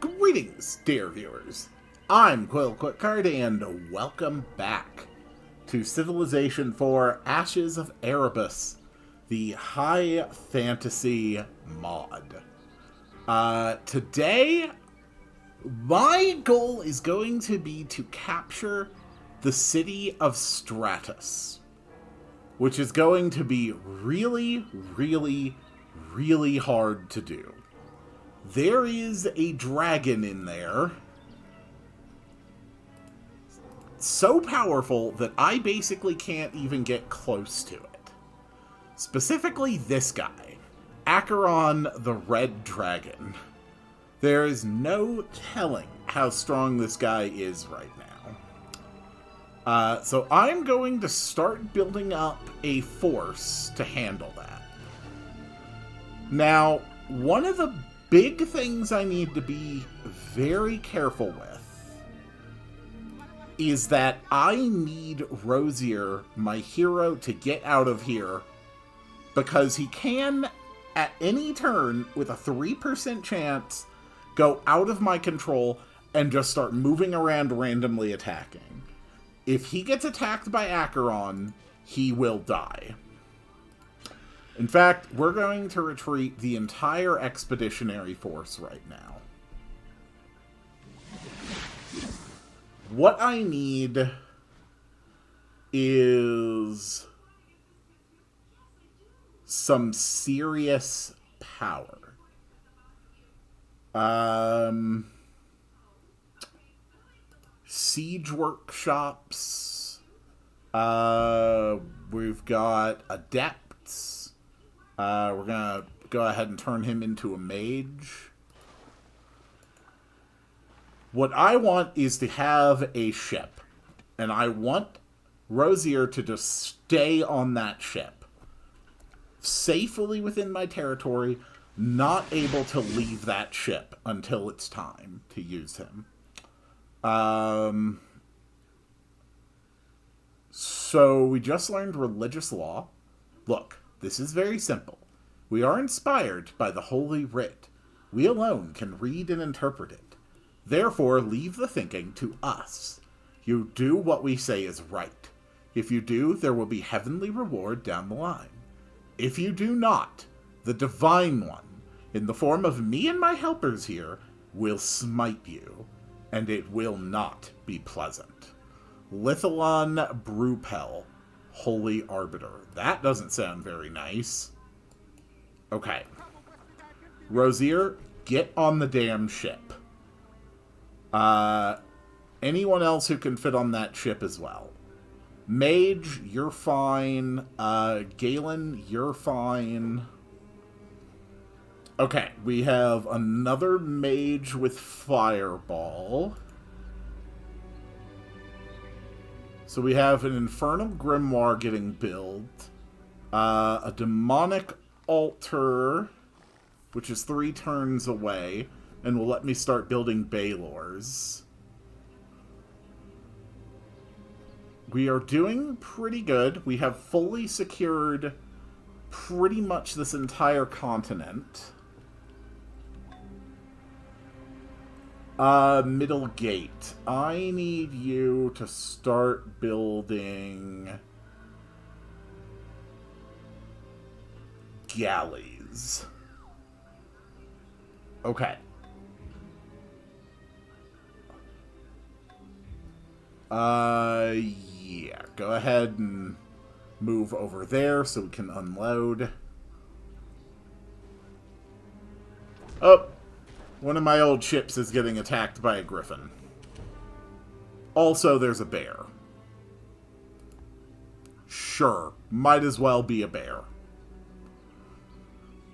Greetings, dear viewers. I'm Quill Quickcard, and welcome back to Civilization 4 Ashes of Erebus, the high fantasy mod. Today, my goal is going to be to capture the city of Stratus, which is going to be really, really, really hard to do. There is a dragon in there, so powerful that I basically can't even get close to it. Specifically this guy, Acheron the Red Dragon. There is no telling how strong this guy is right now. So I'm going to start building up a force to handle that. Now, one of the big things I need to be very careful with is that I need Rosier, my hero, to get out of here, because he can, at any turn, with a 3% chance, go out of my control and just start moving around randomly attacking. If he gets attacked by Acheron, he will die. In fact, we're going to retreat the entire expeditionary force right now. What I need is some serious power. Siege workshops. We've got adepts. We're gonna go ahead and turn him into a mage. What I want is to have a ship. And I want Rosier to just stay on that ship, safely within my territory, not able to leave that ship until it's time to use him. So we just learned religious law. Look, this is very simple. We are inspired by the Holy Writ. We alone can read and interpret it. Therefore, leave the thinking to us. You do what we say is right. If you do, there will be heavenly reward down the line. If you do not, the Divine One, in the form of me and my helpers here, will smite you, and it will not be pleasant. Lithalon Brupel, Holy Arbiter. That doesn't sound very nice. Okay. Rosier, get on the damn ship. Anyone else who can fit on that ship as well. Mage, you're fine. Galen, you're fine. Okay, we have another mage with Fireball. So we have an Infernal Grimoire getting built. A Demonic Altar, which is 3 turns away, and will let me start building Baylors. We are doing pretty good. We have fully secured pretty much this entire continent. Middle Gate. I need you to start building galleys. Okay. Yeah. Go ahead and move over there so we can unload. Oh! One of my old ships is getting attacked by a griffin. Also, there's a bear. Sure, might as well be a bear.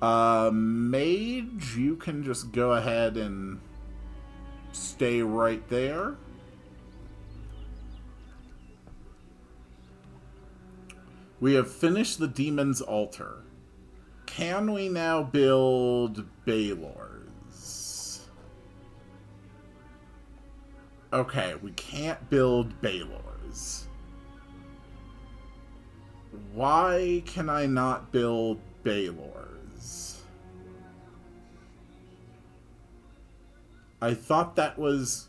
Mage, you can just go ahead and stay right there. We have finished the Demon's Altar. Can we now build Baylors? Okay, we can't build Baylors. Why can I not build Baylors? I thought that was,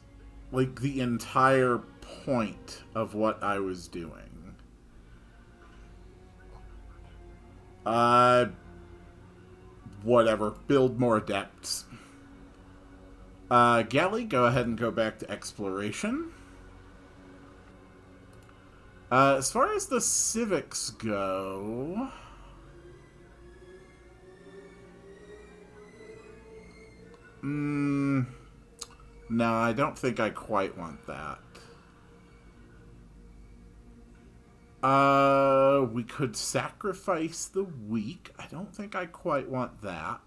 like, the entire point of what I was doing. Whatever. Build more adepts. Galley, go ahead and go back to exploration. As far as the civics go... no, I don't think I quite want that. We could sacrifice the weak. I don't think I quite want that.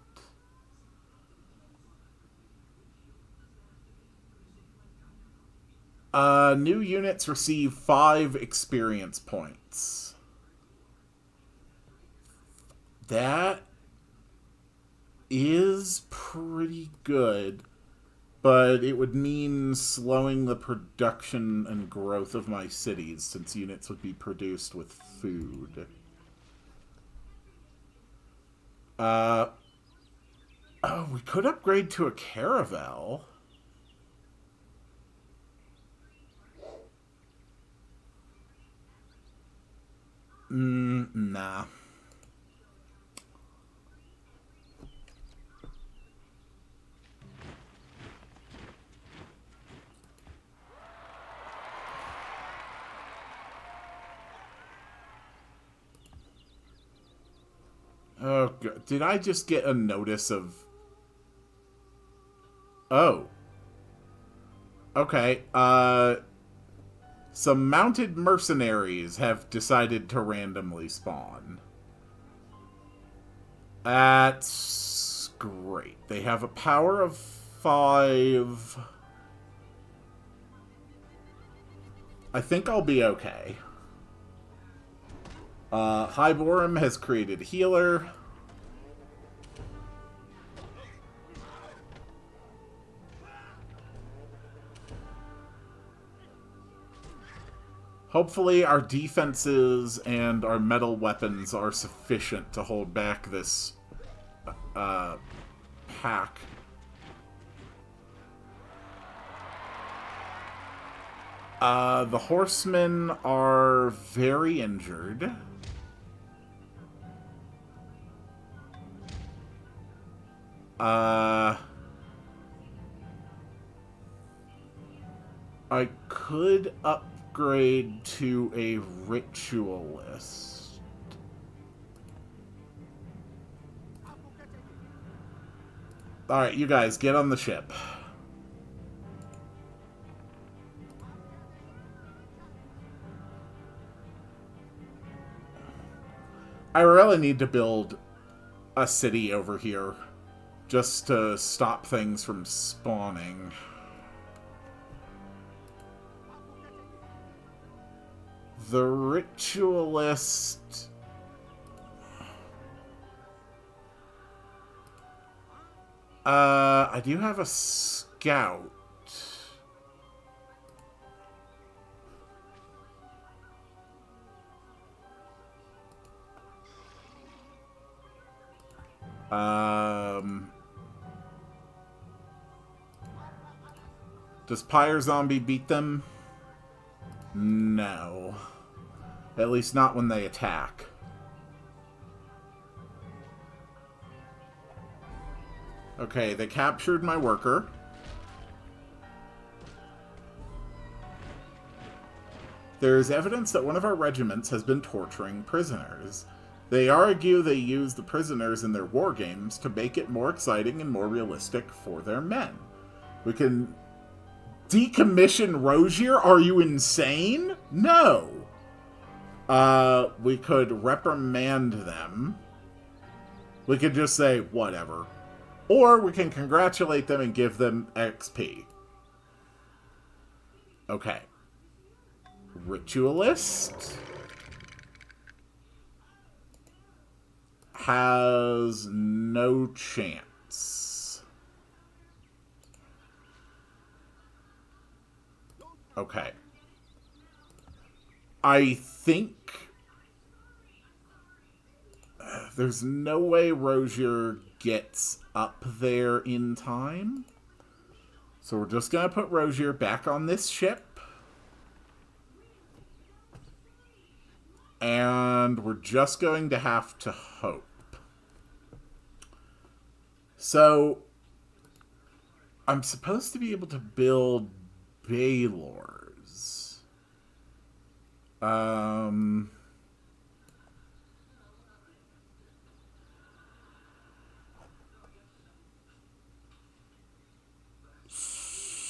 New units receive 5 experience points. That is pretty good, but it would mean slowing the production and growth of my cities, since units would be produced with food. Oh, we could upgrade to a caravel. Nah. Oh, God. Did I just get a notice of... Oh. Okay, some mounted mercenaries have decided to randomly spawn. That's great. They have a power of 5. I think I'll be okay. Hyborum has created a healer. Hopefully our defenses and our metal weapons are sufficient to hold back this pack. The horsemen are very injured. I could upgrade to a ritualist. Alright, you guys, get on the ship. I really need to build a city over here just to stop things from spawning. The ritualist... I do have a scout. Does Pyre Zombie beat them? No. At least not when they attack. Okay, they captured my worker. There is evidence that one of our regiments has been torturing prisoners. They argue they use the prisoners in their war games to make it more exciting and more realistic for their men. We can decommission Rozier? Are you insane? No. We could reprimand them. We could just say, whatever. Or we can congratulate them and give them XP. Okay. Ritualist has no chance. Okay. I think there's no way Rozier gets up there in time. So we're just going to put Rozier back on this ship. And we're just going to have to hope. So I'm supposed to be able to build Baylors.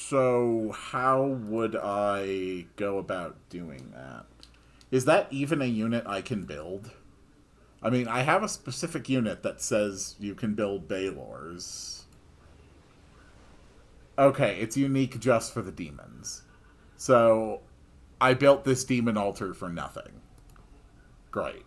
So how would I go about doing that? Is that even a unit I can build? I mean, I have a specific unit that says you can build Baylors. Okay, it's unique just for the demons. So, I built this demon altar for nothing. Great.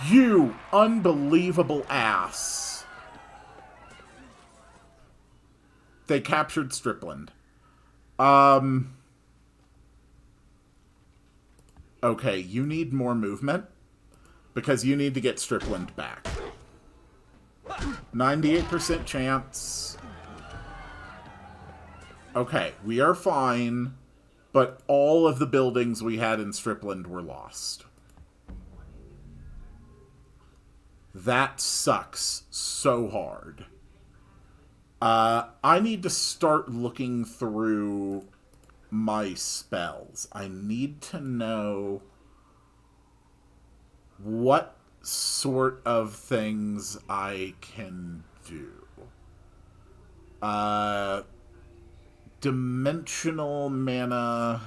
You unbelievable ass. They captured Stripland. Okay, you need more movement. Because you need to get Stripland back. 98% chance. Okay, we are fine. But all of the buildings we had in Stripland were lost. That sucks so hard. I need to start looking through my spells. I need to know what sort of things I can do. Dimensional mana.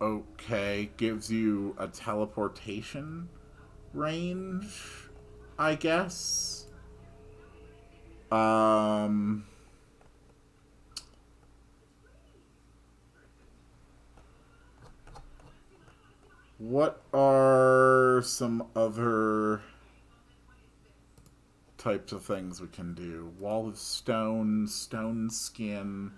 Okay, gives you a teleportation range, I guess. What are some other types of things we can do? Wall of stone, stone skin.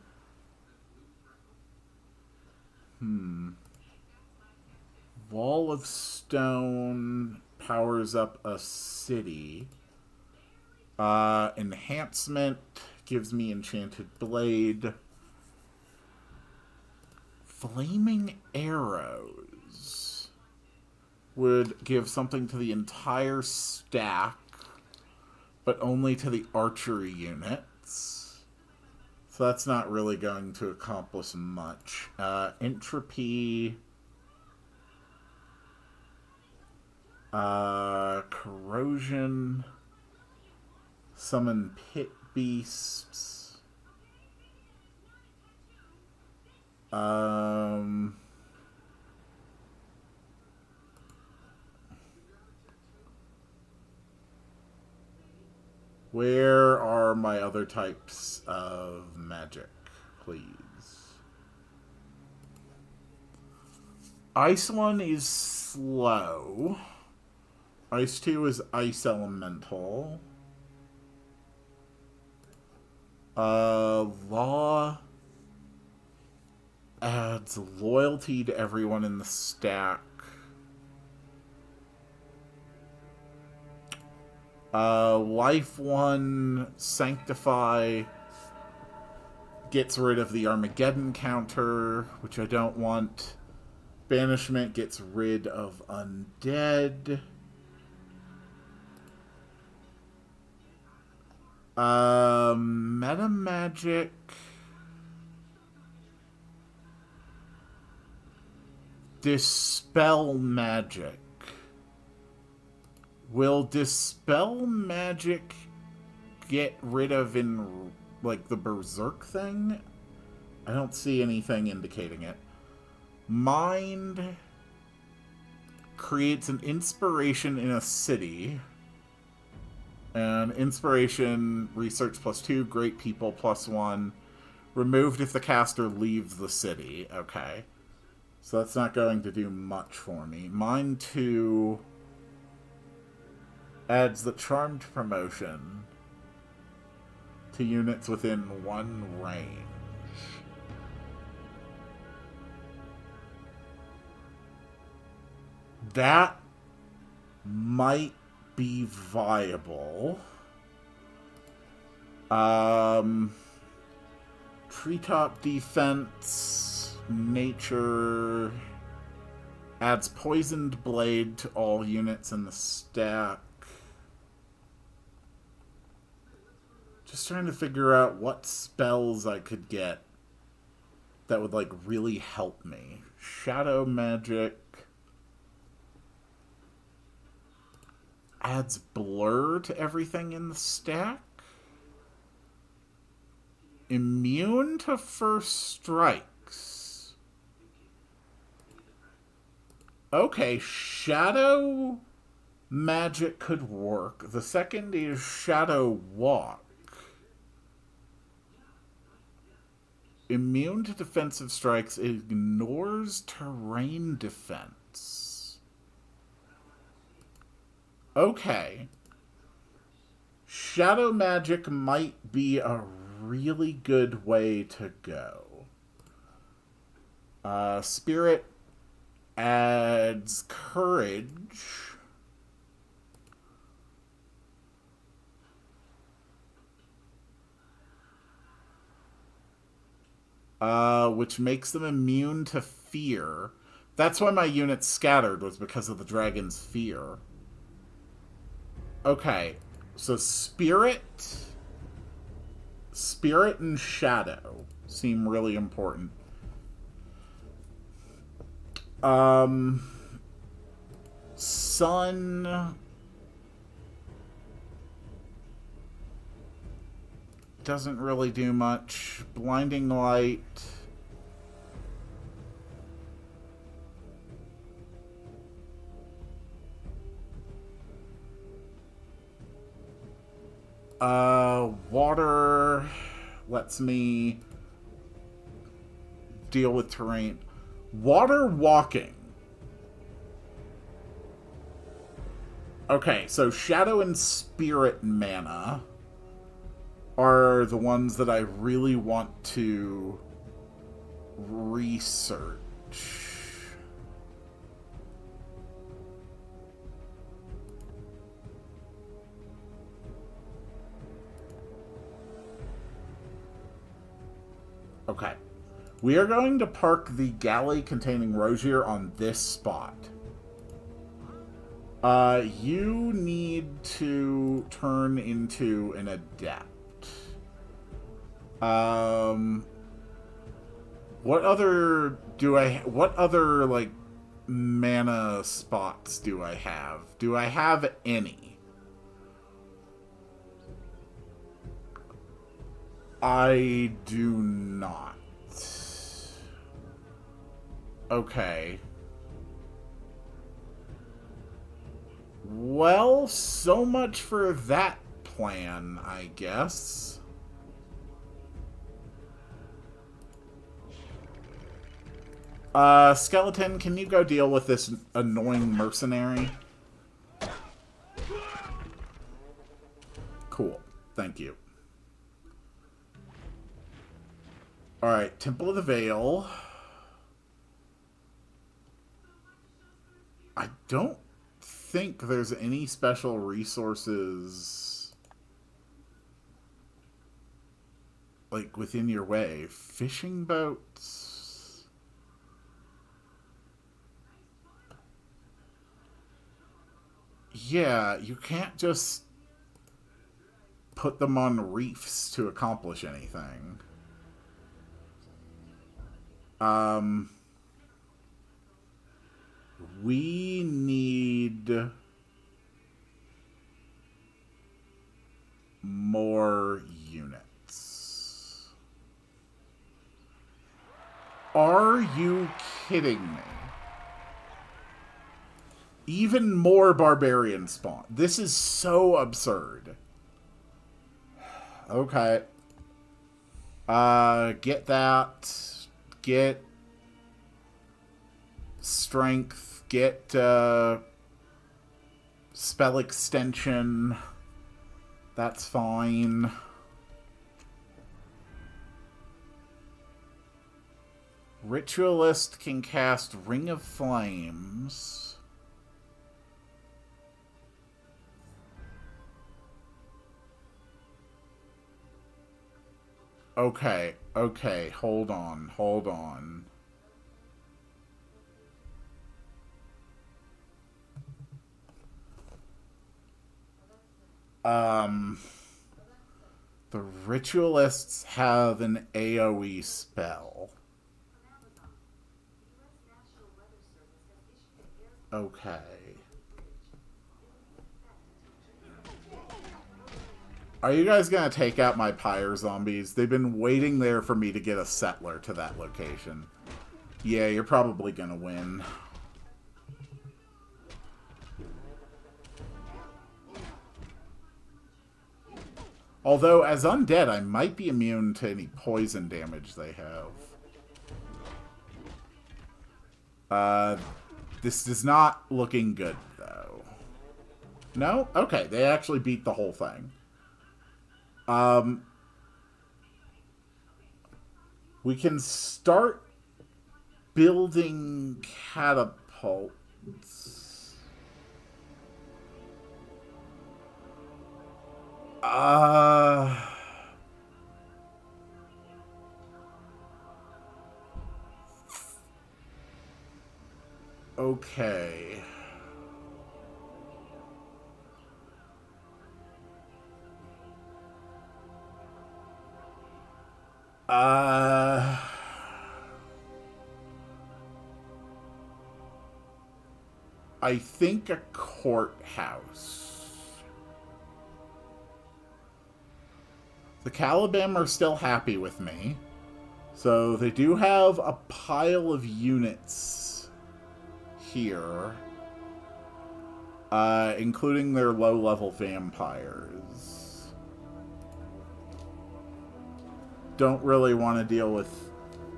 Wall of stone powers up a city. Enhancement gives me enchanted blade. Flaming arrows would give something to the entire stack, but only to the archery units. So that's not really going to accomplish much. Entropy. Corrosion. Summon pit beasts. Where are my other types of magic, please? Ice 1 is slow. Ice 2 is ice elemental. Law adds loyalty to everyone in the stack. Life 1, Sanctify, gets rid of the Armageddon counter, which I don't want. Banishment gets rid of undead. Meta magic. Dispel magic. Will Dispel magic get rid of in, like, the Berserk thing? I don't see anything indicating it. Mind creates an inspiration in a city. And inspiration, research +2, great people +1. Removed if the caster leaves the city. Okay. So that's not going to do much for me. Mine 2 adds the charmed promotion to units within 1 range. That might be viable. Treetop defense, nature, adds poisoned blade to all units in the stack. Just trying to figure out what spells I could get that would, like, really help me. Shadow magic adds blur to everything in the stack. Immune to first strikes. Okay, shadow magic could work. The second is shadow walk. Immune to defensive strikes, ignores terrain defense. Okay. Shadow magic might be a really good way to go. Spirit adds courage. Which makes them immune to fear. That's why my units scattered, was because of the dragon's fear. Okay, so Spirit and Shadow seem really important. Sun doesn't really do much. Blinding Light. Water lets me deal with terrain. Water walking. Okay, so Shadow and Spirit mana are the ones that I really want to research. Okay. We are going to park the galley containing Rozier on this spot. You need to turn into an adept. What other like mana spots do I have? Do I have any? I do not. Okay. Well, so much for that plan, I guess. Skeleton, can you go deal with this annoying mercenary? Cool. Thank you. Alright, Temple of the Veil. I don't think there's any special resources like within your way. Fishing boats. Yeah, you can't just put them on reefs to accomplish anything. We need more units. Are you kidding me? Even more barbarian spawn. This is so absurd. Okay. Get that. Get strength. Get, spell extension. That's fine. Ritualist can cast Ring of Flames. Okay, hold on. The Ritualists have an AoE spell. Okay. Are you guys gonna take out my pyre zombies? They've been waiting there for me to get a settler to that location. Yeah, you're probably gonna win. Although, as undead, I might be immune to any poison damage they have. This is not looking good, though. No? Okay, they actually beat the whole thing. We can start building catapults. Okay. I think a courthouse. The Caliban are still happy with me. So they do have a pile of units here. Including their low-level vampires. Don't really want to deal with...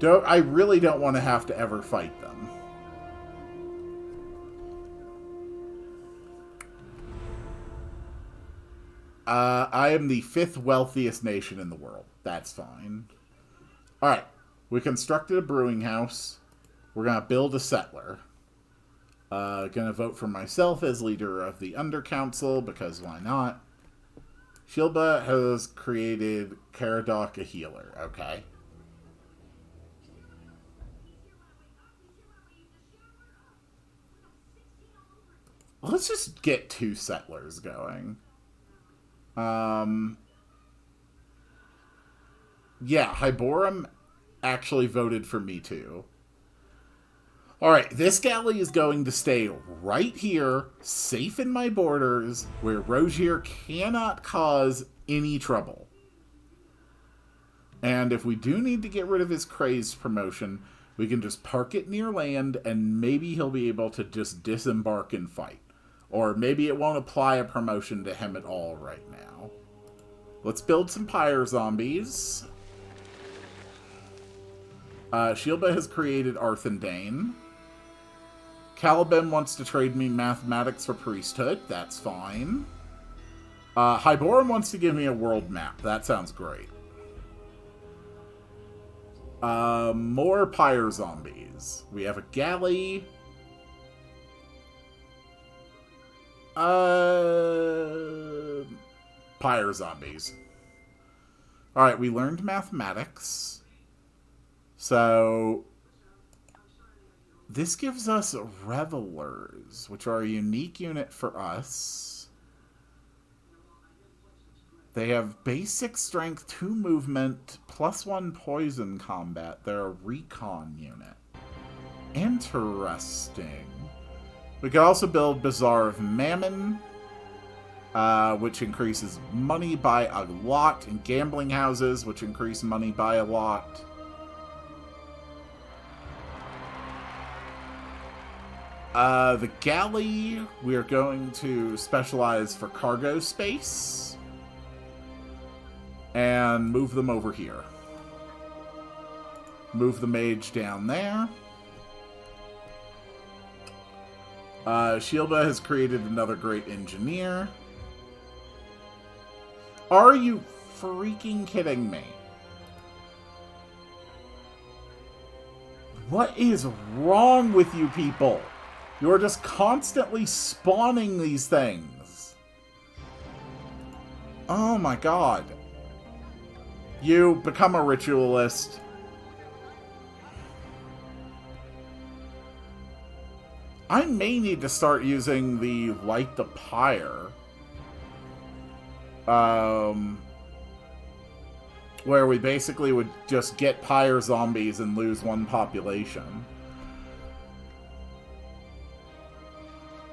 I really don't want to have to ever fight them. I am the 5th wealthiest nation in the world. That's fine. Alright. We constructed a brewing house. We're going to build a settler. Gonna vote for myself as leader of the Undercouncil, because why not? Shilba has created Caradoc a healer. Okay. Let's just get 2 settlers going. Yeah, Hyborum actually voted for me too. Alright, this galley is going to stay right here, safe in my borders, where Rogier cannot cause any trouble. And if we do need to get rid of his crazed promotion, we can just park it near land, and maybe he'll be able to just disembark and fight. Or maybe it won't apply a promotion to him at all right now. Let's build some pyre zombies. Shilba has created Arthendane. Caliban wants to trade me mathematics for priesthood. That's fine. Hyborum wants to give me a world map. That sounds great. More pyre zombies. We have a galley. Pyre zombies. Alright, we learned mathematics. So this gives us Revelers, which are a unique unit for us. They have basic strength, 2 movement, +1 poison combat. They're a recon unit. Interesting. We can also build Bazaar of Mammon, which increases money by a lot, and gambling houses, which increase money by a lot. The galley, we are going to specialize for cargo space and move them over here. Move the mage down there. Shielba has created another great engineer. Are you freaking kidding me? What is wrong with you people? You're just constantly spawning these things. Oh my god. You become a ritualist. I may need to start using the Light the Pyre. Where we basically would just get pyre zombies and lose one population.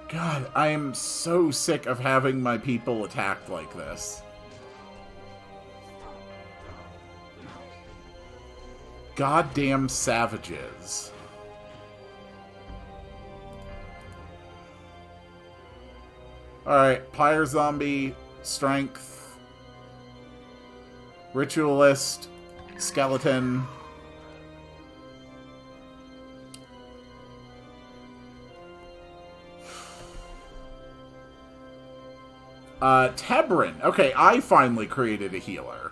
God, I am so sick of having my people attacked like this. Goddamn savages. Alright, pyre zombie, strength. Ritualist, skeleton. Tebrin. Okay, I finally created a healer.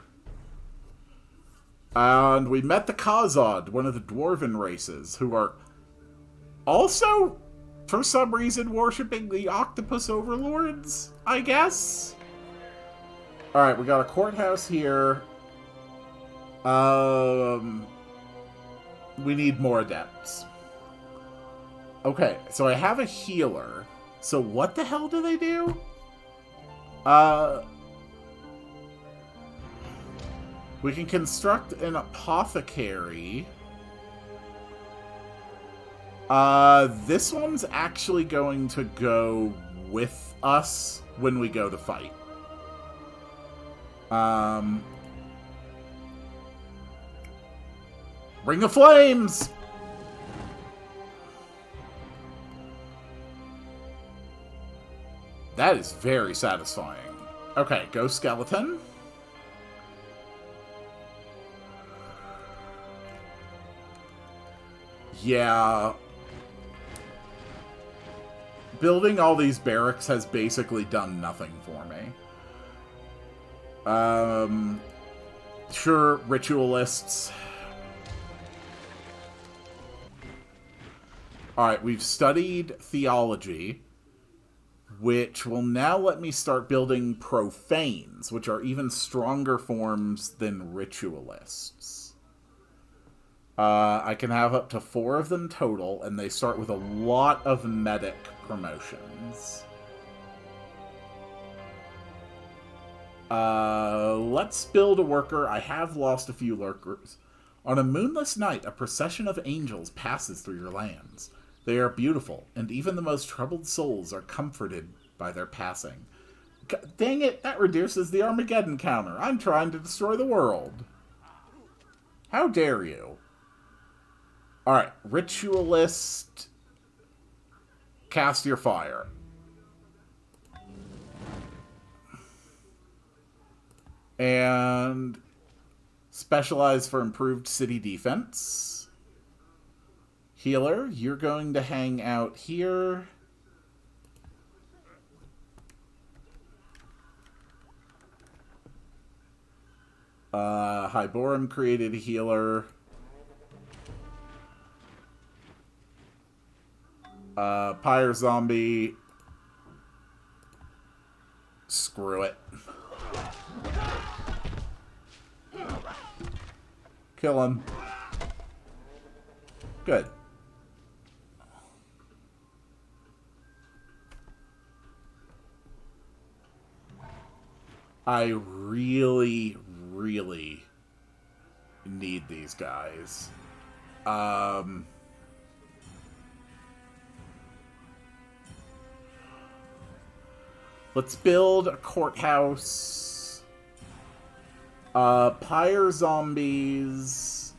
And we met the Khazad, one of the dwarven races, who are also, for some reason, worshipping the octopus overlords, I guess? Alright, we got a courthouse here. We need more adepts. Okay, so I have a healer. So what the hell do they do? We can construct an apothecary. This one's actually going to go with us when we go to fight. Ring of Flames! That is very satisfying. Okay, go skeleton. Yeah. Building all these barracks has basically done nothing for me. Sure, ritualists. Alright, we've studied theology, which will now let me start building profanes, which are even stronger forms than ritualists. I can have up to 4 of them total, and they start with a lot of medic promotions. Let's build a worker. I have lost a few lurkers. On a moonless night, a procession of angels passes through your lands. They are beautiful, and even the most troubled souls are comforted by their passing. Dang it, that reduces the Armageddon counter. I'm trying to destroy the world. How dare you? Alright, ritualist. Cast your fire. And specialize for improved city defense. Healer, you're going to hang out here. Hyborum created a healer. Pyre zombie. Screw it. Kill him. Good. I really, really need these guys. Let's build a courthouse. Pyre zombies.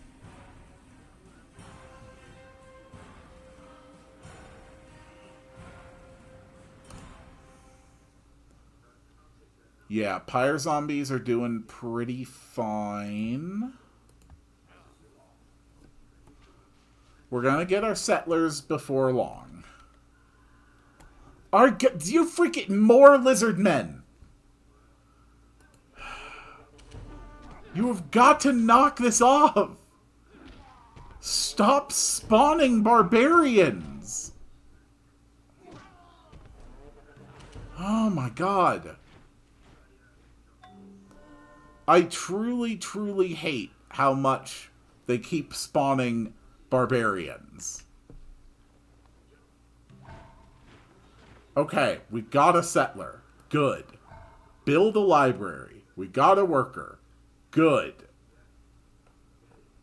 Yeah, pyre zombies are doing pretty fine. We're gonna get our settlers before long. You freaking more lizard men! You have got to knock this off! Stop spawning barbarians! Oh my god. I truly, truly hate how much they keep spawning barbarians. Okay, we got a settler. Good. Build a library. We got a worker. Good.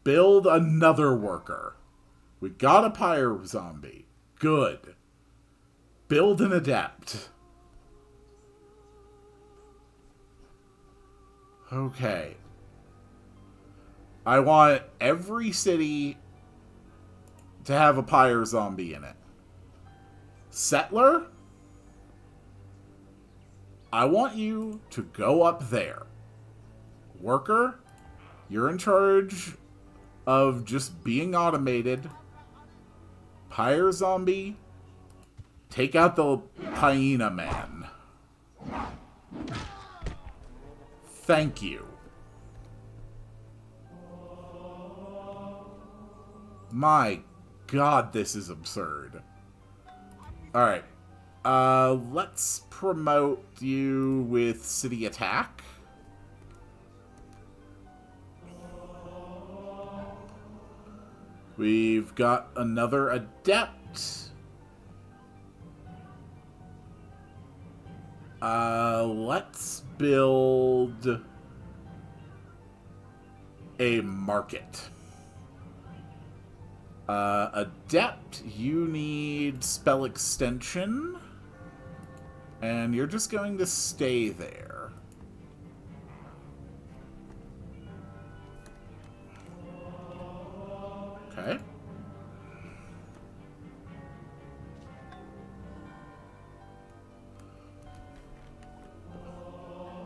Build another worker. We got a pyre zombie. Good. Build an adept. Okay. I want every city to have a pyre zombie in it. Settler? I want you to go up there. Worker? You're in charge of just being automated. Pyre zombie? Take out the hyena man. Thank you. My god, this is absurd. Alright. Let's promote you with city attack. We've got another adept. Let's build a market. Adept, you need spell extension. And you're just going to stay there. Okay.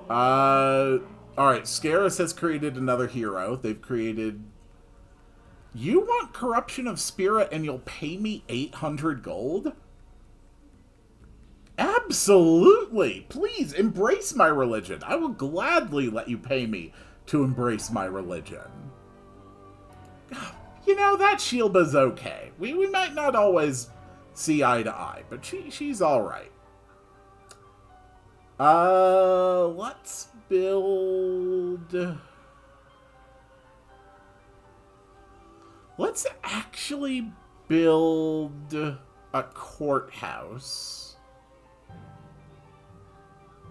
Alright, Scarus has created another hero. They've created... You want Corruption of Spirit and you'll pay me 800 gold? Absolutely! Please, embrace my religion. I will gladly let you pay me to embrace my religion. You know, that Shilba's okay. We might not always see eye to eye, but she's alright. Let's build... Let's actually build a courthouse.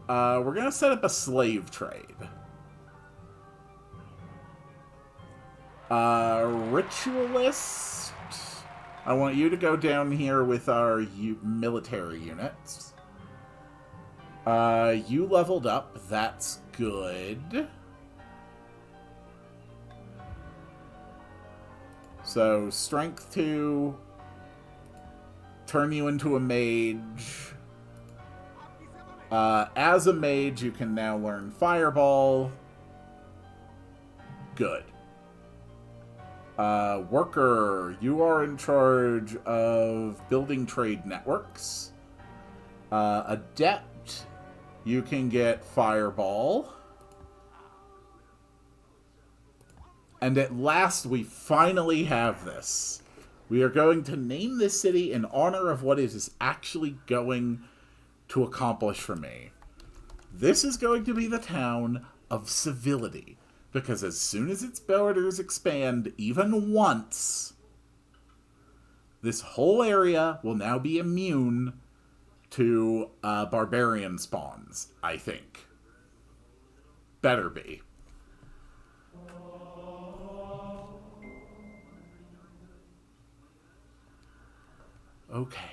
We're gonna set up a slave trade. Ritualist. I want you to go down here with our military units. You leveled up. That's good. So, Strength 2. Turn you into a mage. As a mage, you can now learn Fireball. Good. Worker, you are in charge of building trade networks. Adept, you can get Fireball. And at last, we finally have this. We are going to name this city in honor of what it is actually going to accomplish for me. This is going to be the town of civility. Because as soon as its borders expand even once, this whole area will now be immune to barbarian spawns, I think. Better be. Okay.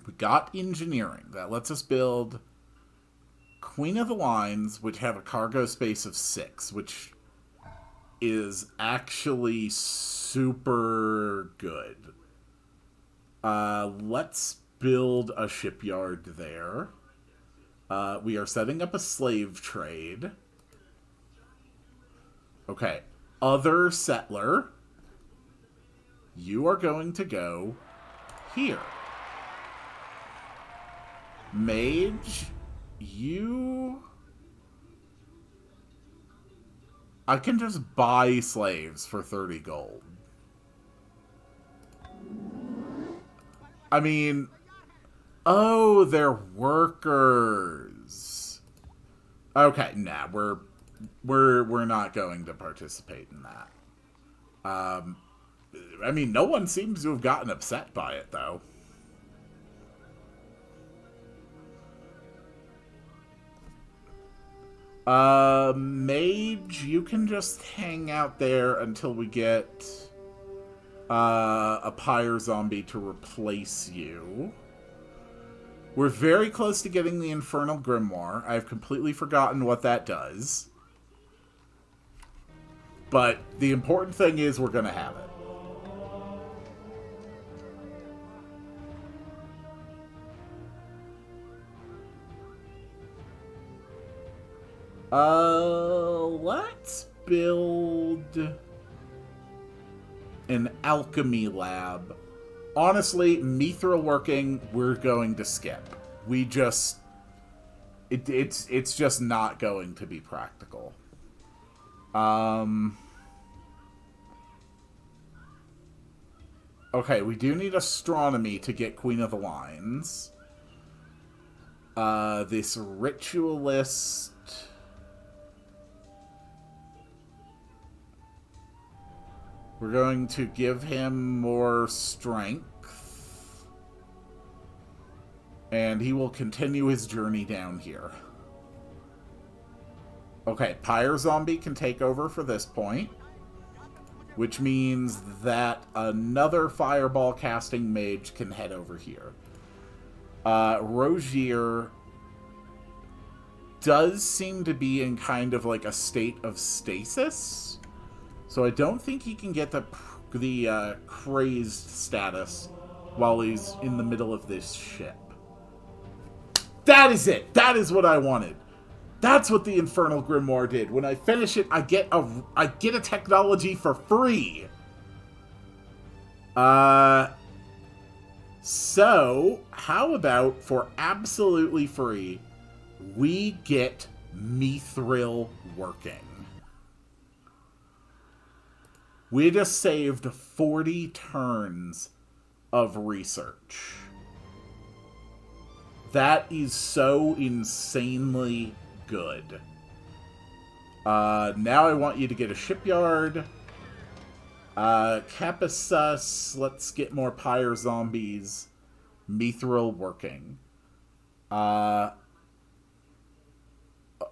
We got engineering. That lets us build Queen of the Lines, which have a cargo space of 6, which is actually super good. Let's build a shipyard there. We are setting up a slave trade. Okay. Other settler. You are going to go here. Mage, you... I can just buy slaves for 30 gold. I mean... Oh, they're workers. Okay, nah, we're not going to participate in that. I mean, no one seems to have gotten upset by it, though. Mage, you can just hang out there until we get a pyre zombie to replace you. We're very close to getting the Infernal Grimoire. I've completely forgotten what that does. But the important thing is we're going to have it. Let's build an alchemy lab. Honestly, mithril working, we're going to skip. We just... It's just not going to be practical. Okay, we do need astronomy to get Queen of the Lines. This ritualist... We're going to give him more strength. And he will continue his journey down here. Okay, Pyre Zombie can take over for this point. Which means that another fireball casting mage can head over here. Rogier does seem to be in kind of like a state of stasis. So I don't think he can get the crazed status while he's in the middle of this ship. That is it! That is what I wanted! That's what the Infernal Grimoire did. When I finish it, I get a technology for free! So, how about, for absolutely free, we get Mithril working. We just saved 40 turns of research. That is so insanely good. Now I want you to get a shipyard. Capasus, let's get more pyre zombies. Mithril working.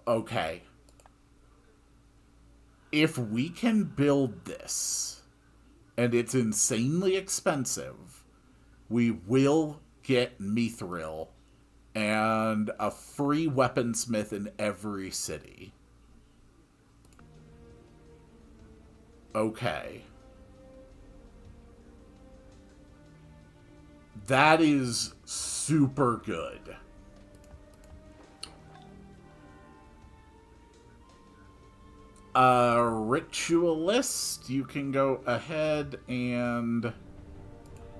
Okay. If we can build this, and it's insanely expensive, we will get Mithril and a free weaponsmith in every city. Okay. That is super good. Ritualist, you can go ahead and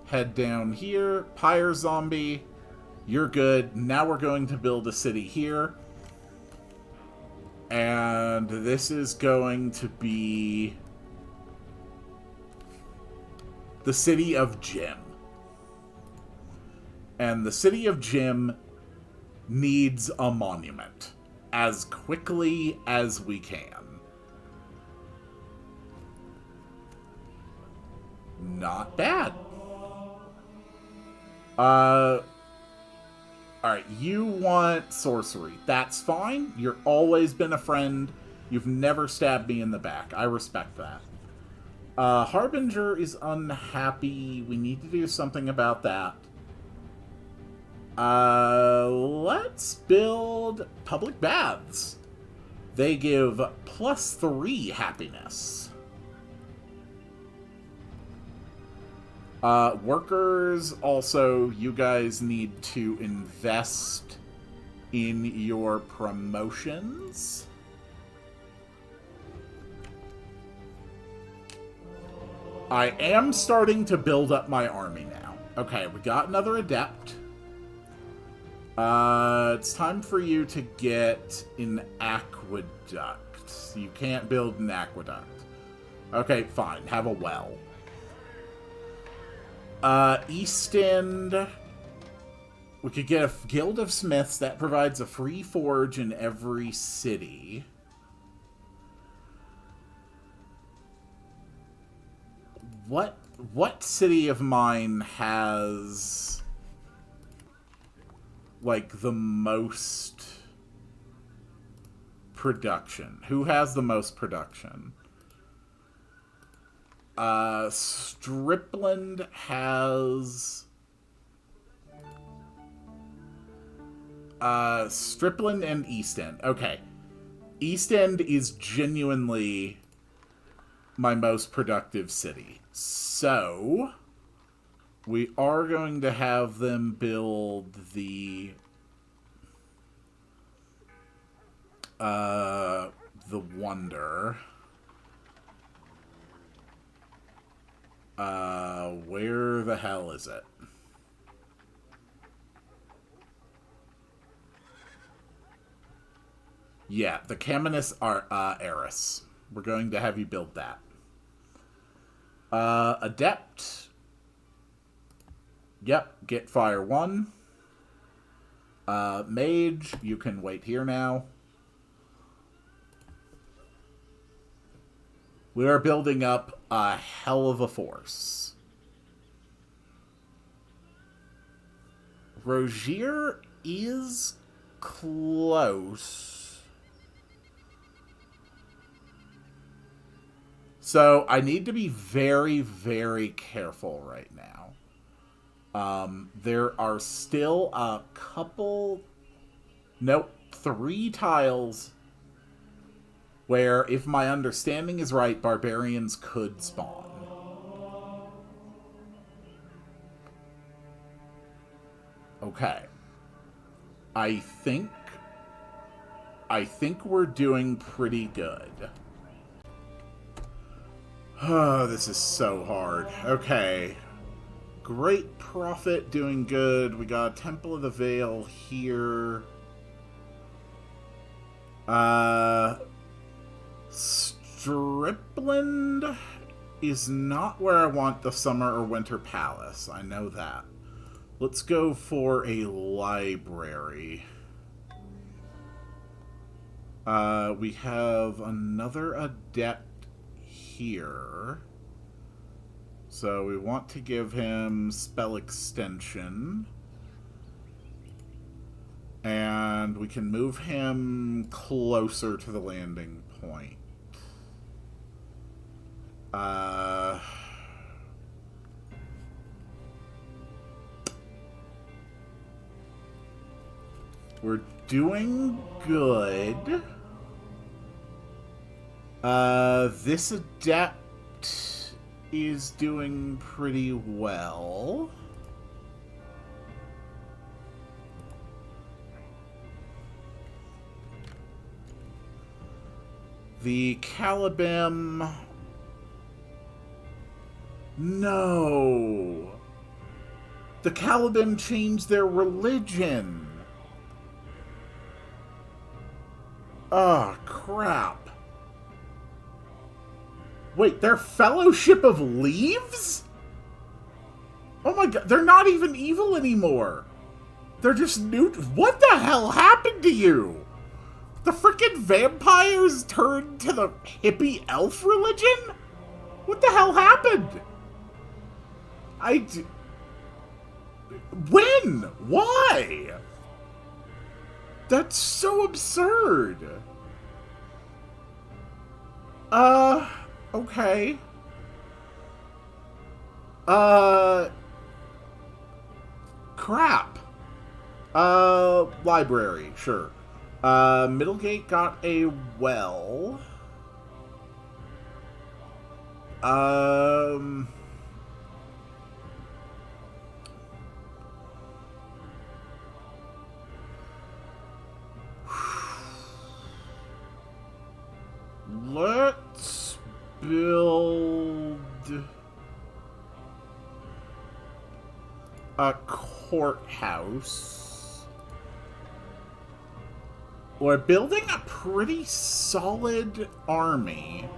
head down here. Pyre Zombie, you're good. Now we're going to build a city here. And this is going to be the city of Jim. And the city of Jim needs a monument as quickly as we can. Not bad. Alright, you want sorcery. That's fine. You've always been a friend. You've never stabbed me in the back. I respect that. Harbinger is unhappy. We need to do something about that. Let's build public baths. They give +3 happiness. Workers, also, you guys need to invest in your promotions. I am starting to build up my army now. Okay, we got another adept. It's time for you to get an aqueduct. You can't build an aqueduct. Okay, fine. Have a well. East End. We could get a guild of smiths that provides a free forge in every city. What city of mine has like the most production? Who has the most production? Stripland has Stripland and East End. Okay. East End is genuinely my most productive city. So we are going to have them build the Wonder. Where the hell is it? Yeah, the Caminus Eris. We're going to have you build that. Adept. Yep, get fire 1. Mage, you can wait here now. We are building up a hell of a force. Rogier is close. So I need to be very, very careful right now. There are still a couple... Nope, 3 tiles where, if my understanding is right, barbarians could spawn. Okay. I think we're doing pretty good. Oh, this is so hard. Okay. Great Prophet doing good. We got Temple of the Veil here. Stripland is not where I want the Summer or Winter Palace. I know that. Let's go for a library. We have another adept here. So we want to give him spell extension. And we can move him closer to the landing point. We're doing good. This adept is doing pretty well. The Caliban... No! The Caliban changed their religion! Oh, crap. Wait, they're Fellowship of Leaves? Oh my god, they're not even evil anymore. They're just new. What the hell happened to you? The frickin' vampires turned to the hippie elf religion? What the hell happened? When? Why? That's so absurd. Okay. Crap. Library, sure. Middlegate got a well. Let's build... a courthouse. We're building a pretty solid army,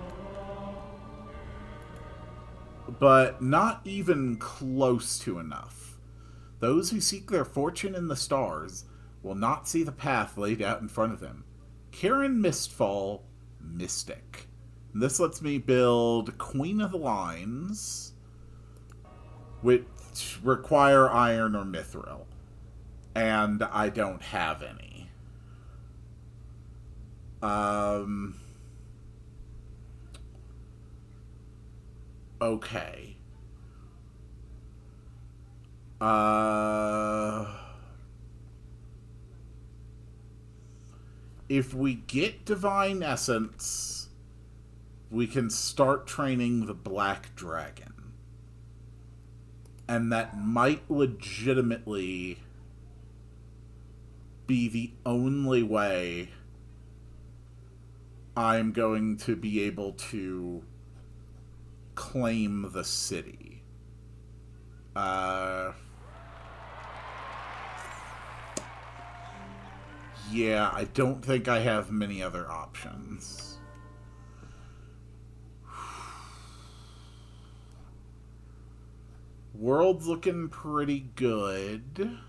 but not even close to enough. Those who seek their fortune in the stars will not see the path laid out in front of them. Karen Mistfall, Mystic. And this lets me build Queen of the Lines, which require iron or mithril. And I don't have any. Okay. If we get Divine Essence, we can start training the Black Dragon. And that might legitimately be the only way I'm going to be able to claim the city. Yeah, I don't think I have many other options. World's looking pretty good.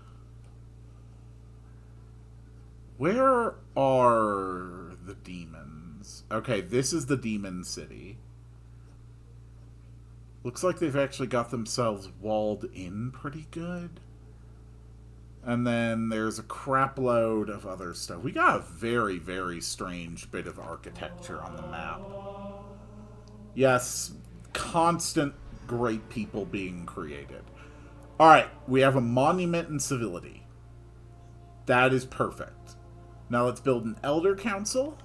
Where are the demons? Okay, this is the demon city. Looks like they've actually got themselves walled in pretty good. And then there's a crap load of other stuff. We got a very, very strange bit of architecture on the map. Yes, constant great people being created. Alright, we have a monument in civility. That is perfect. Now let's build an Elder Council.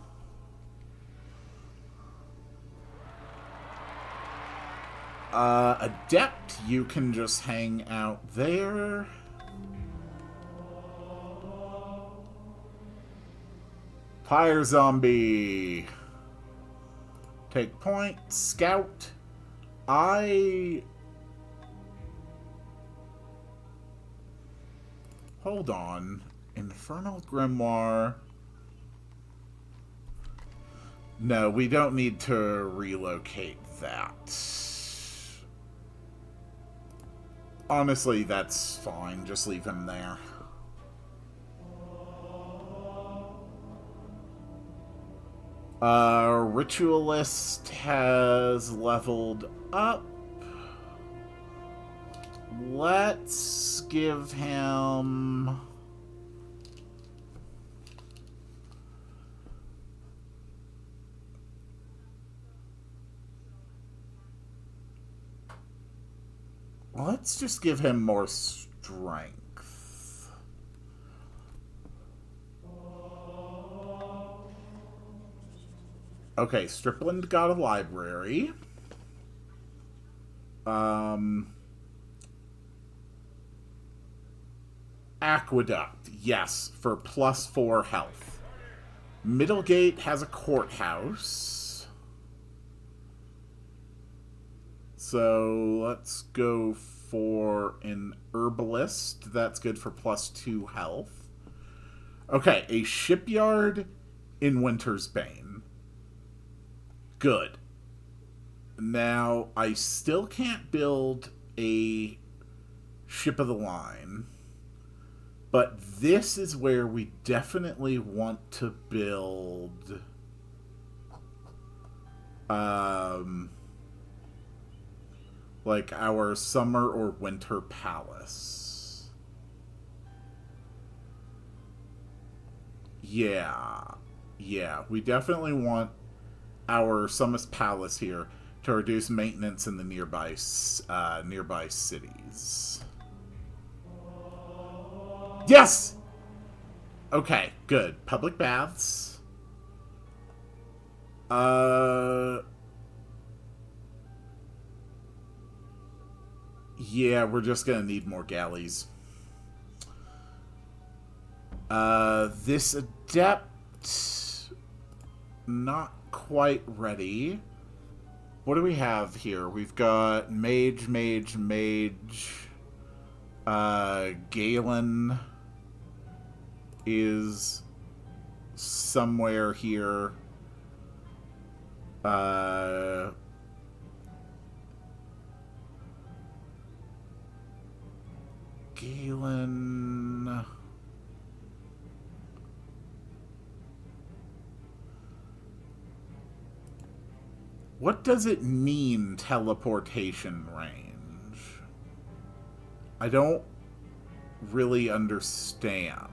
Adept, you can just hang out there. Fire Zombie. Take point. Scout. Hold on. Infernal Grimoire. No, we don't need to relocate that. Honestly, that's fine. Just leave him there. Ritualist has leveled up. Let's give him... Let's just give him more strength. Okay, Stripland got a library. Aqueduct, yes, for +4 health. Middlegate has a courthouse. So let's go for an herbalist. That's good for +2 health. Okay, a shipyard in Winter's Bane. Good. Now, I still can't build a ship of the line, but this is where we definitely want to build like our summer or winter palace. Yeah, we definitely want our Summus Palace here to reduce maintenance in the nearby cities. Yes! Okay, good. Public baths. Yeah, we're just gonna need more galleys. This adept... not quite ready. What do we have here? We've got mage. Galen is somewhere here. Galen... What does it mean, teleportation range? I don't really understand.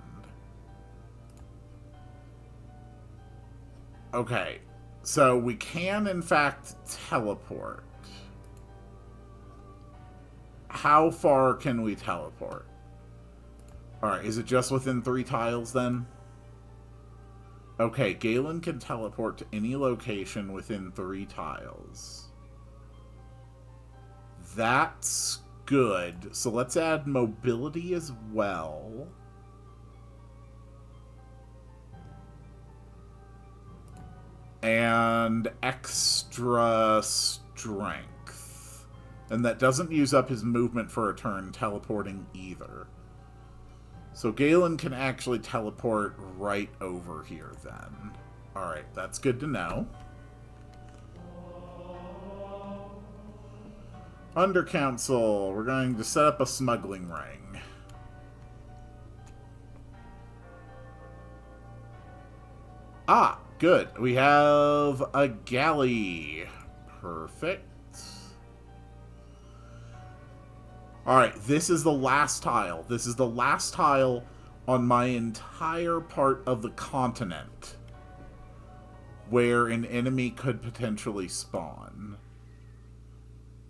Okay, so we can, in fact, teleport. How far can we teleport? Alright, is it just within 3 tiles, then? Okay, Galen can teleport to any location within 3 tiles. That's good. So let's add mobility as well. And extra strength. And that doesn't use up his movement for a turn teleporting either. So Galen can actually teleport right over here then. Alright, that's good to know. Under Council, we're going to set up a smuggling ring. Ah, good. We have a galley. Perfect. Alright, this is the last tile. This is the last tile on my entire part of the continent where an enemy could potentially spawn.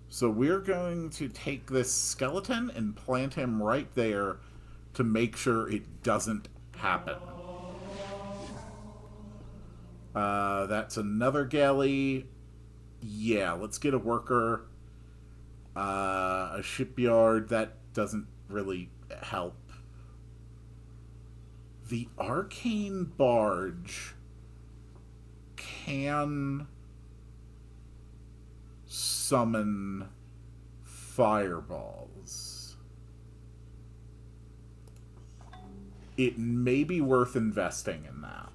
So we're going to take this skeleton and plant him right there to make sure it doesn't happen. That's another galley. Yeah, let's get a worker. A shipyard, that doesn't really help. The arcane barge can summon fireballs. It may be worth investing in that.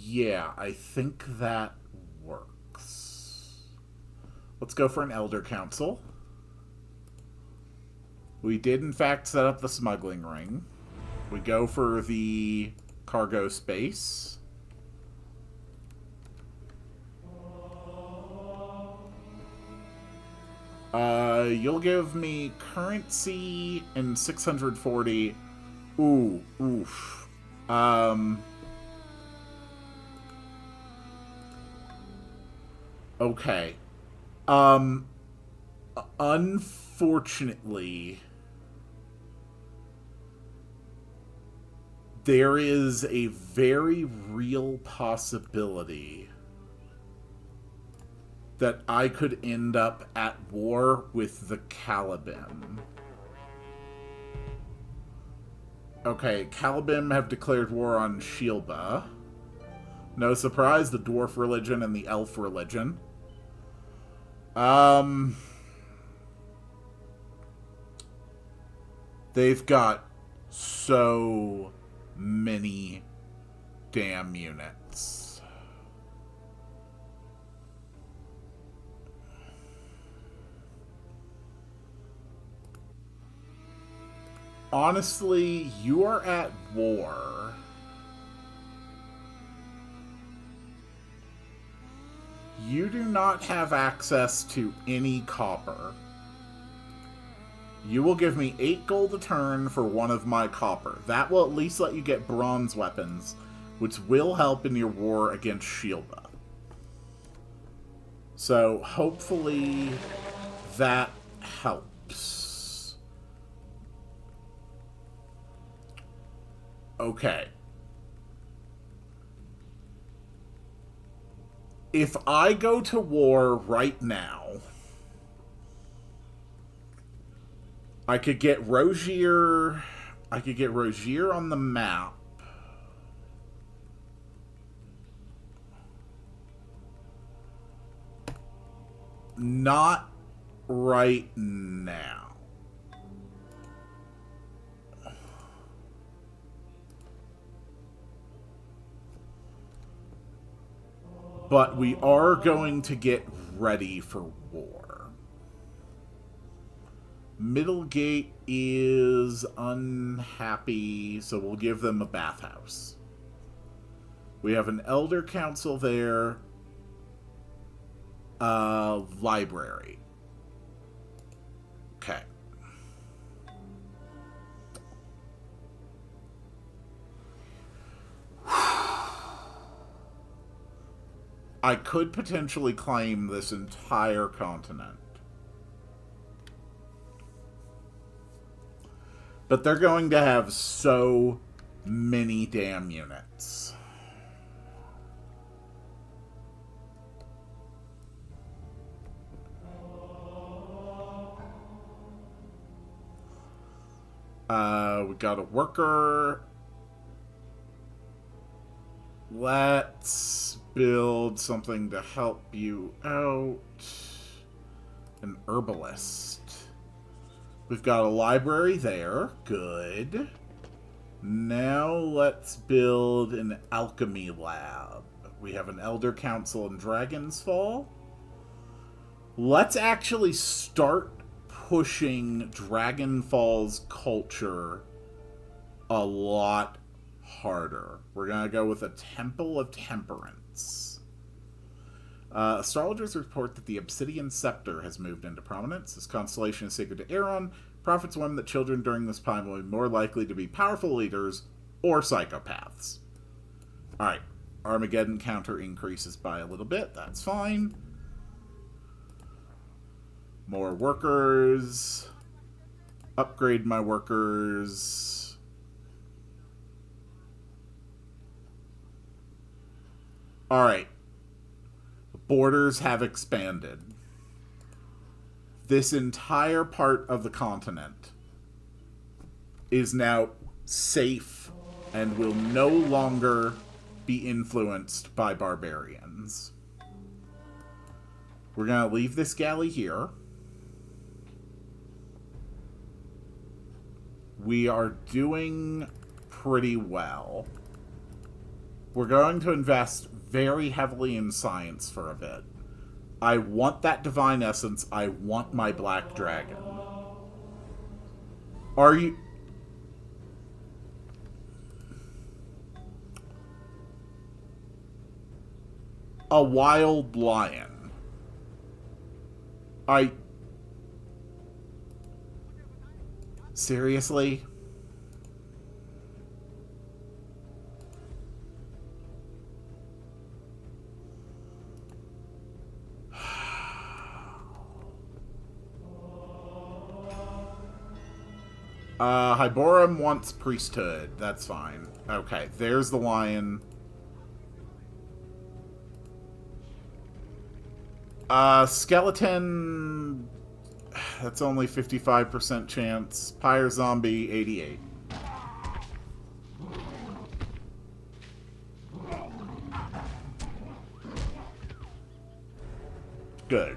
Yeah, I think that works. Let's go for an Elder Council. We did, in fact, set up the smuggling ring. We go for the cargo space. You'll give me currency and 640. Ooh, oof. Okay. Unfortunately, there is a very real possibility that I could end up at war with the Calibim. Okay, Calibim have declared war on Shilba. No surprise, the dwarf religion and the elf religion. They've got so many damn units. Honestly, you are at war. You do not have access to any copper. You will give me 8 gold a turn for 1 of my copper. That will at least let you get bronze weapons, which will help in your war against Shilba. So, hopefully, that helps. Okay. If I go to war right now, I could get Rogier. I could get Rogier on the map. Not right now. But we are going to get ready for war. Middlegate is unhappy, so we'll give them a bathhouse. We have an elder council there. Library. Okay. I could potentially claim this entire continent. But they're going to have so many damn units. We got a worker. Let's build something to help you out. An herbalist. We've got a library there. Good. Now let's build an alchemy lab. We have an Elder Council in Dragon's Fall. Let's actually start pushing Dragonfall's culture a lot harder. We're going to go with a Temple of Temperance. Astrologers report that the Obsidian Scepter has moved into prominence. This constellation is sacred to Aaron. Prophets warn that children during this time will be more likely to be powerful leaders or psychopaths. Alright, Armageddon counter increases by a little bit. That's fine. More workers. Upgrade my workers. Alright. Borders have expanded. This entire part of the continent is now safe and will no longer be influenced by barbarians. We're going to leave this galley here. We are doing pretty well. We're going to invest very heavily in science for a bit. I want that divine essence. I want my black dragon. Are you... A wild lion. Seriously? Hyborum wants priesthood. That's fine. Okay, there's the lion. Skeleton... That's only 55% chance. Pyre zombie, 88. Good.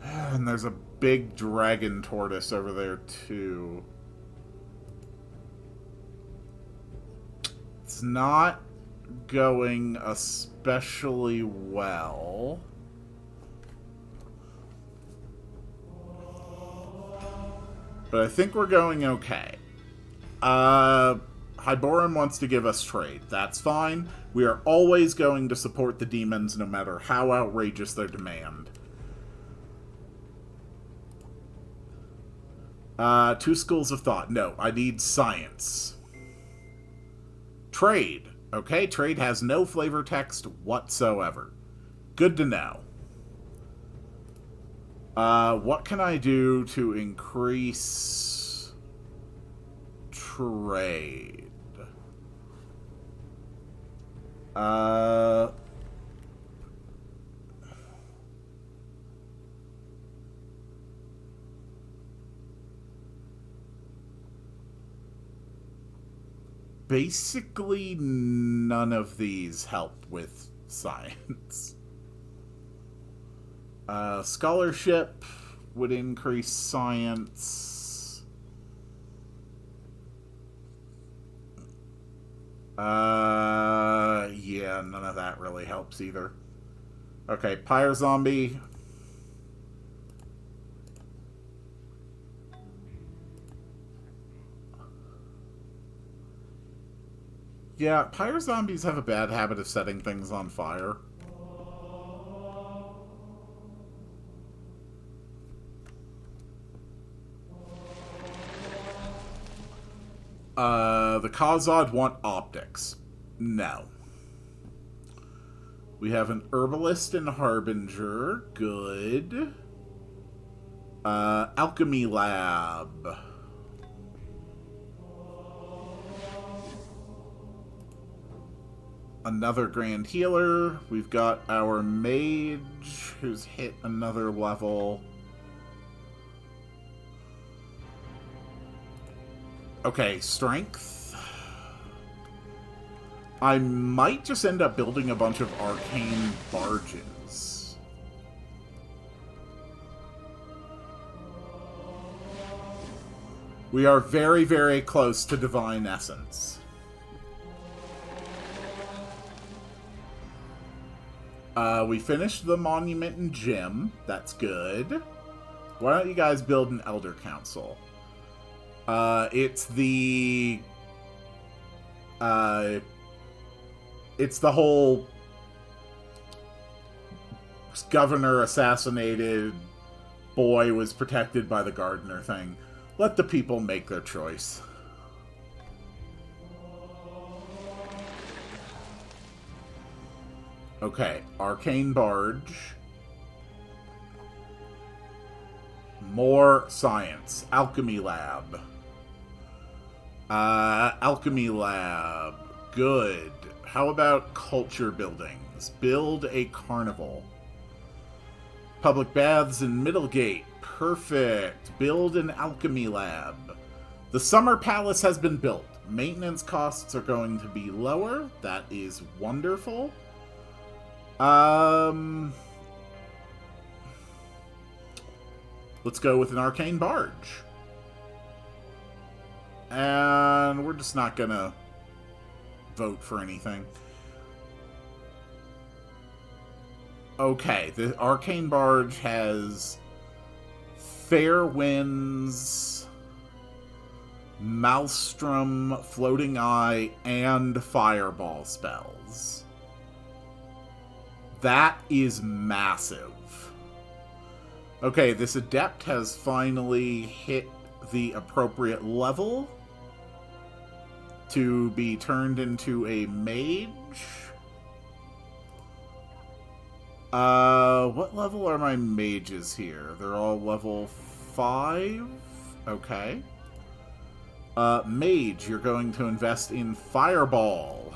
And there's a big dragon tortoise over there, too. It's not going especially well. But I think we're going okay. Hyborum wants to give us trade. That's fine. We are always going to support the demons no matter how outrageous their demand. 2 schools of thought. No, I need science. Trade. Okay, trade has no flavor text whatsoever. Good to know. What can I do to increase trade? basically none of these help with science. Scholarship would increase science. Yeah, none of that really helps either. Okay, Pyre Zombie. Yeah, Pyre Zombies have a bad habit of setting things on fire. The Khazad want optics. No. We have an Herbalist and Harbinger. Good. Alchemy Lab. Another Grand Healer. We've got our Mage, who's hit another level. Okay, Strength. I might just end up building a bunch of arcane barges. We are very, very close to Divine Essence. We finished the Monument and Gym. That's good. Why don't you guys build an Elder Council? It's the whole governor assassinated, boy was protected by the gardener thing. Let the people make their choice. Okay, Arcane Barge. More science. Alchemy Lab. Alchemy Lab. Good. How about culture buildings? Build a carnival. Public baths in Middlegate. Perfect. Build an alchemy lab. The Summer Palace has been built. Maintenance costs are going to be lower. That is wonderful. Let's go with an arcane barge. And we're just not gonna vote for anything. Okay, the arcane barge has Fair Winds, Maelstrom, Floating Eye, and Fireball spells. That is massive. Okay, this Adept has finally hit the appropriate level to be turned into a mage. What level are my mages here? They're all level 5? Okay. Mage, you're going to invest in Fireball.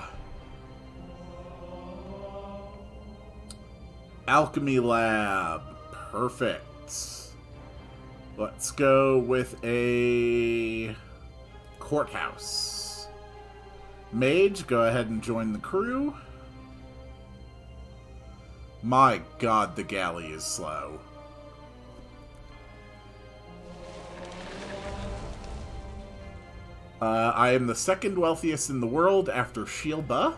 Alchemy Lab. Perfect. Let's go with a courthouse. Mage, go ahead and join the crew. My god, the galley is slow. I am the second wealthiest in the world after Shilba.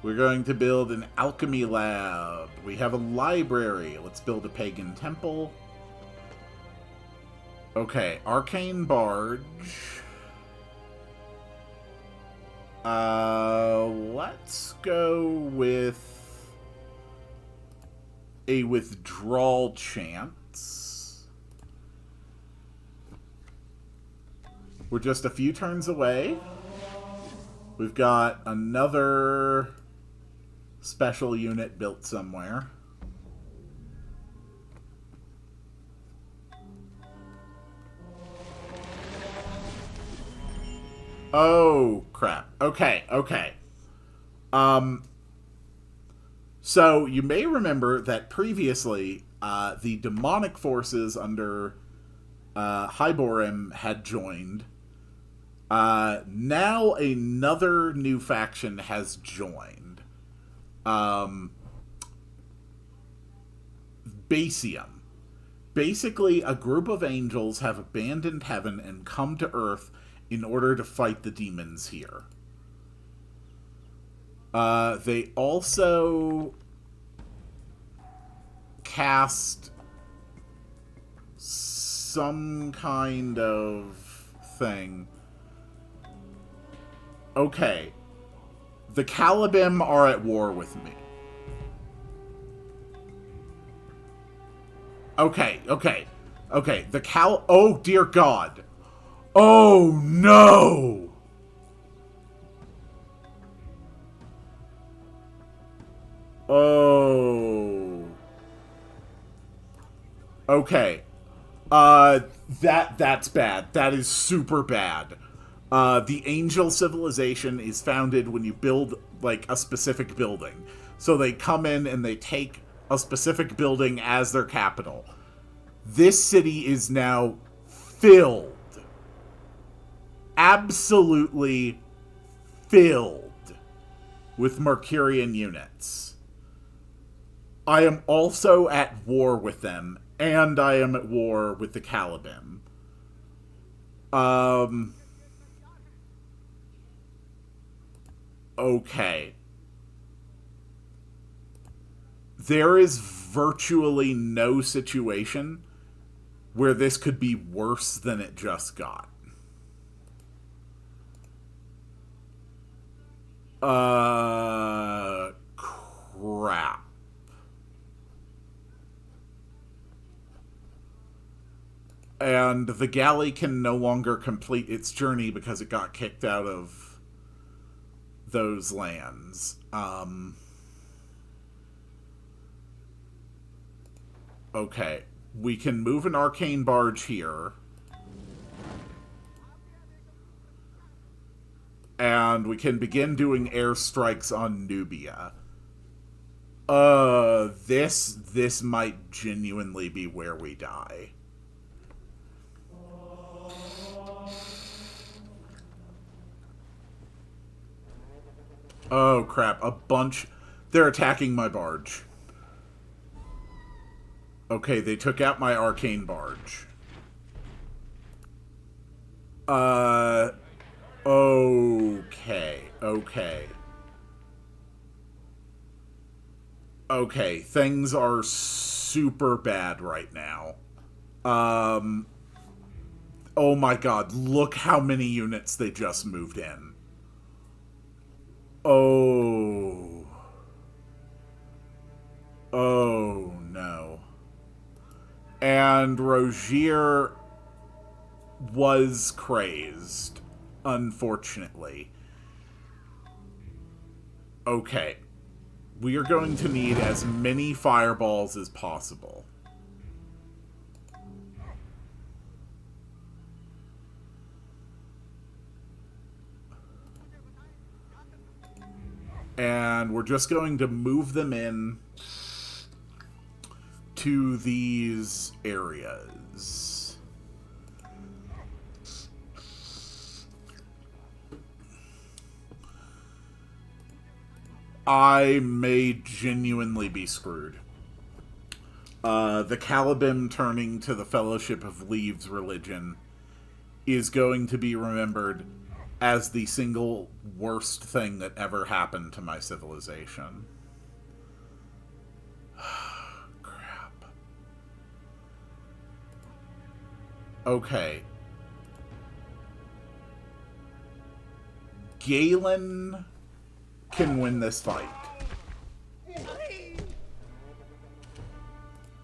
We're going to build an alchemy lab. We have a library. Let's build a pagan temple. Okay, arcane barge. Let's go with a withdrawal chance. We're just a few turns away. We've got another special unit built somewhere. Oh, crap. Okay, okay. So, you may remember that previously, the demonic forces under Hyborim had joined. Now another new faction has joined. Basium. Basically, a group of angels have abandoned heaven and come to Earth in order to fight the demons here. They also cast some kind of thing. Okay. The Calibim are at war with me. Okay. Oh, dear God. Oh, no! Oh. Okay. That's bad. That is super bad. The angel civilization is founded when you build, like, a specific building. So they come in and they take a specific building as their capital. This city is now filled. Absolutely filled with Mercurian units. I am also at war with them, and I am at war with the Calibim. Okay. There is virtually no situation where this could be worse than it just got. Crap. And the galley can no longer complete its journey because it got kicked out of those lands. Okay. We can move an arcane barge here. And we can begin doing airstrikes on Nubia. This might genuinely be where we die. Oh, crap. A bunch... They're attacking my barge. Okay, they took out my arcane barge. Okay. Okay, things are super bad right now. Oh my god, look how many units they just moved in. Oh. Oh, no. And Rogier was crazed, unfortunately. Okay. We are going to need as many fireballs as possible. And we're just going to move them in to these areas. I may genuinely be screwed. The Calibim turning to the Fellowship of Leaves religion is going to be remembered as the single worst thing that ever happened to my civilization. Crap. Okay. Galen can win this fight.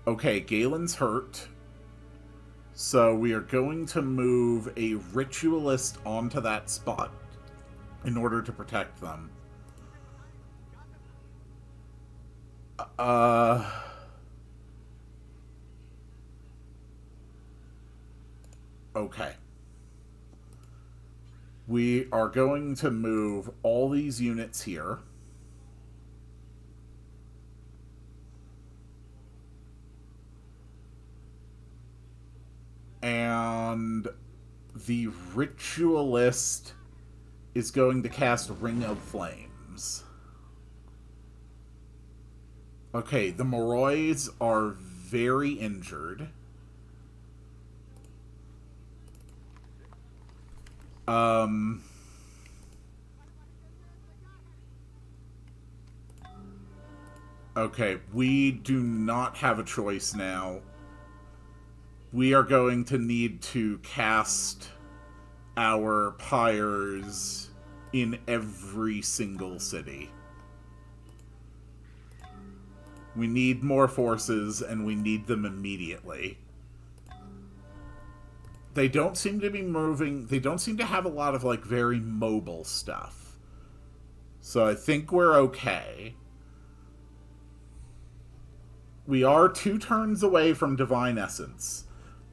Okay, Galen's hurt. So we are going to move a ritualist onto that spot in order to protect them. Okay. We are going to move all these units here. And The Ritualist is going to cast Ring of Flames. Okay, the Morois are very injured. Okay, we do not have a choice now. We are going to need to cast our pyres in every single city. We need more forces, and we need them immediately. They don't seem to be moving. They don't seem to have a lot of, like, very mobile stuff. So I think we're okay. We are 2 turns away from Divine Essence.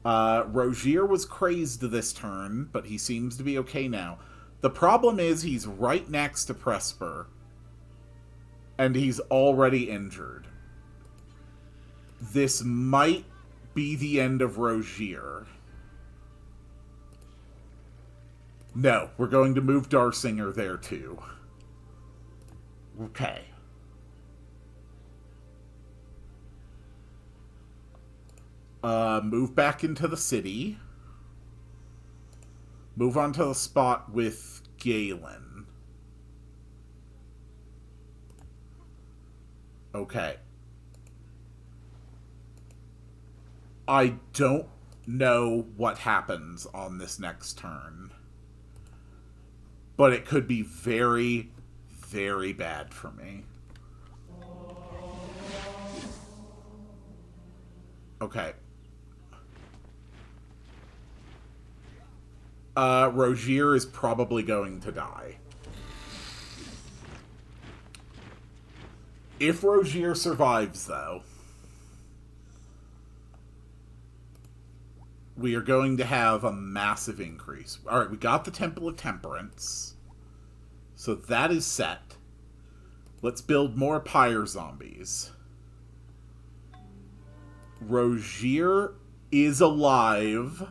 Rogier was crazed this turn, but he seems to be okay now. The problem is he's right next to Presper, and he's already injured. This might be the end of Rogier. No, we're going to move Darsinger there too. Okay. Move back into the city. Move on to the spot with Galen. Okay. I don't know what happens on this next turn. But it could be very, very bad for me. Okay. Rogier is probably going to die. If Rogier survives, though, we are going to have a massive increase. Alright, we got the Temple of Temperance. So that is set. Let's build more Pyre Zombies. Rogier is alive.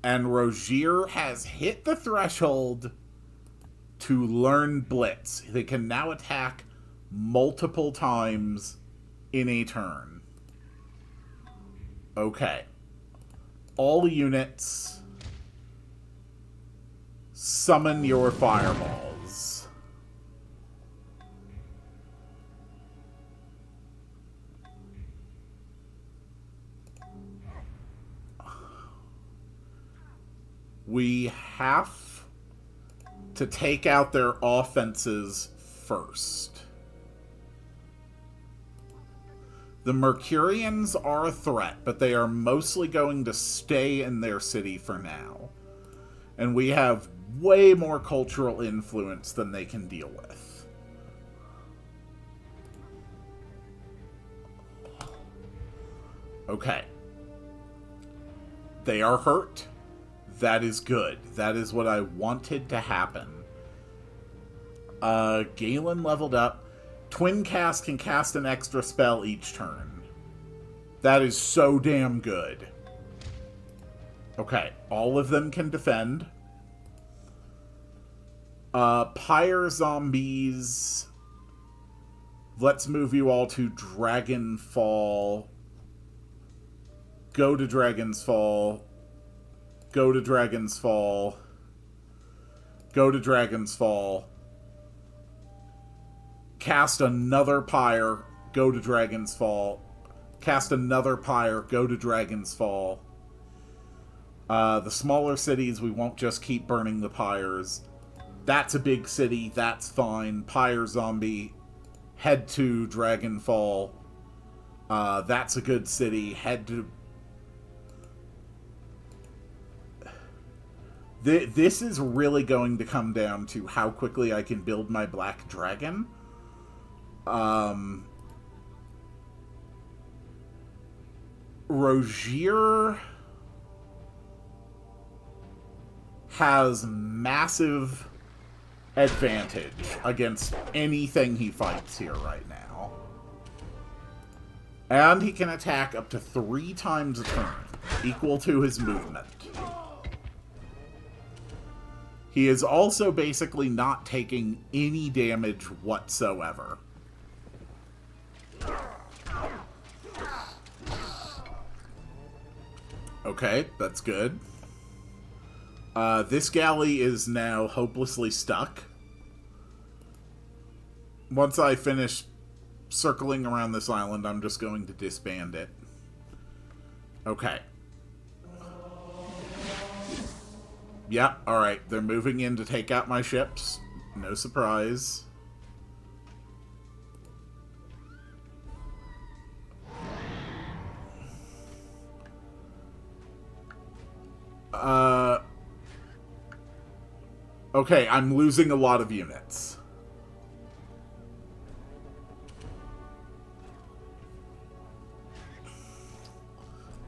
And Rogier has hit the threshold to learn Blitz. They can now attack multiple times in a turn. Okay. All units, summon your fireballs. We have to take out their offenses first. The Mercurians are a threat, but they are mostly going to stay in their city for now. And we have way more cultural influence than they can deal with. Okay. They are hurt. That is good. That is what I wanted to happen. Galen leveled up. Twin Cast can cast an extra spell each turn. That is so damn good. Okay, all of them can defend. Pyre Zombies. Let's move you all to Dragonfall. Go to Dragon's Fall. Go to Dragon's Fall. Go to Dragon's Fall. Cast another Pyre. Go to Dragon's Fall. Cast another Pyre. Go to Dragon's Fall. The smaller cities, we won't just keep burning the Pyres. That's a big city. That's fine. Pyre Zombie. Head to Dragonfall. That's a good city. Head to... This is really going to come down to how quickly I can build my Black Dragon. Rogier has massive advantage against anything he fights here right now. And he can attack up to 3 times a turn, equal to his movement. He is also basically not taking any damage whatsoever. Okay, that's good. This galley is now hopelessly stuck. Once I finish circling around this island, I'm just going to disband it. Okay. Yeah, alright. They're moving in to take out my ships. No surprise. Okay, I'm losing a lot of units.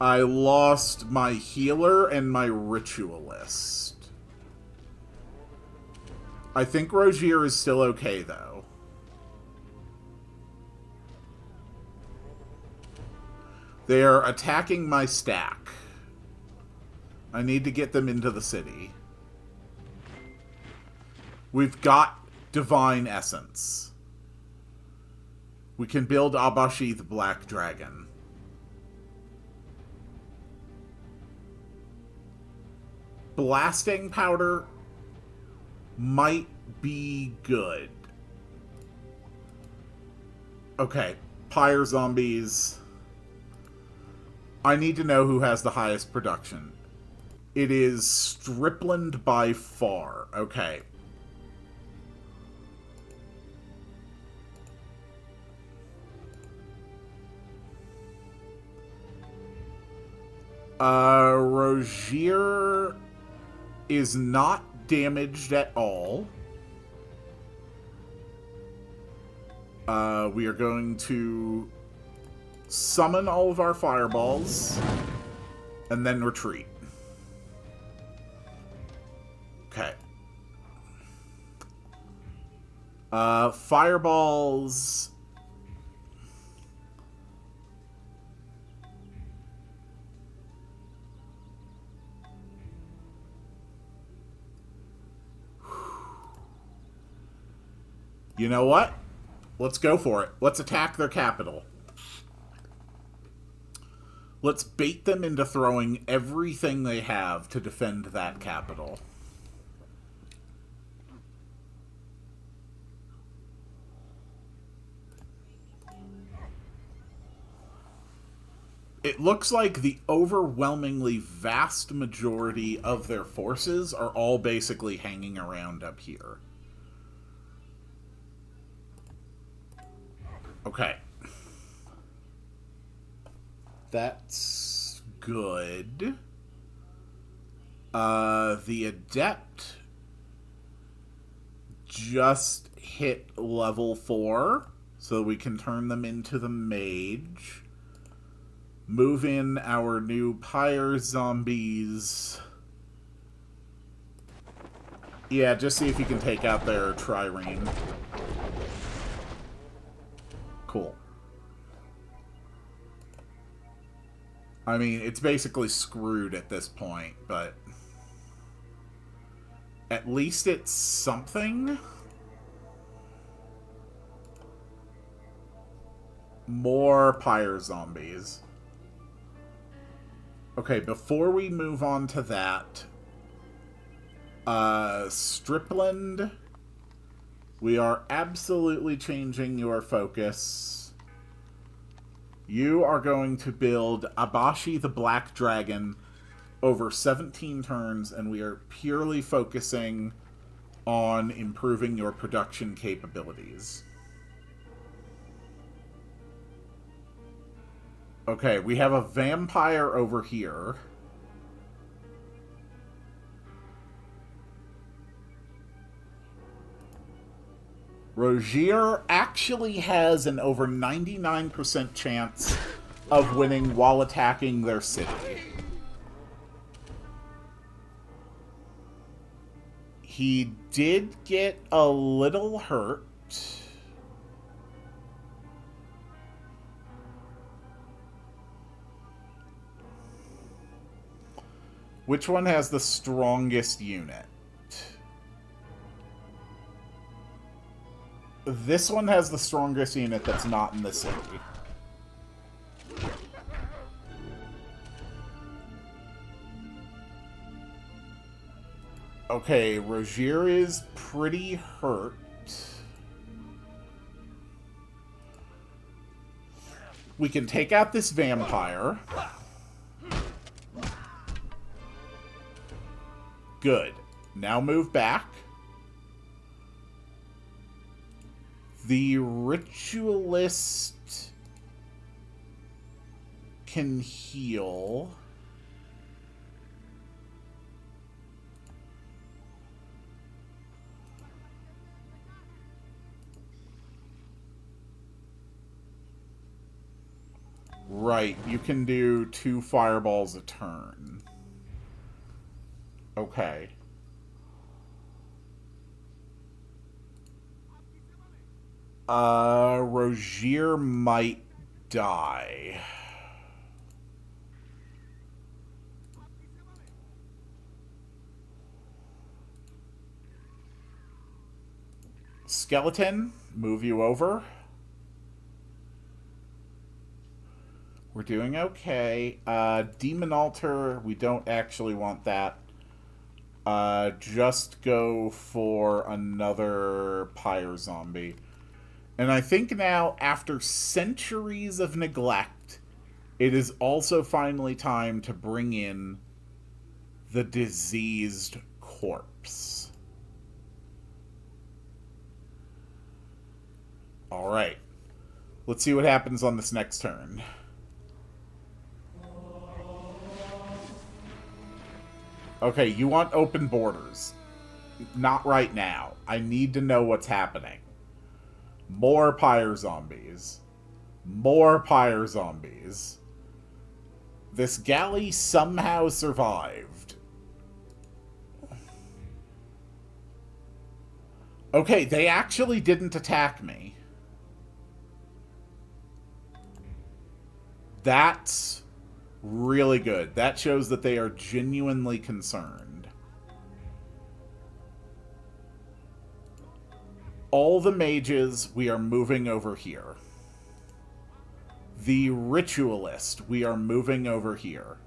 I lost my healer and my ritualist. I think Rogier is still okay, though. They are attacking my stack. I need to get them into the city. We've got Divine Essence. We can build Abashi the Black Dragon. Blasting Powder might be good. Okay, Pyre Zombies. I need to know who has the highest production. It is Stripland by far. Okay. Rogier is not damaged at all. We are going to summon all of our fireballs and then retreat. Okay. Fireballs. You know what? Let's go for it. Let's attack their capital. Let's bait them into throwing everything they have to defend that capital. It looks like the overwhelmingly vast majority of their forces are all basically hanging around up here. Okay. That's good. The Adept just hit level 4, so we can turn them into the Mage. Move in our new Pyre Zombies. Yeah, just see if you can take out their Trireme. Cool. I mean, it's basically screwed at this point, but at least it's something. More Pyre Zombies. Okay, before we move on to that, Stripland, we are absolutely changing your focus. You are going to build Abashi the Black Dragon over 17 turns, and we are purely focusing on improving your production capabilities. Okay, we have a vampire over here. Rogier actually has an over 99% chance of winning while attacking their city. He did get a little hurt. Which one has the strongest unit? This one has the strongest unit that's not in the city. Okay, Rogier is pretty hurt. We can take out this vampire. Good. Now move back. The ritualist can heal. Right, you can do 2 fireballs a turn. Okay. Rogier might die. Skeleton, move you over. We're doing okay. Demon Altar, we don't actually want that. Just go for another Pyre Zombie. And I think now, after centuries of neglect, it is also finally time to bring in the diseased corpse. Alright. Let's see what happens on this next turn. Okay, you want open borders. Not right now. I need to know what's happening. More Pyre Zombies. More Pyre Zombies. This galley somehow survived. Okay, they actually didn't attack me. That's really good. That shows that they are genuinely concerned. All the mages, we are moving over here. The ritualist, we are moving over here.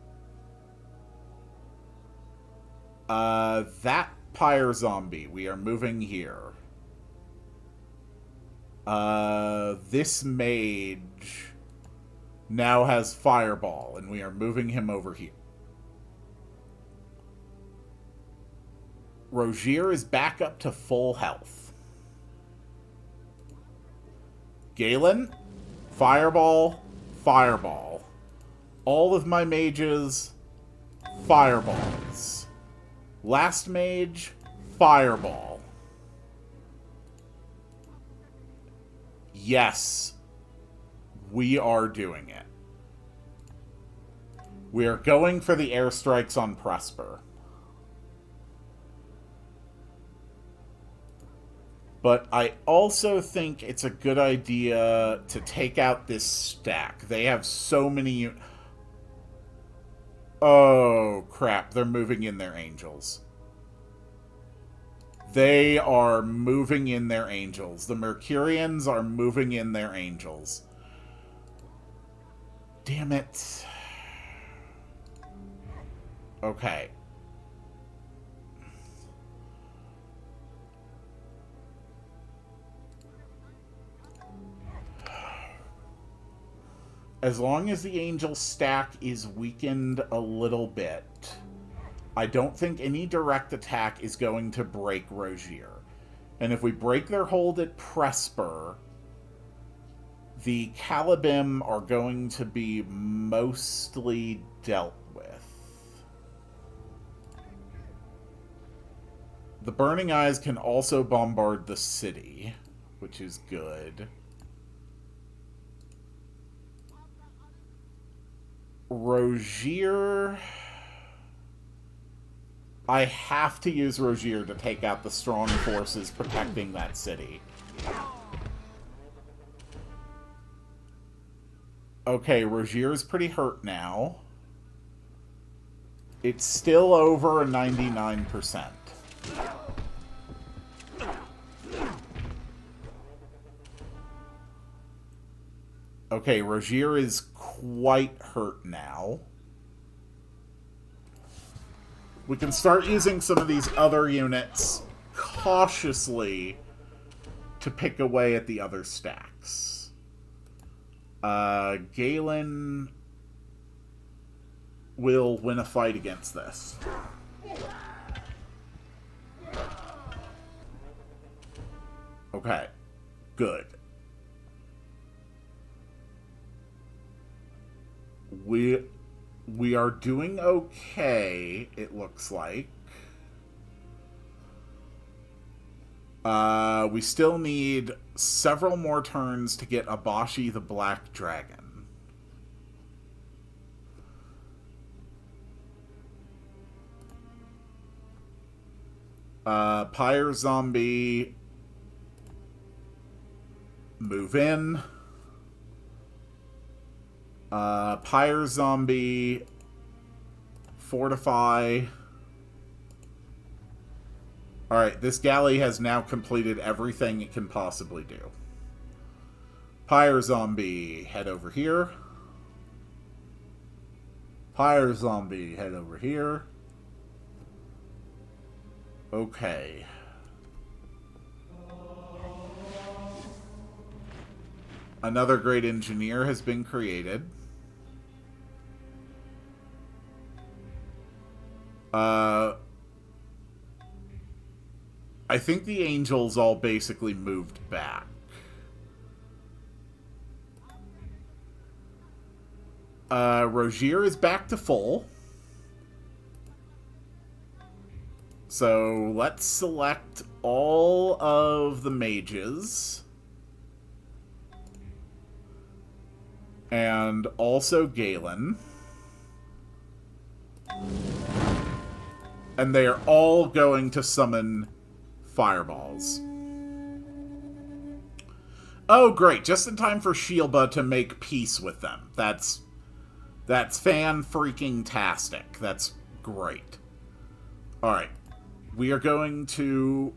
That Pyre Zombie, we are moving here. This mage now has Fireball, and we are moving him over here. Rogier is back up to full health. Galen, Fireball, Fireball. All of my mages, Fireballs. Last mage, Fireball. Yes, we are doing it. We are going for the airstrikes on Presper. But I also think it's a good idea to take out this stack. They have so many... Oh, crap. They're moving in their angels. They are moving in their angels. The Mercurians are moving in their angels. Damn it. Okay. As long as the angel stack is weakened a little bit, I don't think any direct attack is going to break Rogier. And if we break their hold at Presper, the Calibim are going to be mostly dealt with. The Burning Eyes can also bombard the city, which is good. Rogier... I have to use Rogier to take out the strong forces protecting that city. Okay, Rogier is pretty hurt now. It's still over 99%. Okay, Rogier is quite hurt now. We can start using some of these other units cautiously to pick away at the other stacks. Galen will win a fight against this. Okay, good. We are doing okay, it looks like. We still need several more turns to get Abashi the Black Dragon. Pyre Zombie, move in. Pyre Zombie, fortify. Alright, this galley has now completed everything it can possibly do. Pyre Zombie, head over here. Pyre Zombie, head over here. Okay. Another great engineer has been created. I think the angels all basically moved back. Rogier is back to full. So let's select all of the mages. And also Galen. And they are all going to summon fireballs. Oh, great. Just in time for Shielba to make peace with them. That's fan-freaking-tastic. That's great. Alright. We are going to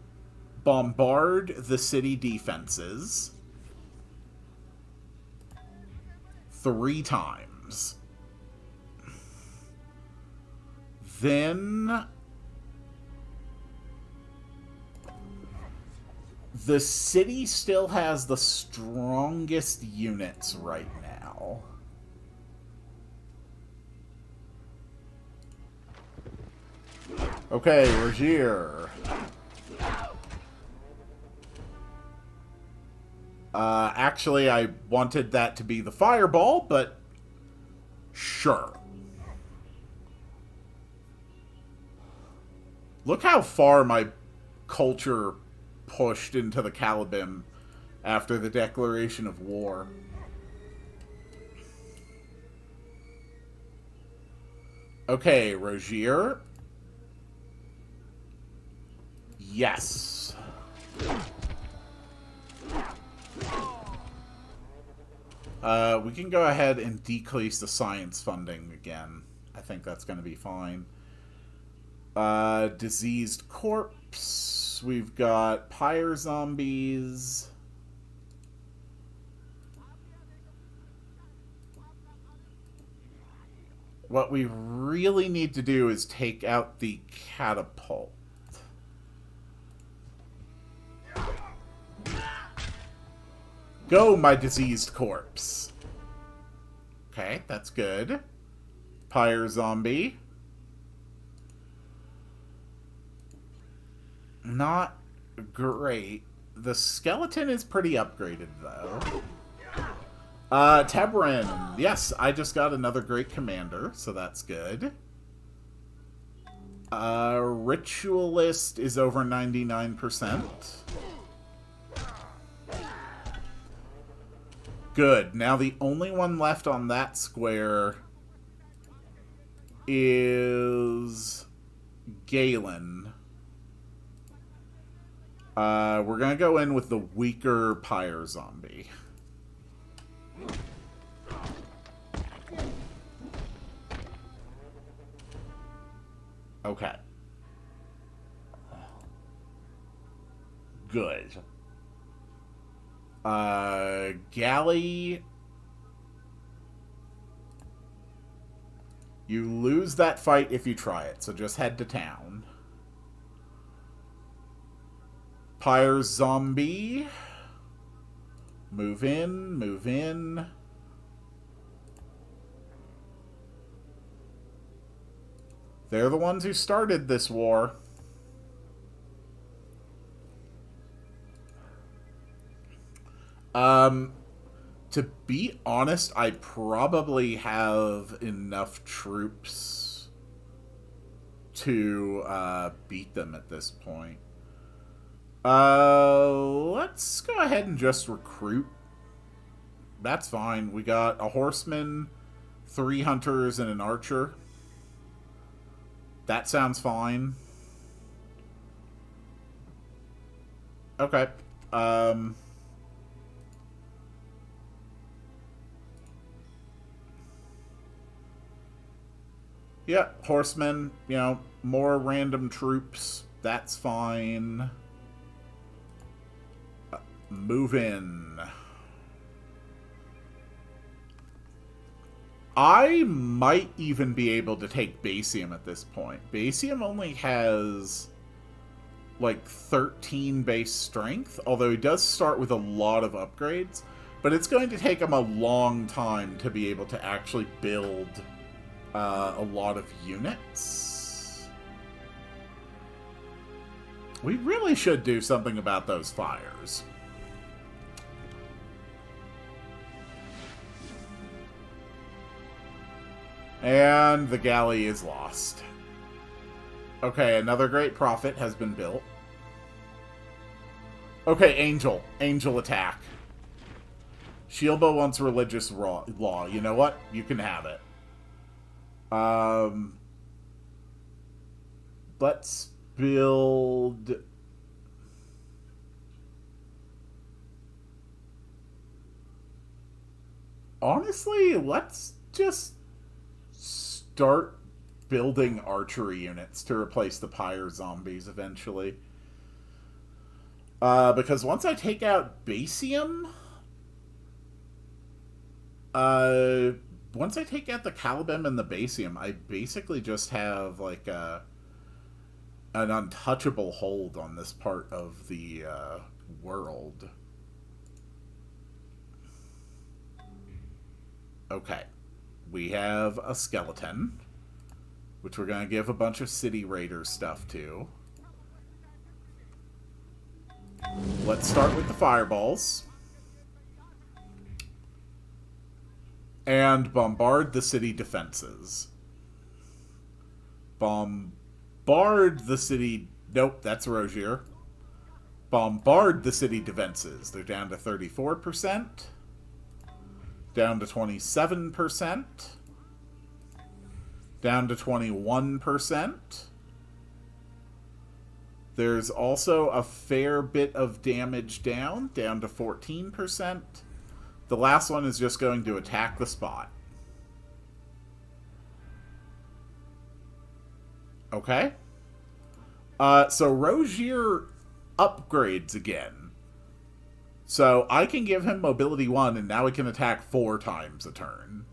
bombard the city defenses 3 times. Then the city still has the strongest units right now. Okay, Rogier. Actually, I wanted that to be the fireball, but sure. Look how far my culture pushed into the Calibim after the declaration of war. Okay, Rogier. Yes. We can go ahead and decrease the science funding again. I think that's going to be fine. Diseased corpse. We've got pyre zombies. What we really need to do is take out the catapult. Go, my diseased corpse. Okay, that's good. Pyre zombie. Not great. The skeleton is pretty upgraded, though. Tebrin. Yes, I just got another great commander, so that's good. Ritualist is over 99%. Good. Now the only one left on that square is Galen. We're gonna go in with the weaker pyre zombie. Okay. Good. Galley You lose that fight if you try it, so just head to town. Pyre zombie. Move in, move in. They're the ones who started this war. To be honest, I probably have enough troops to beat them at this point. Let's go ahead and just recruit. That's fine. We got a horseman, 3 hunters, and an archer. That sounds fine. Okay. Yeah, horsemen, you know, more random troops. That's fine. Move in. I might even be able to take Basium at this point. Basium only has like 13 base strength, although he does start with a lot of upgrades, but it's going to take him a long time to be able to actually build a lot of units. We really should do something about those fires. And the galley is lost. Okay, another great prophet has been built. Okay, Angel. Angel attack. Shielba wants religious law. You know what? You can have it. Let's build... Honestly, let's just start building archery units to replace the pyre zombies eventually. Because once I take out Basium... once I take out the Caliban and the Basium, I basically just have, like, an untouchable hold on this part of the world. Okay. We have a skeleton, which we're going to give a bunch of City Raider stuff to. Let's start with the fireballs. And bombard the city defenses. Bombard the city... Nope, that's Rogier. Bombard the city defenses. They're down to 34%. Down to 27%. Down to 21%. There's also a fair bit of damage down to 14%. The last one is just going to attack the spot. Okay. So Rogier upgrades again. So I can give him mobility 1, and now he can attack 4 times a turn.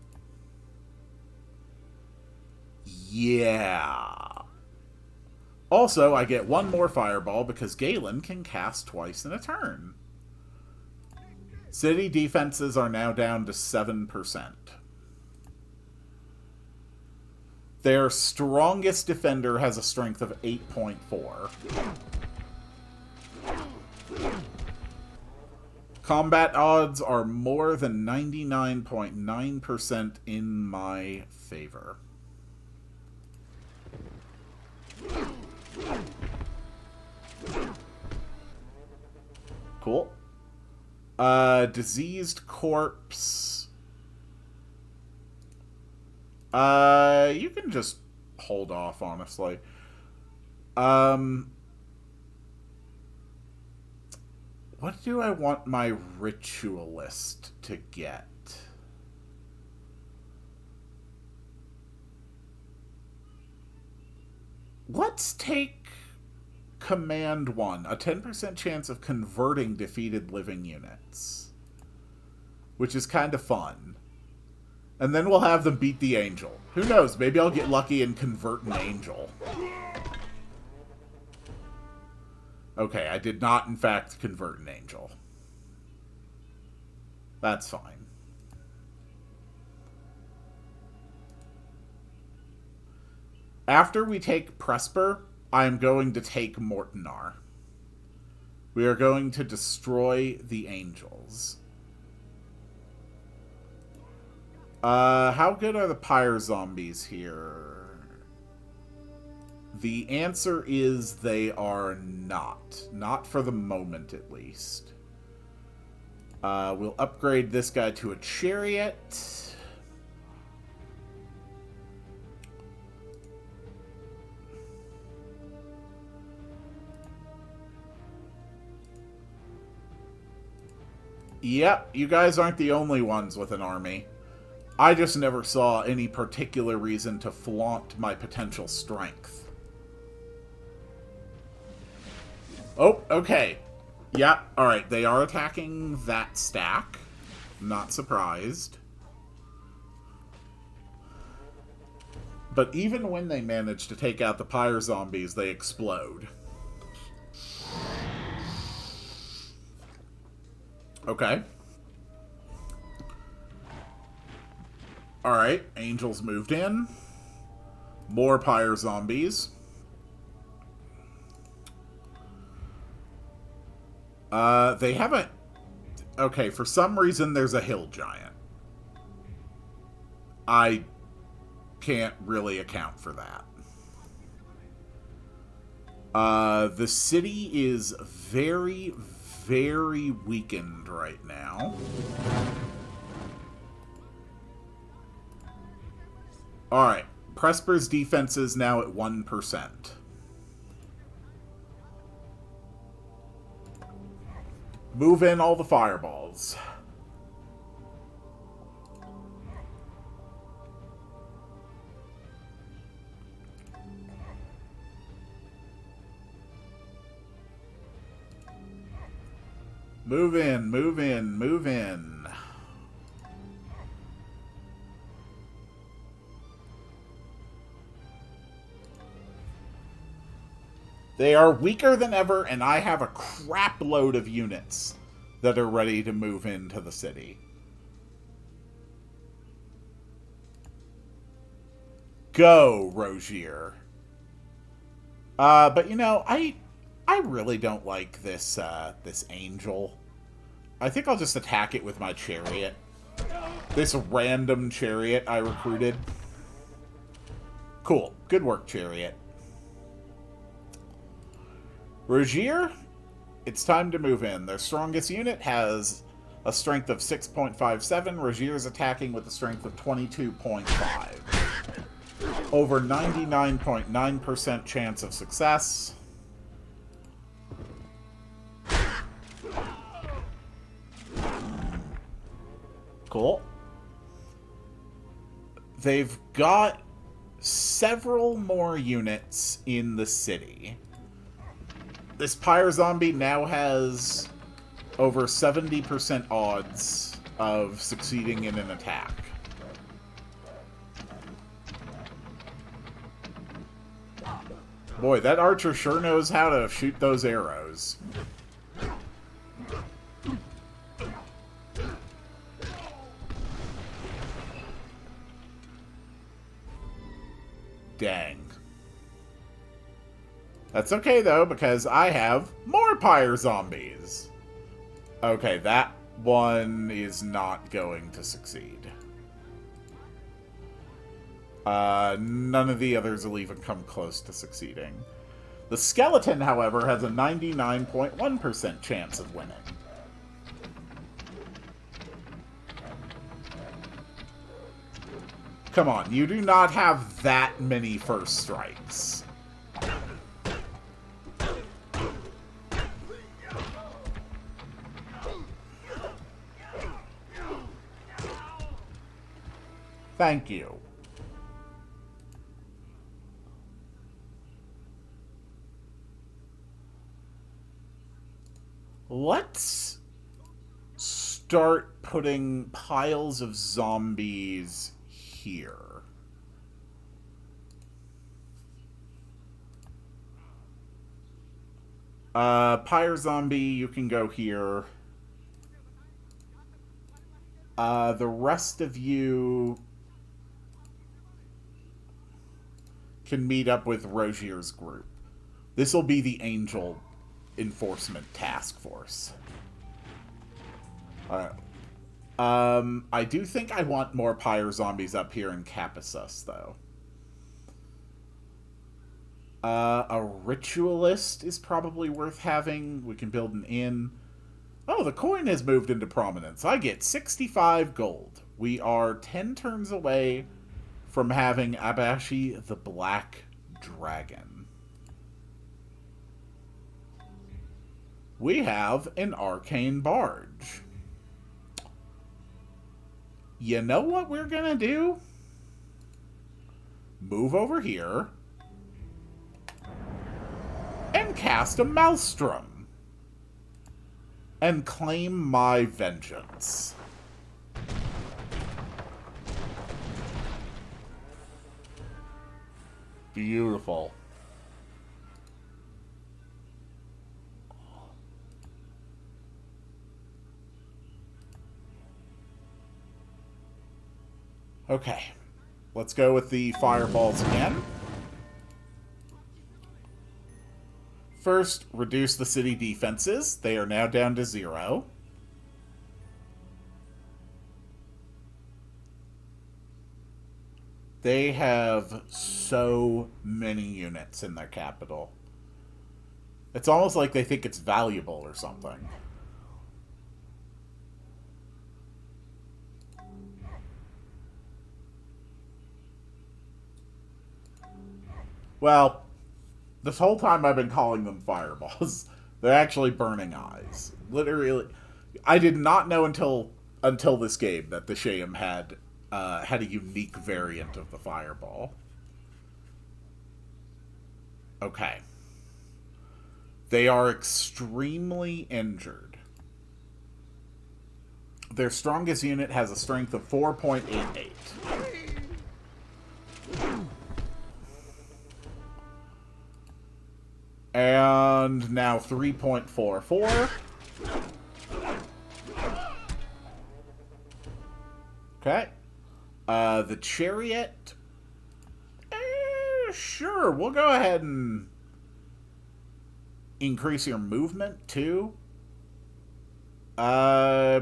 Yeah. Also, I get 1 more fireball because Galen can cast twice in a turn. City defenses are now down to 7%. Their strongest defender has a strength of 8.4. Combat odds are more than 99.9% in my favor. Cool. Diseased corpse. You can just hold off, honestly. What do I want my ritualist to get? Let's take Command 1, a 10% chance of converting defeated living units, which is kind of fun. And then we'll have them beat the angel. Who knows? Maybe I'll get lucky and convert an angel. Okay, I did not, in fact, convert an angel. That's fine. After we take Presper, I am going to take Mortinar. We are going to destroy the angels. How good are the pyre zombies here? The answer is they are not. Not for the moment, at least. We'll upgrade this guy to a chariot. Yep, you guys aren't the only ones with an army. I just never saw any particular reason to flaunt my potential strength. Oh, okay. Yeah, alright, they are attacking that stack. Not surprised. But even when they manage to take out the pyre zombies, they explode. Okay. Alright, angels moved in. More pyre zombies. They haven't... Okay, for some reason there's a hill giant. I can't really account for that. The city is very, very weakened right now. Alright, Presper's defense is now at 1%. Move in all the fireballs. Move in, move in, move in. They are weaker than ever, and I have a crap load of units that are ready to move into the city. Go, Rogier. But you know, I really don't like this this angel. I think I'll just attack it with my chariot. This random chariot I recruited. Cool. Good work, chariot. Rogier, it's time to move in. Their strongest unit has a strength of 6.57. Rogier is attacking with a strength of 22.5. Over 99.9% chance of success. Cool. They've got several more units in the city. This pyre zombie now has over 70% odds of succeeding in an attack. Boy, that archer sure knows how to shoot those arrows. Dang. That's okay, though, because I have more pyre zombies. Okay, that one is not going to succeed. None of the others will even come close to succeeding. The skeleton, however, has a 99.1% chance of winning. Come on, you do not have that many first strikes. Thank you. Let's start putting piles of zombies here. Pyre zombie, you can go here. The rest of you can meet up with Rogier's group. This will be the Angel Enforcement Task Force. Alright. I do think I want more Pyre zombies up here in Cappasus, though. A Ritualist is probably worth having. We can build an inn. Oh, the coin has moved into prominence. I get 65 gold. We are 10 turns away from having Abashi the Black Dragon. We have an Arcane Barge. You know what we're gonna do? Move over here and cast a Maelstrom and claim my vengeance. Beautiful. Okay, let's go with the fireballs again. First, reduce the city defenses. They are now down to 0. They have so many units in their capital. It's almost like they think it's valuable or something. Well, this whole time I've been calling them fireballs. They're actually burning eyes. Literally, I did not know until this game that the Shayam had a unique variant of the fireball. Okay. They are extremely injured. Their strongest unit has a strength of 4.88. And now 3.44. Okay. The chariot. Sure, we'll go ahead and increase your movement too. Yeah,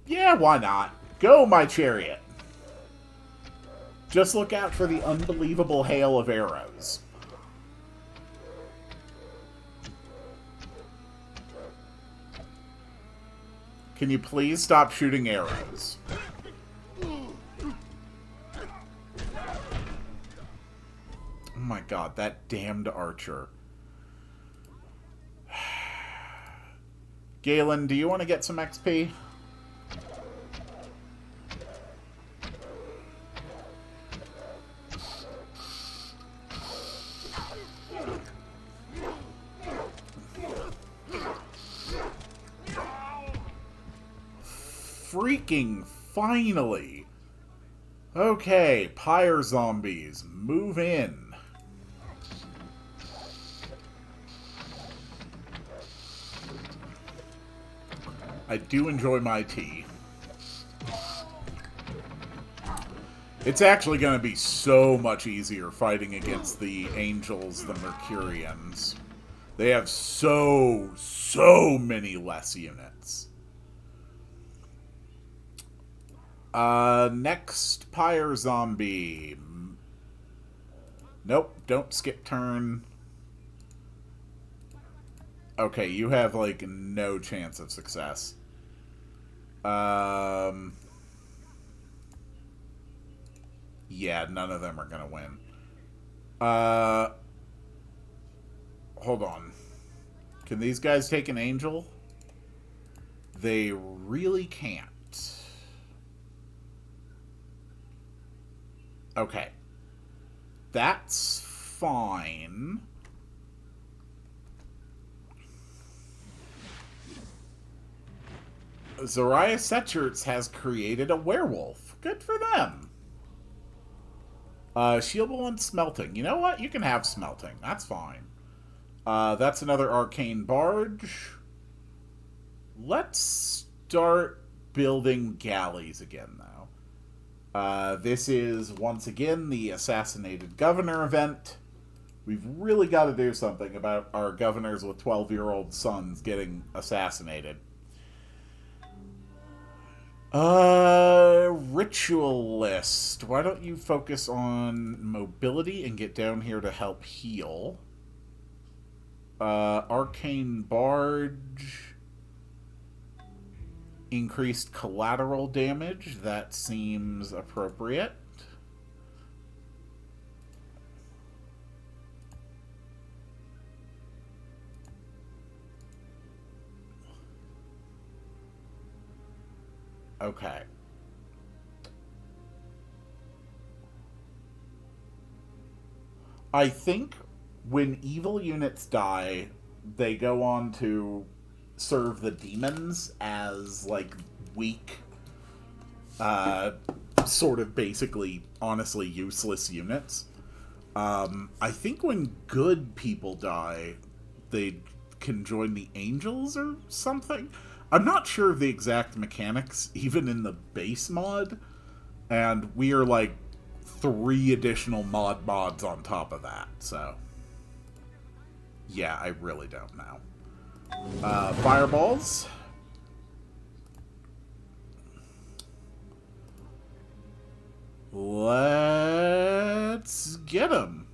why not? Go, my chariot. Just look out for the unbelievable hail of arrows. Can you please stop shooting arrows? Oh my god, that damned archer. Galen, do you want to get some XP? Freaking finally! Okay, pyre zombies, move in. I do enjoy my tea. It's actually going to be so much easier fighting against the angels, the Mercurians. They have so many less units. Next pyre zombie. Nope, don't skip turn. Okay, you have, like, no chance of success. Yeah, none of them are gonna win. Hold on. Can these guys take an angel? They really can't. Okay. That's fine. Zariah Setcherts has created a werewolf. Good for them. Shieldable and smelting. You know what? You can have smelting. That's fine. That's another arcane barge. Let's start building galleys again, though. This is, once again, the Assassinated Governor event. We've really got to do something about our governors with 12-year-old sons getting assassinated. Ritualist. Why don't you focus on mobility and get down here to help heal? Arcane Barge. Increased collateral damage. That seems appropriate. Okay. I think when evil units die, they go on to serve the demons as, like, weak, sort of basically, honestly useless units. I think when good people die, they can join the angels or something. I'm not sure of the exact mechanics, even in the base mod, and we are like 3 additional mods on top of that, so yeah, I really don't know. Fireballs. Let's get them.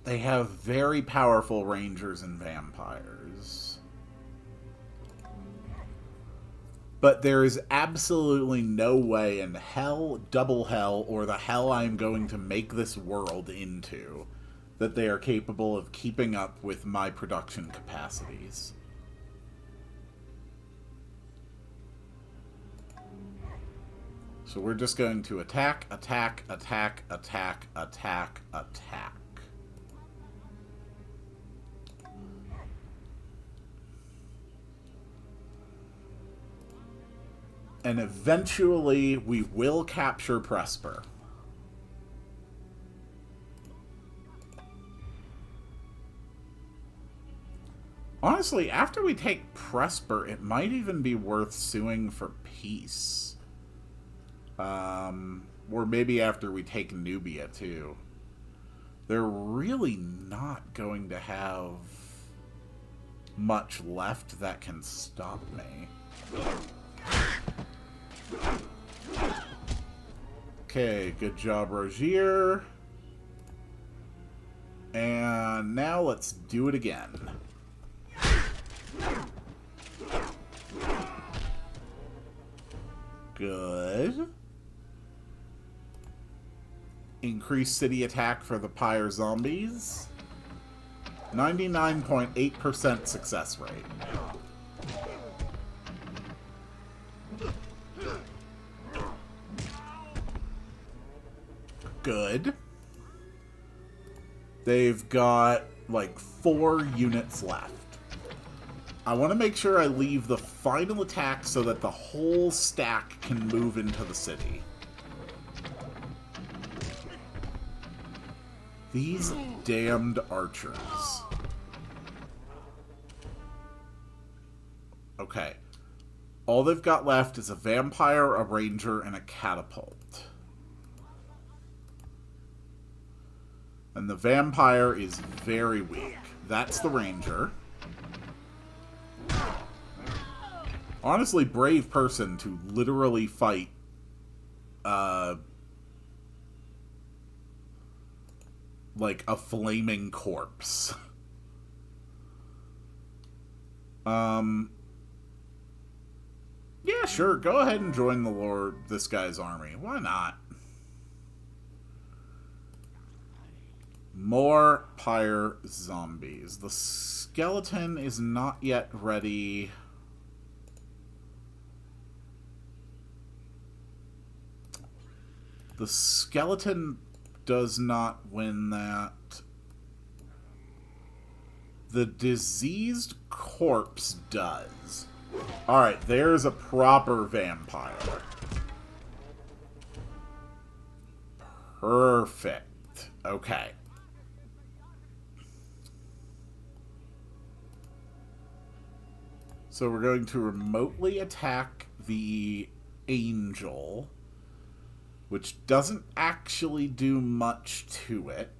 They have very powerful rangers and vampires. But there is absolutely no way in hell, double hell, or the hell I'm going to make this world into that they are capable of keeping up with my production capacities. So we're just going to attack, attack, attack, attack, attack, attack. And eventually we will capture Presper. Honestly, after we take Presper, it might even be worth suing for peace. Or maybe after we take Nubia, too. They're really not going to have much left that can stop me. Okay, good job, Rogier. And now let's do it again. Good. Increase city attack for the Pyre zombies. 99.8% success rate. Good. They've got like 4 units left. I want to make sure I leave the final attack so that the whole stack can move into the city. These damned archers. Okay. All they've got left is a vampire, a ranger, and a catapult. And the vampire is very weak. That's the ranger. Honestly, brave person to literally fight like a flaming corpse. Yeah, sure, go ahead and join this guy's army. Why not? More pyre zombies. The skeleton is not yet ready. The skeleton does not win that. The diseased corpse does. Alright, there's a proper vampire. Perfect. Okay. So we're going to remotely attack the angel, which doesn't actually do much to it.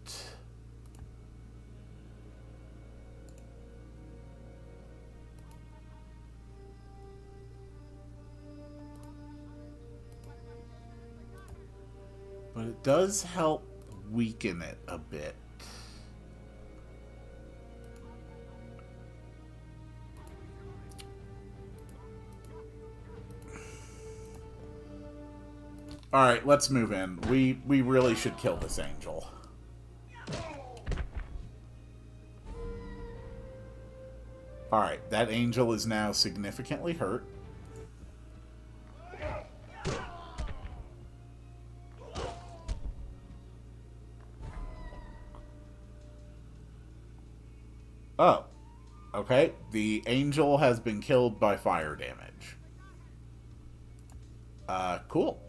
But it does help weaken it a bit. Alright, let's move in. We really should kill this angel. Alright, that angel is now significantly hurt. Oh. Okay, the angel has been killed by fire damage. Cool.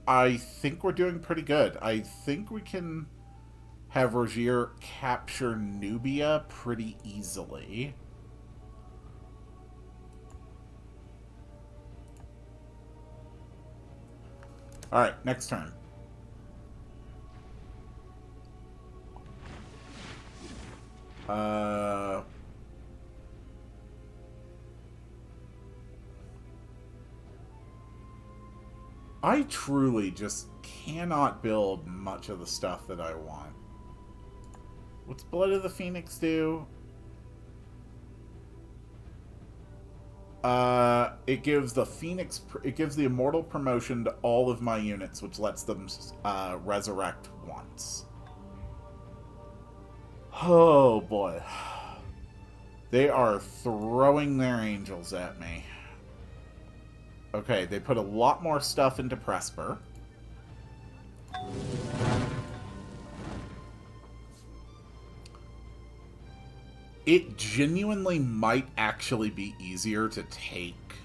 I think we're doing pretty good. I think we can have Rogier capture Nubia pretty easily. Alright, next turn. I truly just cannot build much of the stuff that I want. What's Blood of the Phoenix do? It gives the Phoenix... It gives the Immortal promotion to all of my units, which lets them resurrect once. Oh, boy. They are throwing their angels at me. Okay, they put a lot more stuff into Presper. It genuinely might actually be easier to take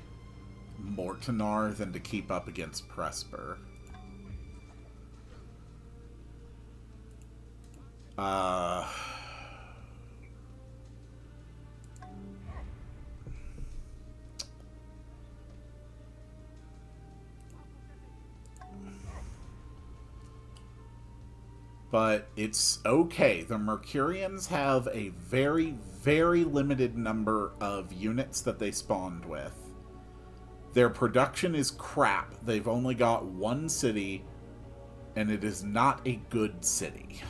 Mortinar than to keep up against Presper. But it's okay. The Mercurians have a very, very limited number of units that they spawned with. Their production is crap. They've only got one city, and it is not a good city.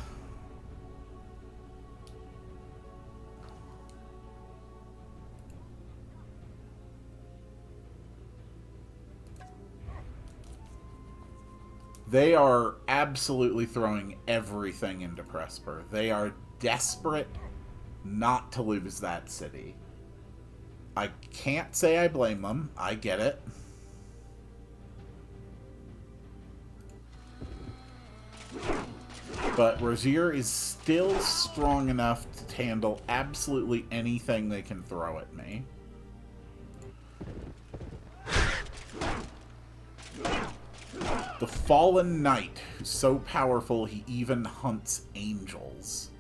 They are absolutely throwing everything into Presper. They are desperate not to lose that city. I can't say I blame them. I get it. But Rogier is still strong enough to handle absolutely anything they can throw at me. The Fallen Knight, who's so powerful he even hunts angels.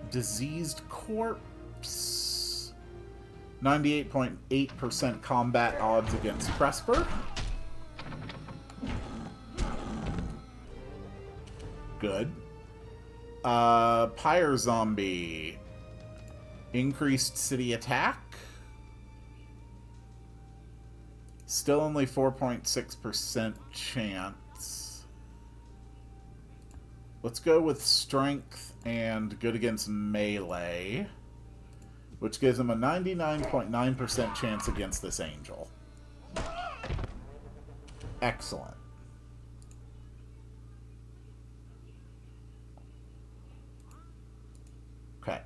Diseased Corpse. 98.8% combat odds against Presper. Good. Pyre Zombie. Increased city attack. Still only 4.6% chance. Let's go with Strength and good against melee, which gives him a 99.9% chance against this angel. Excellent. Okay.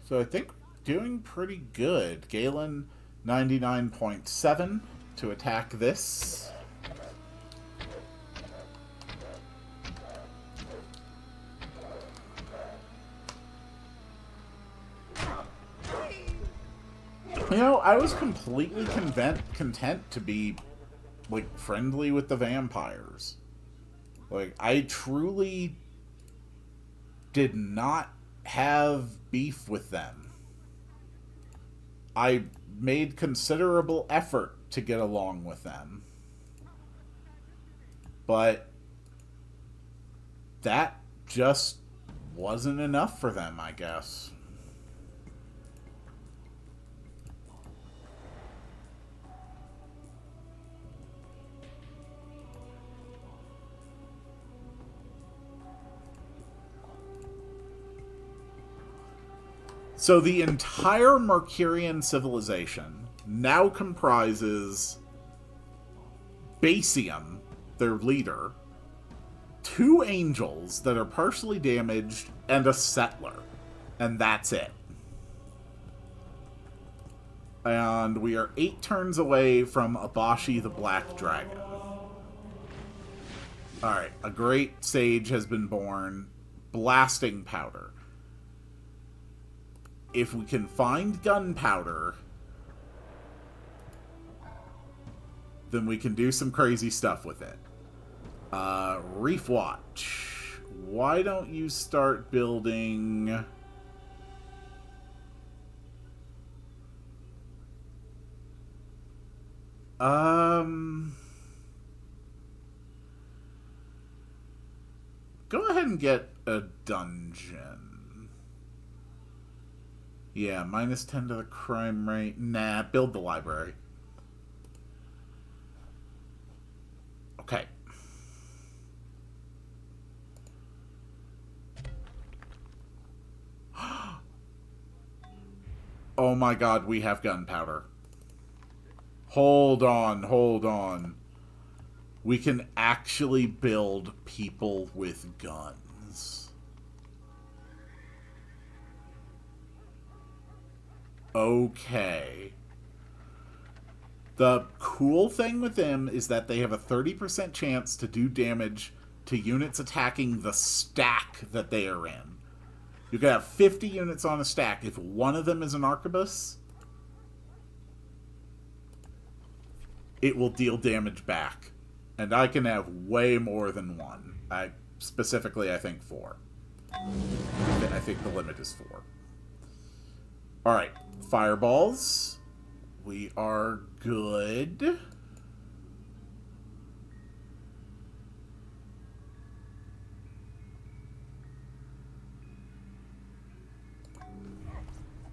So I think doing pretty good. Galen, 99.7 to attack this. You know, I was completely content to be, like, friendly with the vampires. Like, I truly did not have beef with them. I made considerable effort to get along with them. But that just wasn't enough for them, I guess. So the entire Mercurian civilization now comprises Basium, their leader, 2 angels that are partially damaged, and a settler. And that's it. And we are 8 turns away from Abashi the Black Dragon. Alright, a great sage has been born. Blasting powder. If we can find gunpowder, then we can do some crazy stuff with it. Reef Watch. Why don't you start building... Go ahead and get a dungeon. Yeah, -10 to the crime rate. Nah, build the library. Okay. Oh my god, we have gunpowder. Hold on, hold on. We can actually build people with guns. Okay. The cool thing with them is that they have a 30% chance to do damage to units attacking the stack that they are in. You can have 50 units on a stack. If one of them is an arquebus, it will deal damage back. And I can have way more than one. Specifically, I think 4. I think the limit is 4. Alright, fireballs. We are good.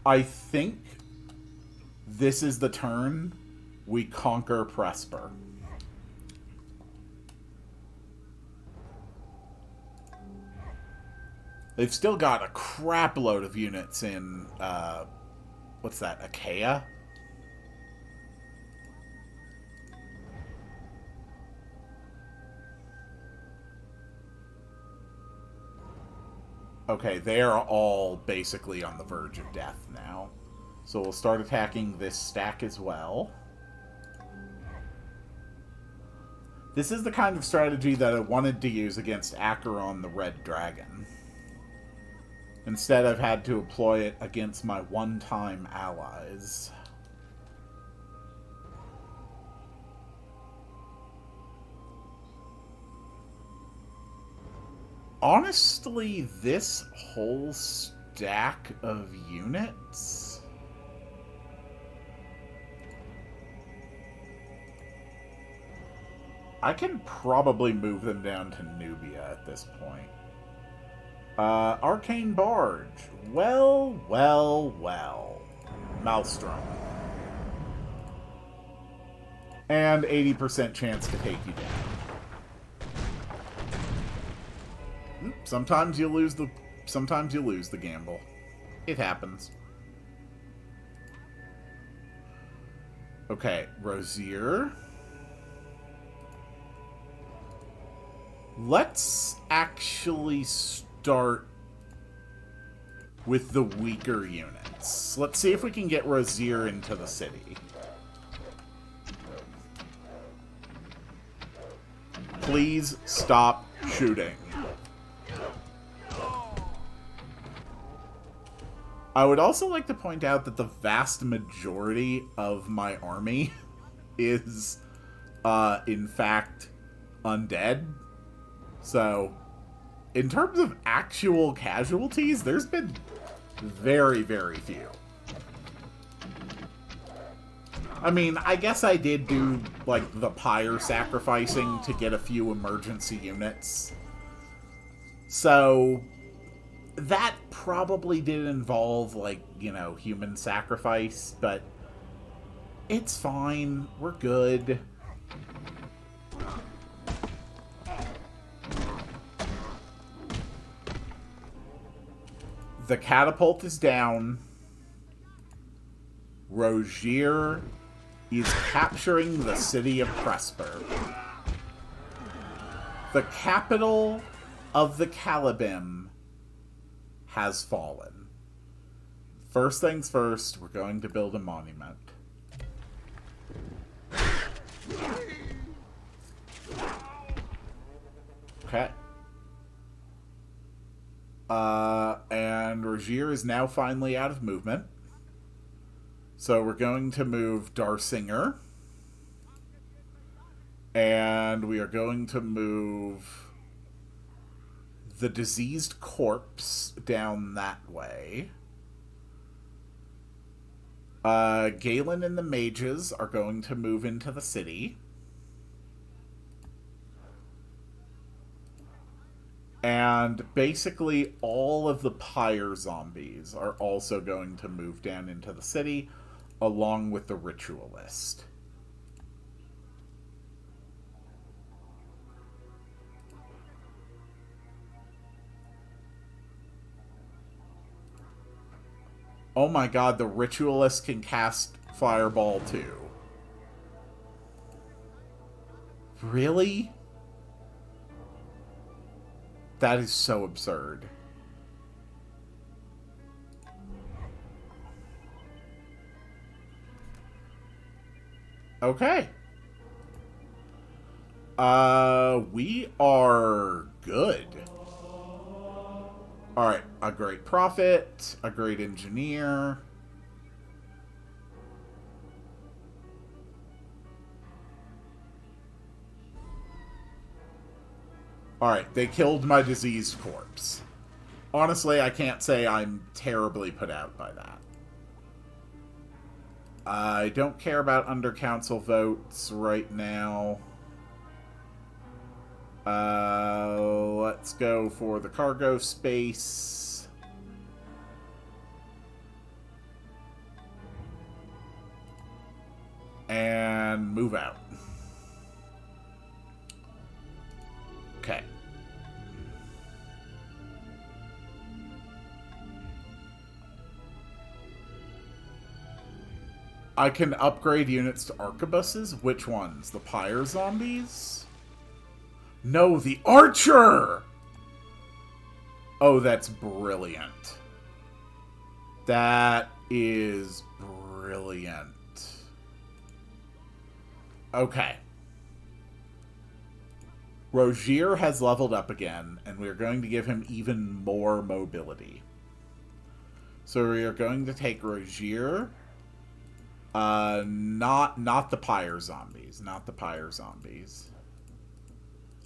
I think this is the turn we conquer Presper. They've still got a crap load of units in, what's that, Achaia? Okay, they are all basically on the verge of death now. So we'll start attacking this stack as well. This is the kind of strategy that I wanted to use against Acheron the Red Dragon. Instead, I've had to employ it against my one-time allies. Honestly, this whole stack of units... I can probably move them down to Nubia at this point. Arcane Barge. Well, well, well. Maelstrom. And 80% chance to take you down. Sometimes you lose the gamble. It happens. Okay, Rosier. Let's actually start with the weaker units. Let's see if we can get Rosier into the city. Please stop shooting. I would also like to point out that the vast majority of my army is, in fact, undead. So, in terms of actual casualties, there's been very, very few. I mean, I guess I did do, like, the pyre sacrificing to get a few emergency units. So, that probably did involve, like, you know, human sacrifice, but it's fine. We're good. The catapult is down. Rogier is capturing the city of Pressburg. The capital of the Calibim has fallen. First things first, we're going to build a monument. Okay. And Rogier is now finally out of movement. So we're going to move Darsinger. And we are going to move the diseased corpse down that way. Galen and the mages are going to move into the city. And basically all of the pyre zombies are also going to move down into the city, along with the ritualist. Oh my god, the ritualist can cast Fireball too. Really? That is so absurd. Okay. We are good. Alright, a great prophet, a great engineer. Alright, they killed my diseased corpse. Honestly, I can't say I'm terribly put out by that. I don't care about under-council votes right now. Let's go for the cargo space. And move out. Okay. I can upgrade units to arquebuses? Which ones? The pyre zombies? No, the archer! Oh, that's brilliant. That is brilliant. Okay. Rogier has leveled up again, and we are going to give him even more mobility. So we are going to take Rogier. Not the pyre zombies. Not the pyre zombies.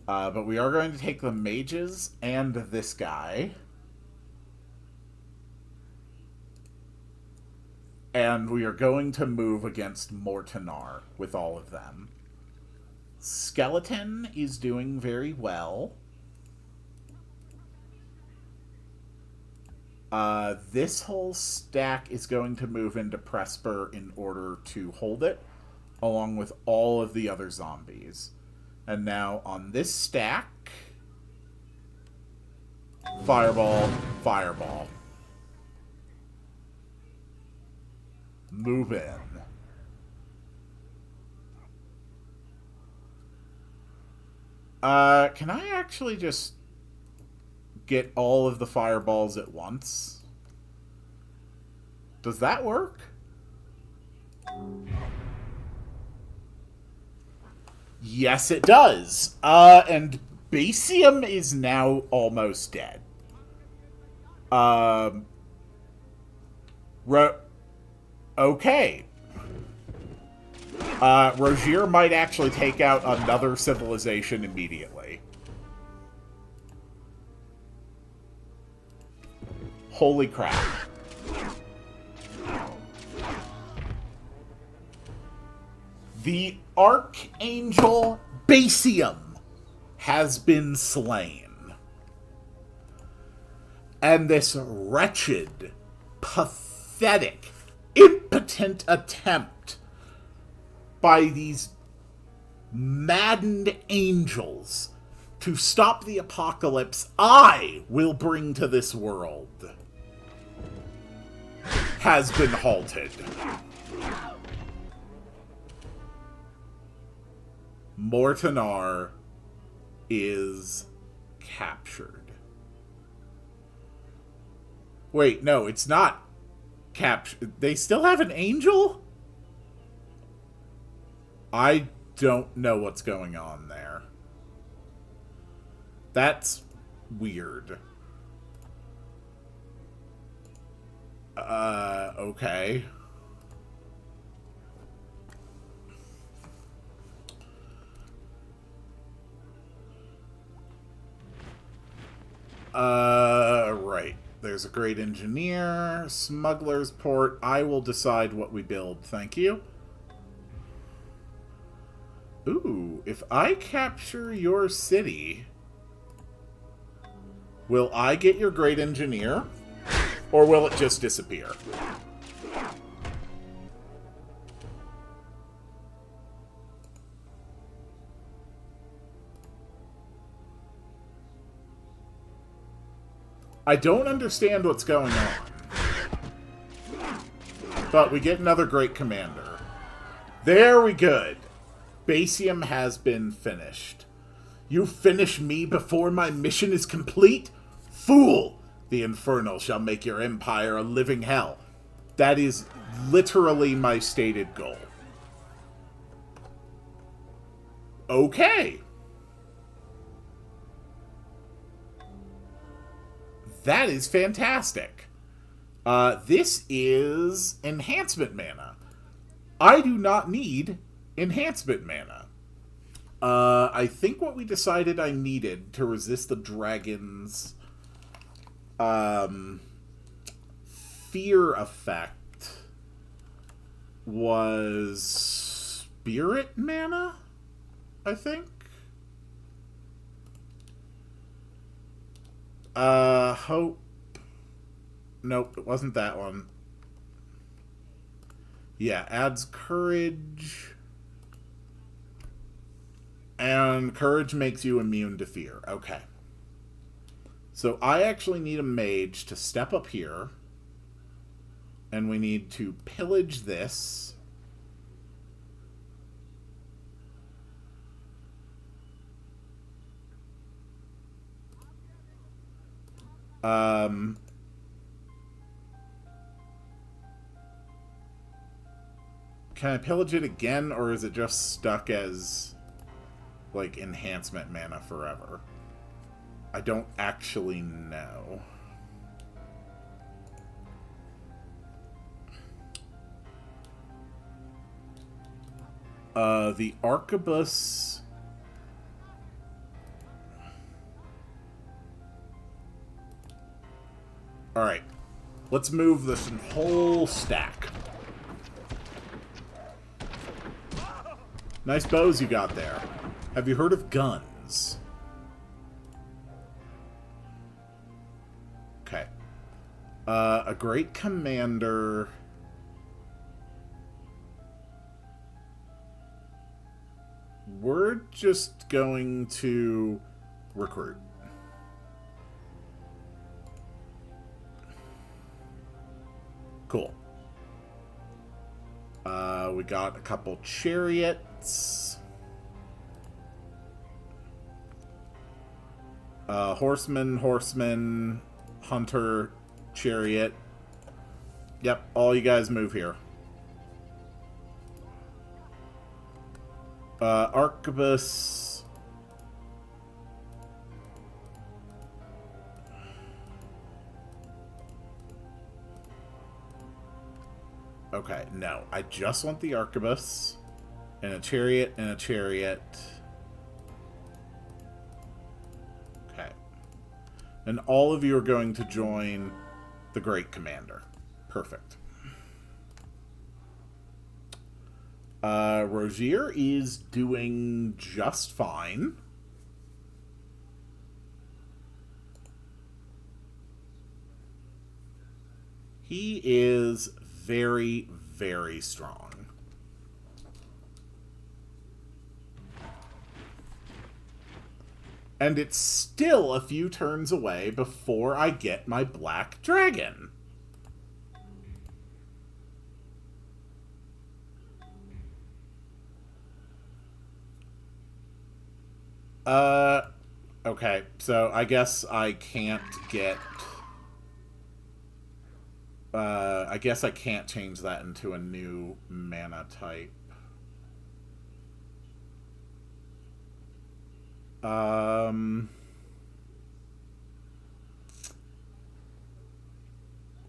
But we are going to take the mages and this guy. And we are going to move against Mortinar with all of them. Skeleton is doing very well. This whole stack is going to move into Presper in order to hold it, along with all of the other zombies. And now on this stack, Fireball, Fireball. Move in. Can I actually just get all of the fireballs at once? Does that work? Yes, it does. And Basium is now almost dead. Okay. Rogier might actually take out another civilization immediately. Holy crap. The Archangel Basium has been slain. And this wretched, pathetic, impotent attempt by these maddened angels to stop the apocalypse I will bring to this world has been halted. Mortanar is captured. Wait, no, it's not captured. They still have an angel? I don't know what's going on there. That's weird. Okay. Right. There's a great engineer, smuggler's port. I will decide what we build. Thank you. Ooh, if I capture your city, will I get your great engineer? Or will it just disappear? I don't understand what's going on. But we get another great commander. There we go. Basium has been finished. You finish me before my mission is complete? Fool! The Infernal shall make your empire a living hell. That is literally my stated goal. Okay. That is fantastic. This is enhancement mana. I do not need enhancement mana. I think what we decided I needed to resist the dragon's fear effect was spirit mana, I think. Hope. Nope, it wasn't that one. Yeah, adds courage. And courage makes you immune to fear. Okay. So I actually need a mage to step up here. And we need to pillage this. Can I pillage it again, or is it just stuck as, like, enhancement mana forever? I don't actually know. The Erebus... Alright. Let's move this whole stack. Nice bows you got there. Have you heard of guns? Okay. A great commander... We're just going to recruit. Cool. We got a couple chariots. Horseman, hunter, chariot. Yep, all you guys move here. Arquebus. Okay, no. I just want the Arquebus. And a chariot and a chariot. Okay. And all of you are going to join the Great Commander. Perfect. Rogier is doing just fine. He is very, very strong. And it's still a few turns away before I get my black dragon. Okay, so I guess I can't get... I guess I can't change that into a new mana type.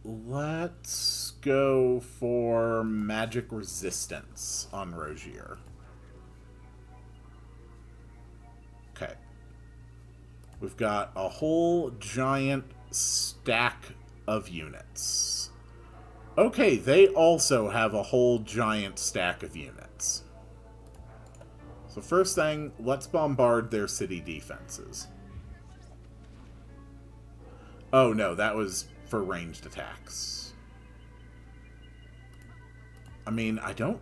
Let's go for magic resistance on Rogier. Okay. We've got a whole giant stack of units. Okay, they also have a whole giant stack of units. So first thing, let's bombard their city defenses. Oh no, that was for ranged attacks. I mean, I don't...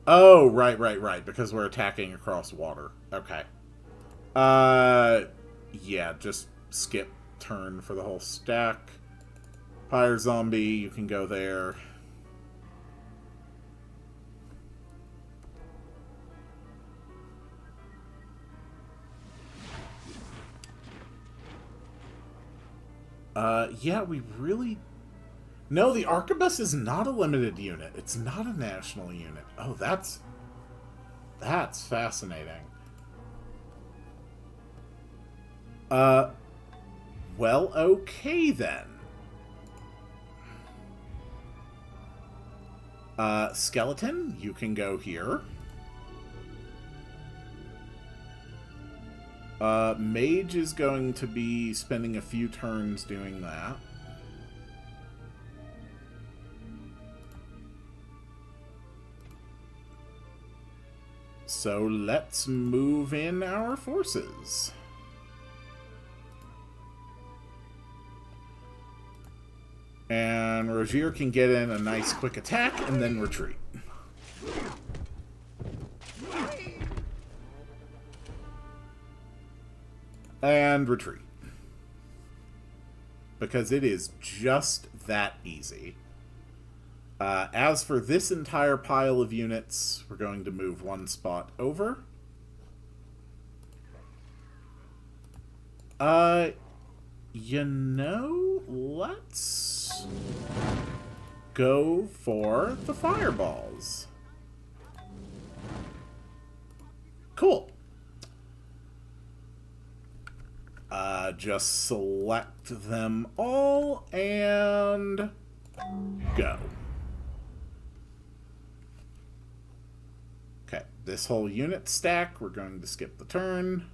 Oh, right, because we're attacking across water. Okay. Yeah, just skip turn for the whole stack. Fire Zombie, you can go there. Yeah, we really... No, the Arquebus is not a limited unit. It's not a national unit. Oh, that's fascinating. Well, okay then. Skeleton, you can go here. Mage is going to be spending a few turns doing that. So let's move in our forces. And Rogier can get in a nice quick attack and then retreat. And retreat. Because it is just that easy. As for this entire pile of units, we're going to move one spot over. You know, let's go for the fireballs. Cool. Just select them all and go. Okay, this whole unit stack, we're going to skip the turn.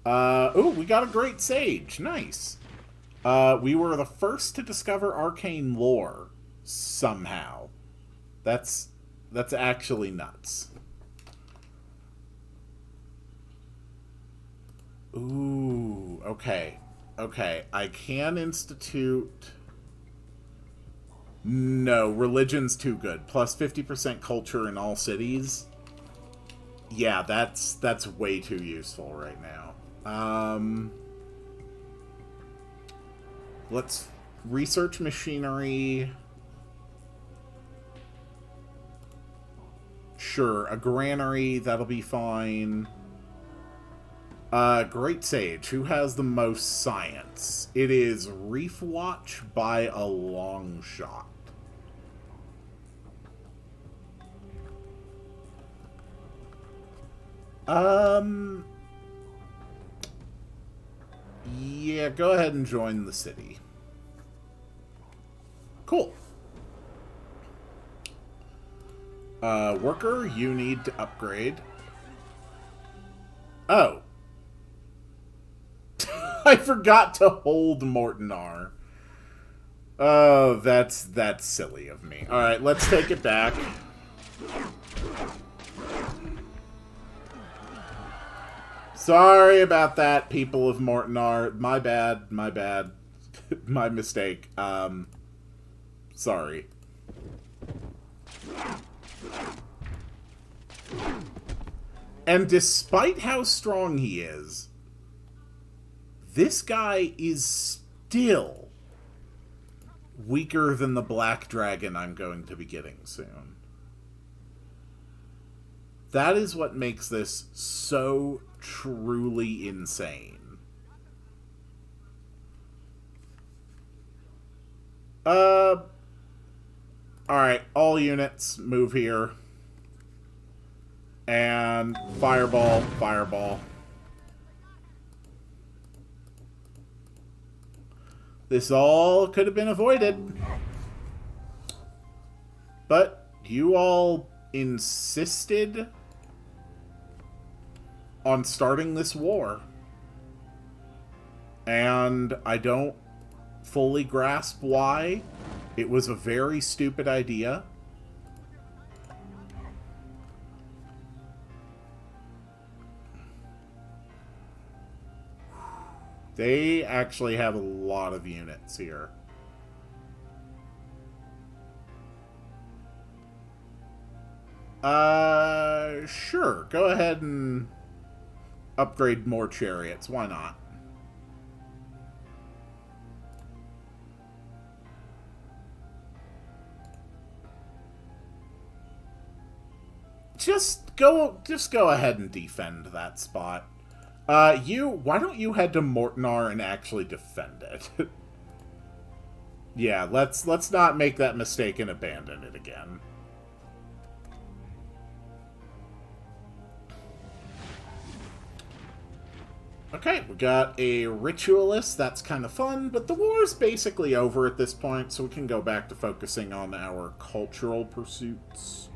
Ooh, we got a great sage. Nice. We were the first to discover arcane lore somehow. That's actually nuts. Ooh, okay. Okay, I can institute... No, religion's too good. Plus 50% culture in all cities. Yeah, that's way too useful right now. Let's research machinery. Sure, a granary, that'll be fine. Great Sage. Who has the most science? It is Reef Watch by a long shot. Yeah, go ahead and join the city. Cool. Worker, you need to upgrade. Oh. I forgot to hold Mortnar. Oh, that's silly of me. Alright, let's take it back. Sorry about that, people of Mortnar. My bad, my bad. My mistake. Sorry. And despite how strong he is, this guy is still weaker than the black dragon I'm going to be getting soon. That is what makes this so truly insane. Alright, all units move here. And fireball, fireball. This all could have been avoided. But you all insisted on starting this war. And I don't fully grasp why. It was a very stupid idea. They actually have a lot of units here. Sure. Go ahead and upgrade more chariots. Why not? Just go ahead and defend that spot. Why don't you head to Mortnar and actually defend it? Yeah, let's not make that mistake and abandon it again. Okay, we got a ritualist. That's kind of fun, but the war's basically over at this point, so we can go back to focusing on our cultural pursuits.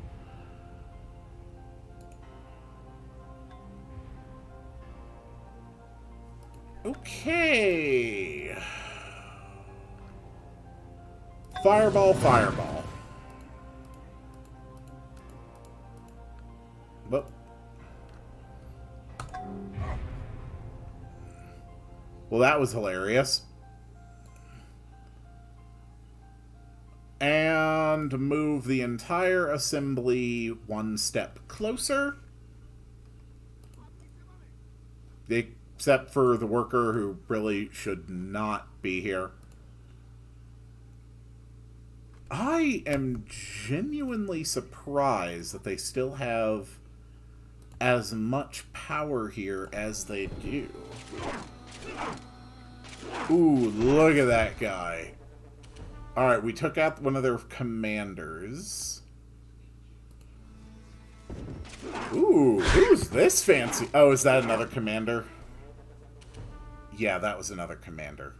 Okay. Fireball, fireball. Whoop. Well, that was hilarious. And move the entire assembly one step closer. Except for the worker who really should not be here. I am genuinely surprised that they still have as much power here as they do. Ooh, look at that guy. Alright, we took out one of their commanders. Ooh, who's this fancy? Oh, is that another commander? Yeah, that was another commander.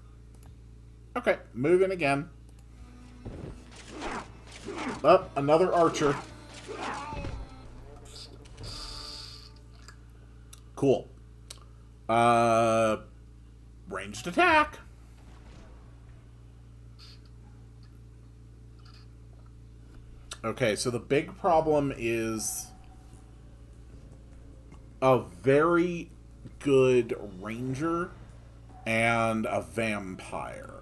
Okay, moving again. Oh, another archer. Cool. Ranged attack. Okay, so the big problem is a very good ranger and a vampire.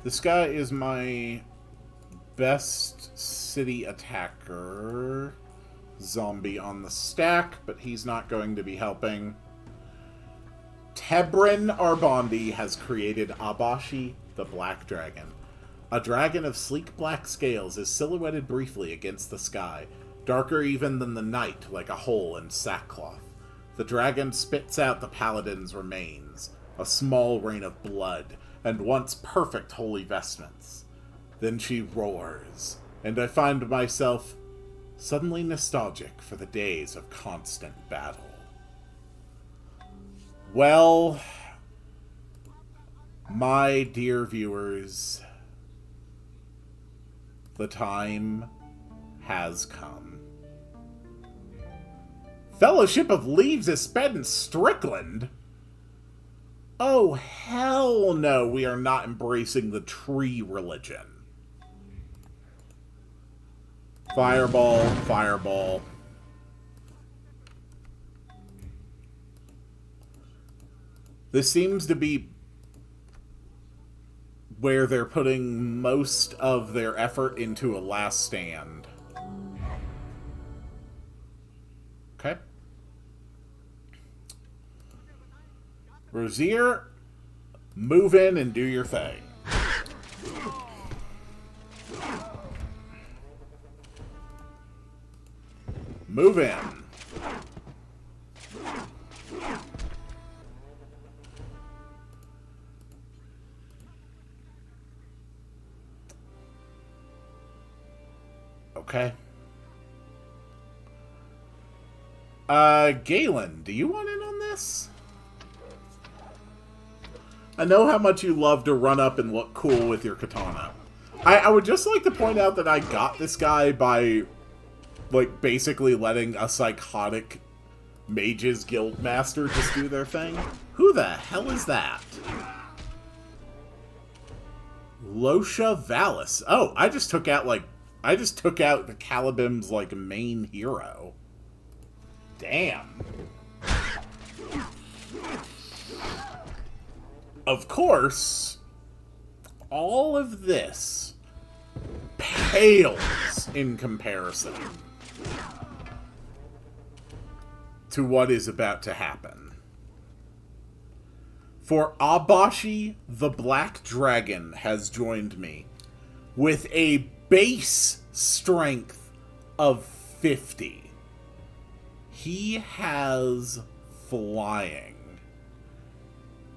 This guy is my best city attacker zombie on the stack, but he's not going to be helping. Tebrin Arbandi has created Abashi, the Black Dragon. A dragon of sleek black scales is silhouetted briefly against the sky, darker even than the night, like a hole in sackcloth. The dragon spits out the paladin's remains, a small rain of blood, and once perfect holy vestments. Then she roars, and I find myself suddenly nostalgic for the days of constant battle. Well, my dear viewers, the time has come. Fellowship of Leaves is sped in Strickland? Oh, hell no, we are not embracing the tree religion. Fireball, fireball. This seems to be where they're putting most of their effort into a last stand. Okay. Rosier, move in and do your thing. Move in. Okay. Galen, do you want in on this? I know how much you love to run up and look cool with your katana. I would just like to point out that I got this guy by, like, basically letting a psychotic mages guild master just do their thing. Who the hell is that? Losha Valis. Oh, I just took out the Calibim's, like, main hero. Damn. Of course, all of this pales in comparison to what is about to happen. For Abashi, the Black Dragon, has joined me with a base strength of 50. He has flying.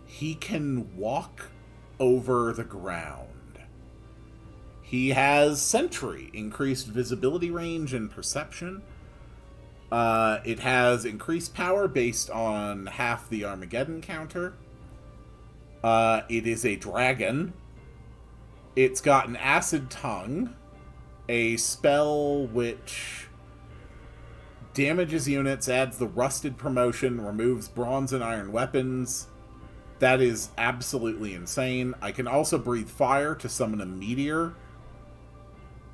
He can walk over the ground. He has Sentry, increased visibility range and perception. It has increased power based on half the Armageddon counter. It is a dragon. It's got an Acid Tongue, a spell which damages units, adds the Rusted promotion, removes bronze and iron weapons. That is absolutely insane. I can also breathe fire to summon a meteor.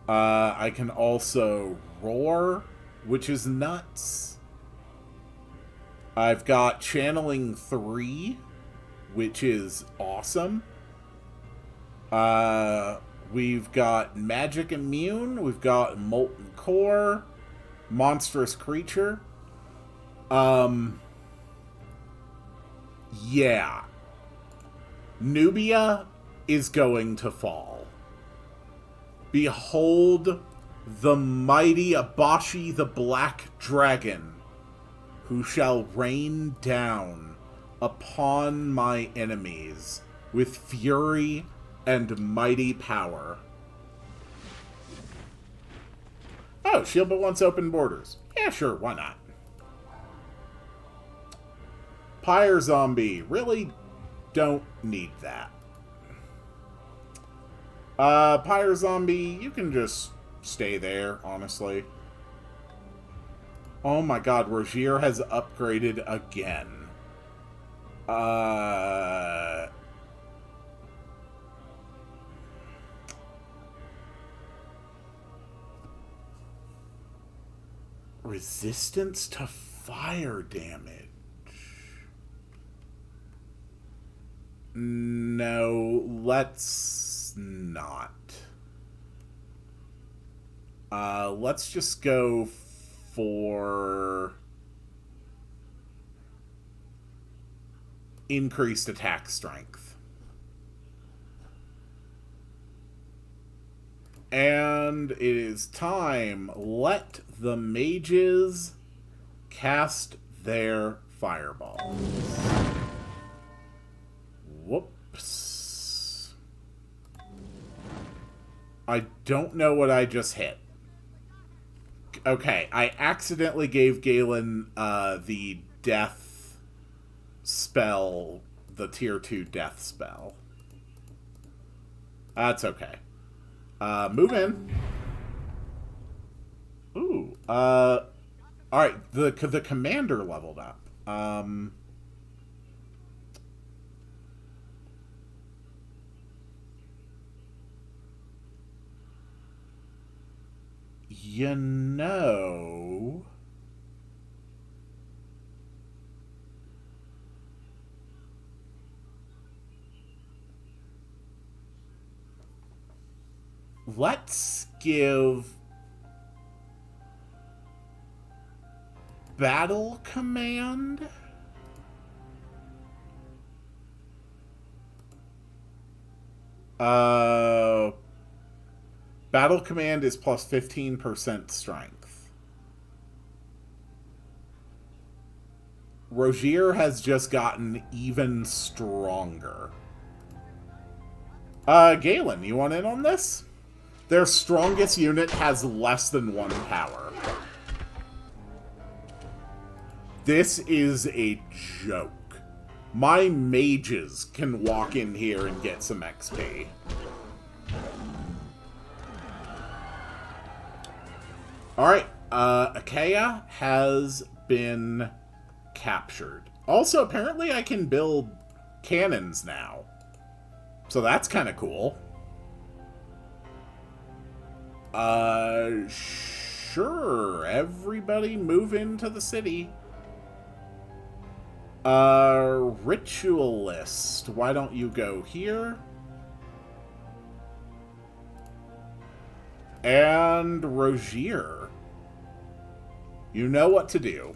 I can also roar, which is nuts. I've got channeling 3, which is awesome. We've got magic immune. We've got molten core, monstrous creature. Yeah. Nubia is going to fall. Behold the mighty Abashi the Black Dragon, who shall rain down upon my enemies with fury and mighty power. Oh, shield but once open borders. Yeah, sure, why not? Pyre Zombie. Really don't need that. Pyre Zombie, you can just stay there, honestly. Oh my god, Rogier has upgraded again. Resistance to fire damage. No, let's not. Let's just go for increased attack strength. And it is time. Let the mages cast their fireballs. Whoops. I don't know what I just hit. Okay, I accidentally gave Galen the death spell, the tier 2 death spell. That's okay. Move in. Ooh. Alright, the commander leveled up. You know... Let's give Battle Command. Battle Command is plus 15% strength. Rogier has just gotten even stronger. Galen, you want in on this? Their strongest unit has less than 1 power. This is a joke. My mages can walk in here and get some XP. Alright, Achaia has been captured. Also, apparently I can build cannons now. So that's kind of cool. Sure. Everybody move into the city. Ritualist. Why don't you go here? And Rogier. You know what to do.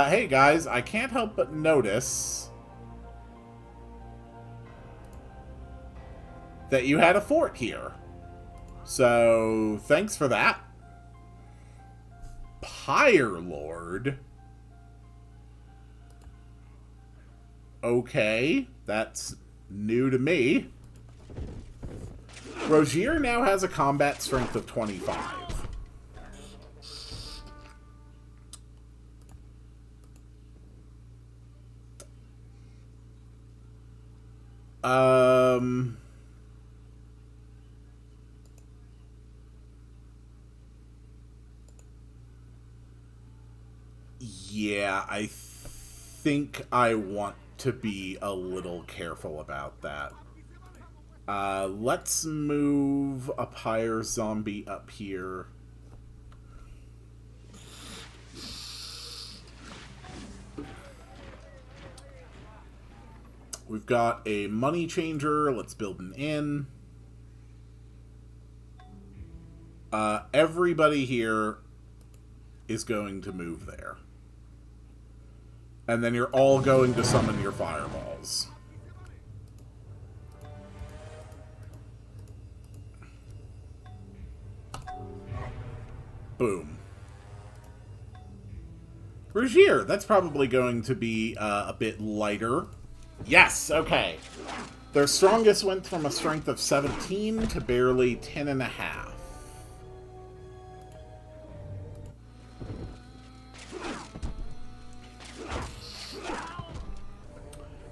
Hey guys, I can't help but notice that you had a fort here. So, thanks for that. Pyre Lord. Okay, that's new to me. Rogier now has a combat strength of 25. Yeah, I think I want to be a little careful about that. Let's move a pyre zombie up here. We've got a money changer. Let's build an inn. Everybody here is going to move there. And then you're all going to summon your fireballs. Boom. Rogier, that's probably going to be a bit lighter. Yes, okay. Their strongest went from a strength of 17 to barely 10.5.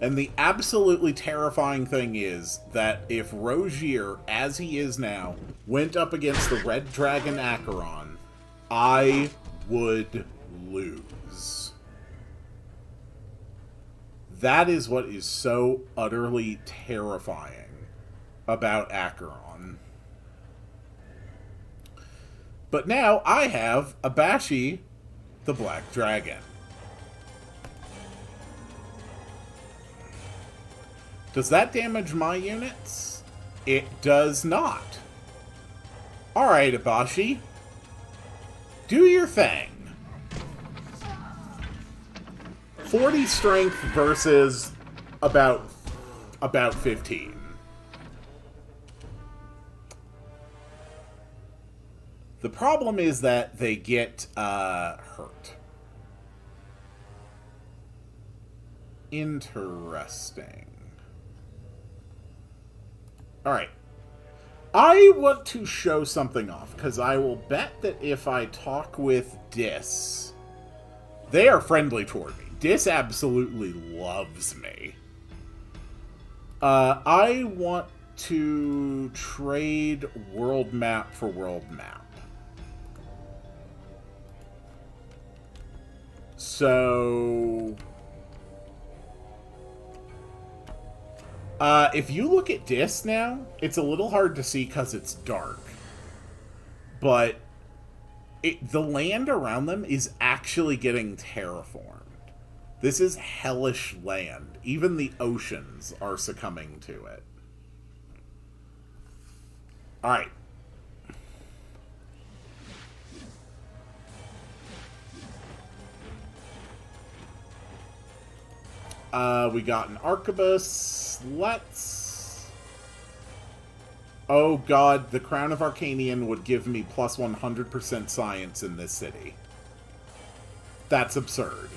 And the absolutely terrifying thing is that if Rogier, as he is now, went up against the Red Dragon Acheron, I would lose. That is what is so utterly terrifying about Acheron. But now I have Abashi, the Black Dragon. Does that damage my units? It does not. Alright, Abashi. Do your thing. 40 strength versus about 15. The problem is that they get hurt. Interesting. Alright. I want to show something off, because I will bet that if I talk with Dis, they are friendly toward me. Dis absolutely loves me. I want to trade world map for world map. So... if you look at Dis now, it's a little hard to see because it's dark. But the land around them is actually getting terraformed. This is hellish land. Even the oceans are succumbing to it. Alright. We got an Arquebus. Let's... Oh god, the Crown of Arcanian would give me plus 100% science in this city. That's absurd.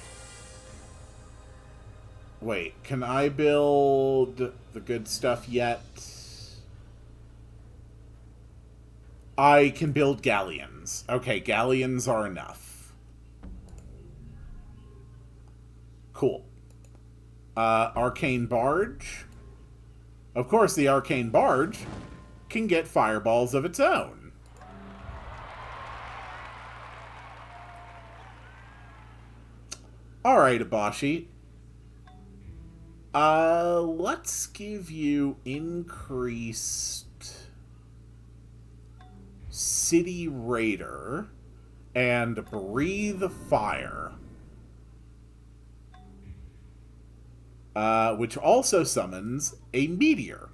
Wait, can I build the good stuff yet? I can build galleons. Okay, galleons are enough. Cool. Arcane Barge. Of course, the Arcane Barge can get fireballs of its own. Alright, Abashi. Let's give you increased City Raider and Breathe Fire. Which also summons a Meteor.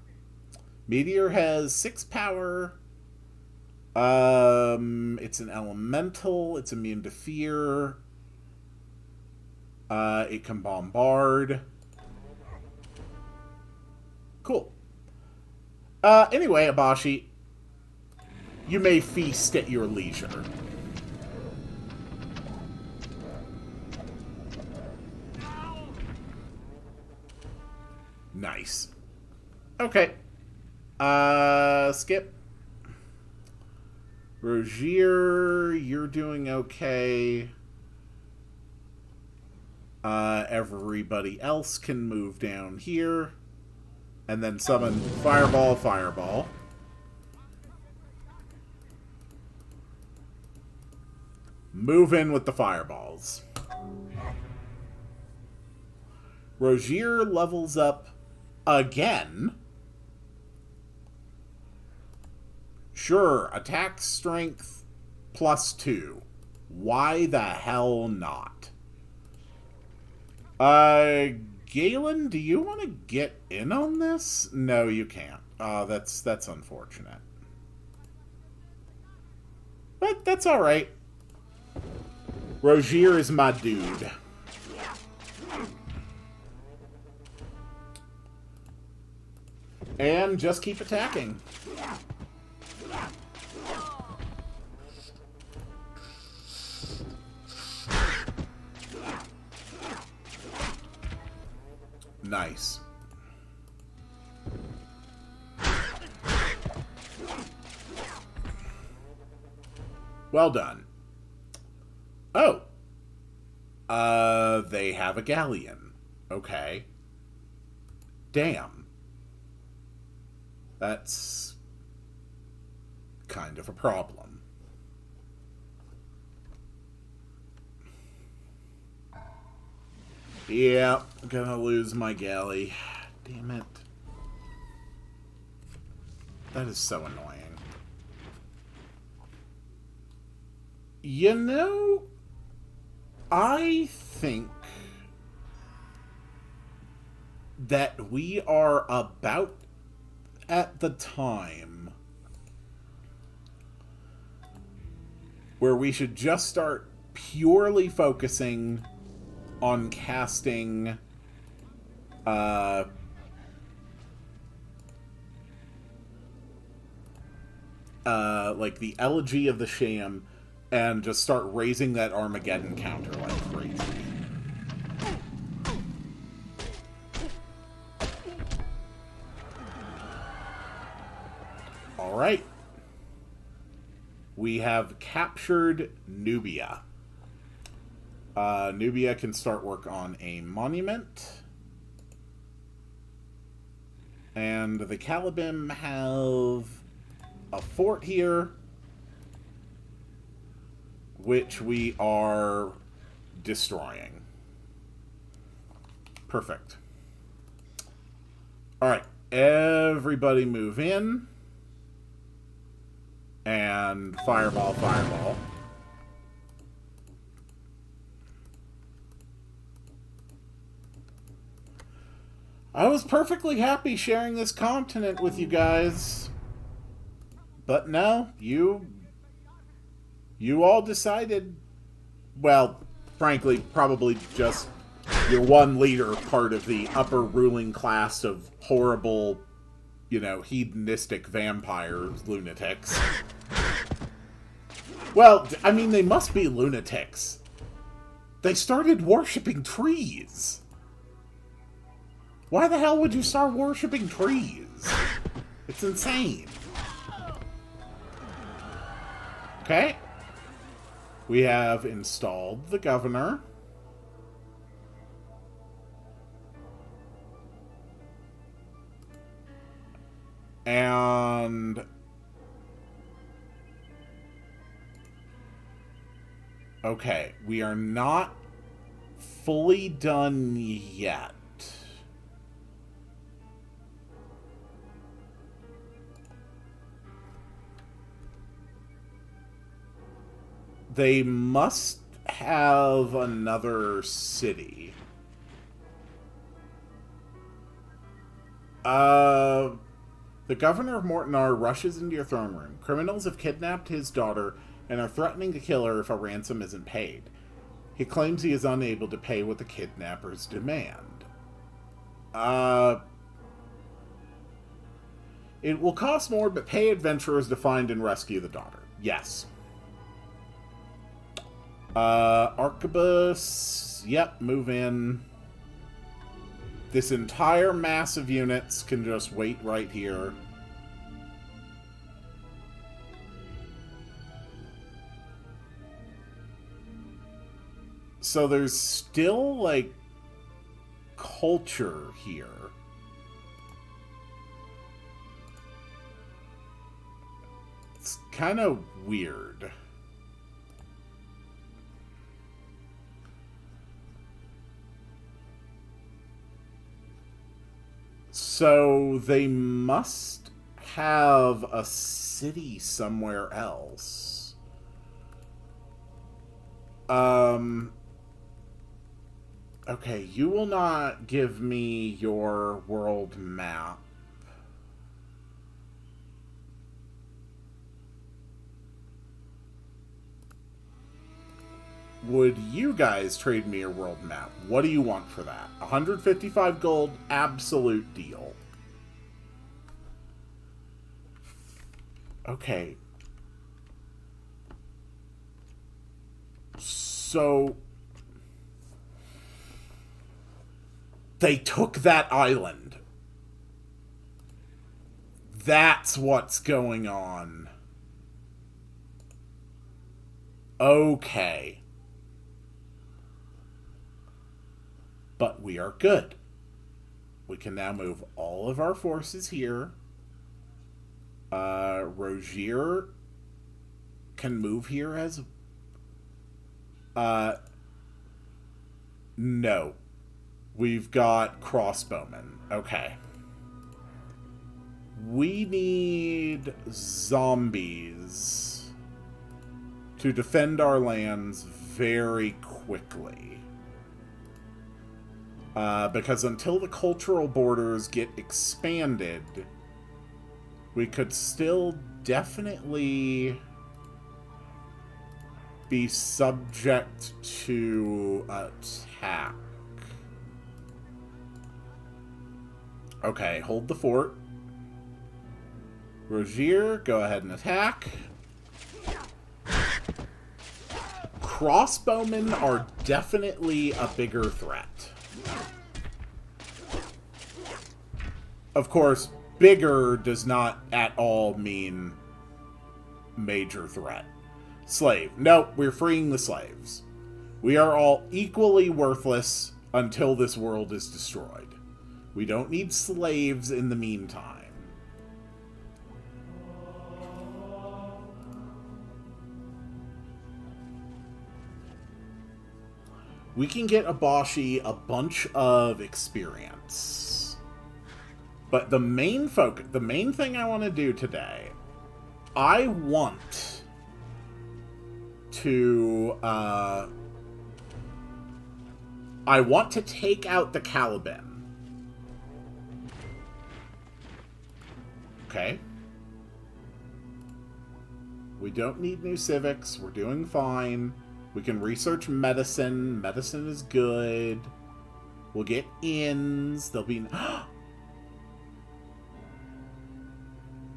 Meteor has 6 power. It's an elemental. It's immune to fear. It can bombard. Cool. Anyway, Abashi, you may feast at your leisure. Nice. Okay. Skip. Rogier, you're doing okay. Everybody else can move down here. And then summon Fireball, Fireball. Move in with the Fireballs. Rogier levels up again. Sure, attack strength +2. Why the hell not? Galen, do you want to get in on this? No, you can't. That's unfortunate. But that's alright. Rogier is my dude. And just keep attacking. Nice. Well done. Oh. They have a galleon. Okay. Damn. That's kind of a problem. Yeah, gonna lose my galley. Damn it. That is so annoying. You know, I think that we are about at the time where we should just start purely focusing on casting like the Elegy of the Sham and just start raising that Armageddon counter like crazy. Alright. We have captured Nubia. Nubia can start work on a monument. And the Calibim have a fort here, which we are destroying. Perfect. Alright, everybody move in. And fireball, fireball. I was perfectly happy sharing this continent with you guys. But no, you all decided, well, frankly, probably just your one leader, part of the upper ruling class of horrible, you know, hedonistic vampire lunatics. Well, I mean, they must be lunatics. They started worshipping trees. Why the hell would you start worshipping trees? It's insane. Okay. We have installed the governor. And okay, we are not fully done yet. They must have another city. The governor of Mortnar rushes into your throne room. Criminals have kidnapped his daughter and are threatening to kill her if a ransom isn't paid. He claims he is unable to pay what the kidnappers demand. It will cost more, but pay adventurers to find and rescue the daughter. Yes. Arquebus, yep, move in. This entire mass of units can just wait right here. So there's still, like, culture here. It's kind of weird. So they must have a city somewhere else. Okay, you will not give me your world map. Would you guys trade me your world map? What do you want for that? 155 gold, absolute deal. Okay. So they took that island. That's what's going on. Okay. But we are good. We can now move all of our forces here. Rogier can move here as... No. We've got crossbowmen. Okay. We need zombies to defend our lands very quickly. Because until the cultural borders get expanded, we could still definitely be subject to attack. attack. Okay, hold the fort. Rogier, go ahead and attack. Crossbowmen are definitely a bigger threat. Of course, bigger does not at all mean major threat. Slave. Nope, we're freeing the slaves. We are all equally worthless until this world is destroyed. We don't need slaves in the meantime. We can get Abashi a bunch of experience. But the main focus, the main thing I want to do today, I want to take out the Caliban. Okay. We don't need new civics. We're doing fine. We can research medicine. Medicine is good. We'll get inns. There'll be...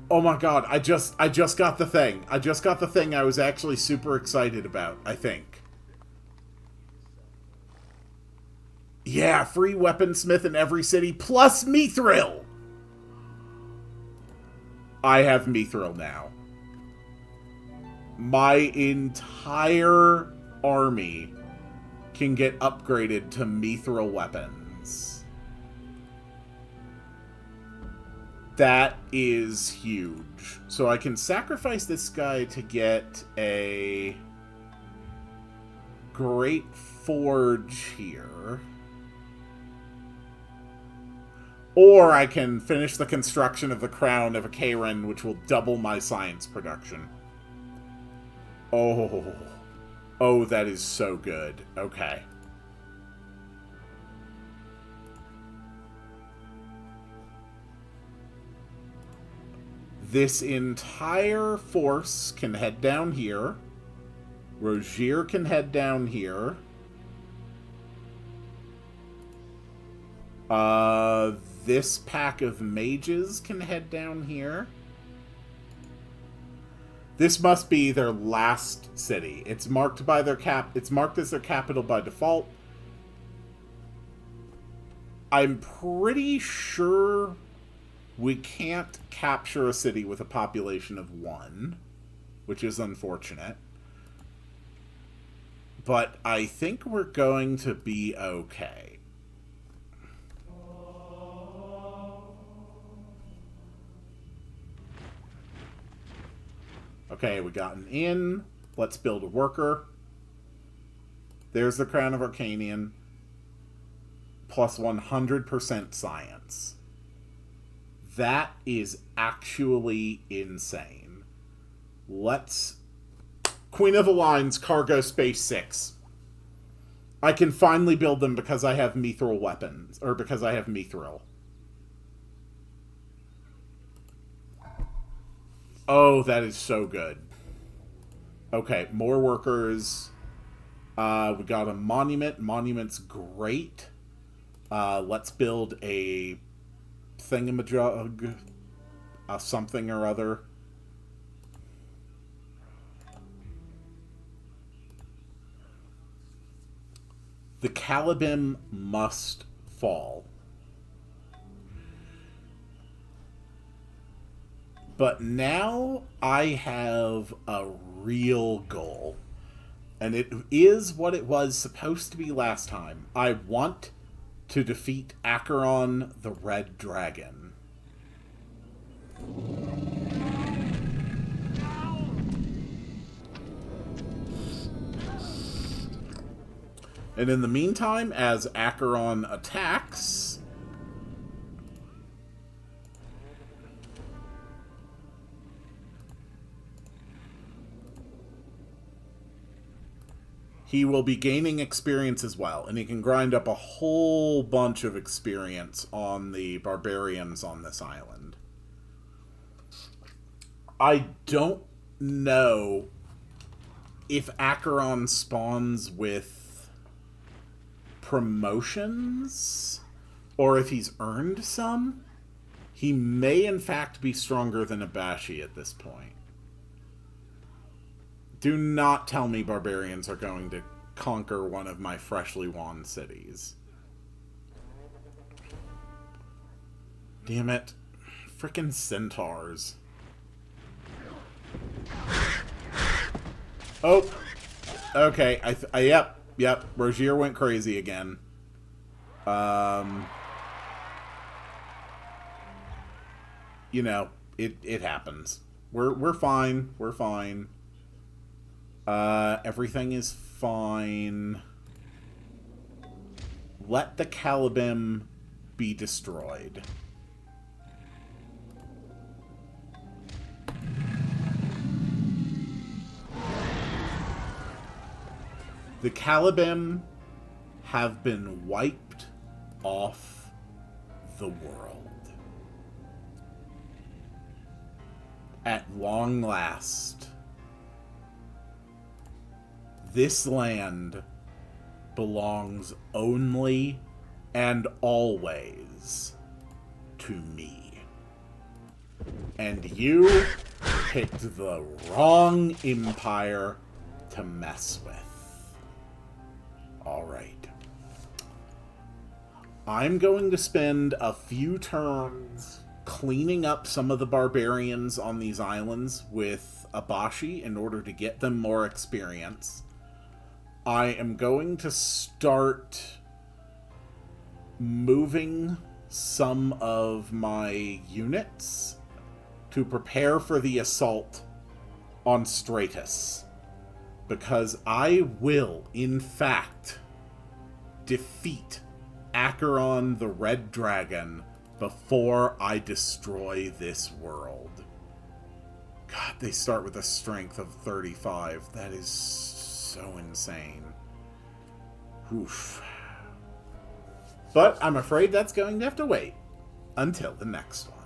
Oh my god, I just got the thing. I just got the thing I was actually super excited about, I think. Yeah, free weaponsmith in every city, plus Mithril! I have Mithril now. My entire army can get upgraded to Mithril weapons. That is huge. So I can sacrifice this guy to get a great forge here. Or I can finish the construction of the crown of a Karen, which will double my science production. Oh. Oh, that is so good. Okay. This entire force can head down here. Rogier can head down here. This pack of mages can head down here. This must be their last city. It's marked by their it's marked as their capital by default. I'm pretty sure we can't capture a city with a population of 1, which is unfortunate. But I think we're going to be okay. Okay, we got an inn. Let's build a worker. There's the Crown of Arcanian. Plus 100% science. That is actually insane. Let's... Queen of the Lines, Cargo Space 6. I can finally build them because I have Mithril weapons. Or because I have Mithril. Oh, that is so good. Okay, more workers. We got a monument. Monument's great. Let's build a thingamajug. Something or other. The Caliban must fall. But now I have a real goal. And it is what it was supposed to be last time. I want to defeat Acheron the Red Dragon. And in the meantime, as Acheron attacks... he will be gaining experience as well, and he can grind up a whole bunch of experience on the barbarians on this island. I don't know if Acheron spawns with promotions, or if he's earned some, he may in fact be stronger than Abashi at this point. Do not tell me barbarians are going to conquer one of my freshly won cities. Damn it. Frickin' centaurs. Oh. Okay. Yep. Rogier went crazy again. You know, it happens. We're fine. We're fine. Everything is fine. Let the Calibim be destroyed. The Calibim have been wiped off the world. At long last, this land belongs only and always to me. And you picked the wrong empire to mess with. Alright. I'm going to spend a few turns cleaning up some of the barbarians on these islands with Abashi in order to get them more experience. I am going to start moving some of my units to prepare for the assault on Stratus, because I will, in fact, defeat Acheron the Red Dragon before I destroy this world. God, they start with a strength of 35. That is so insane. Oof. But I'm afraid that's going to have to wait until the next one.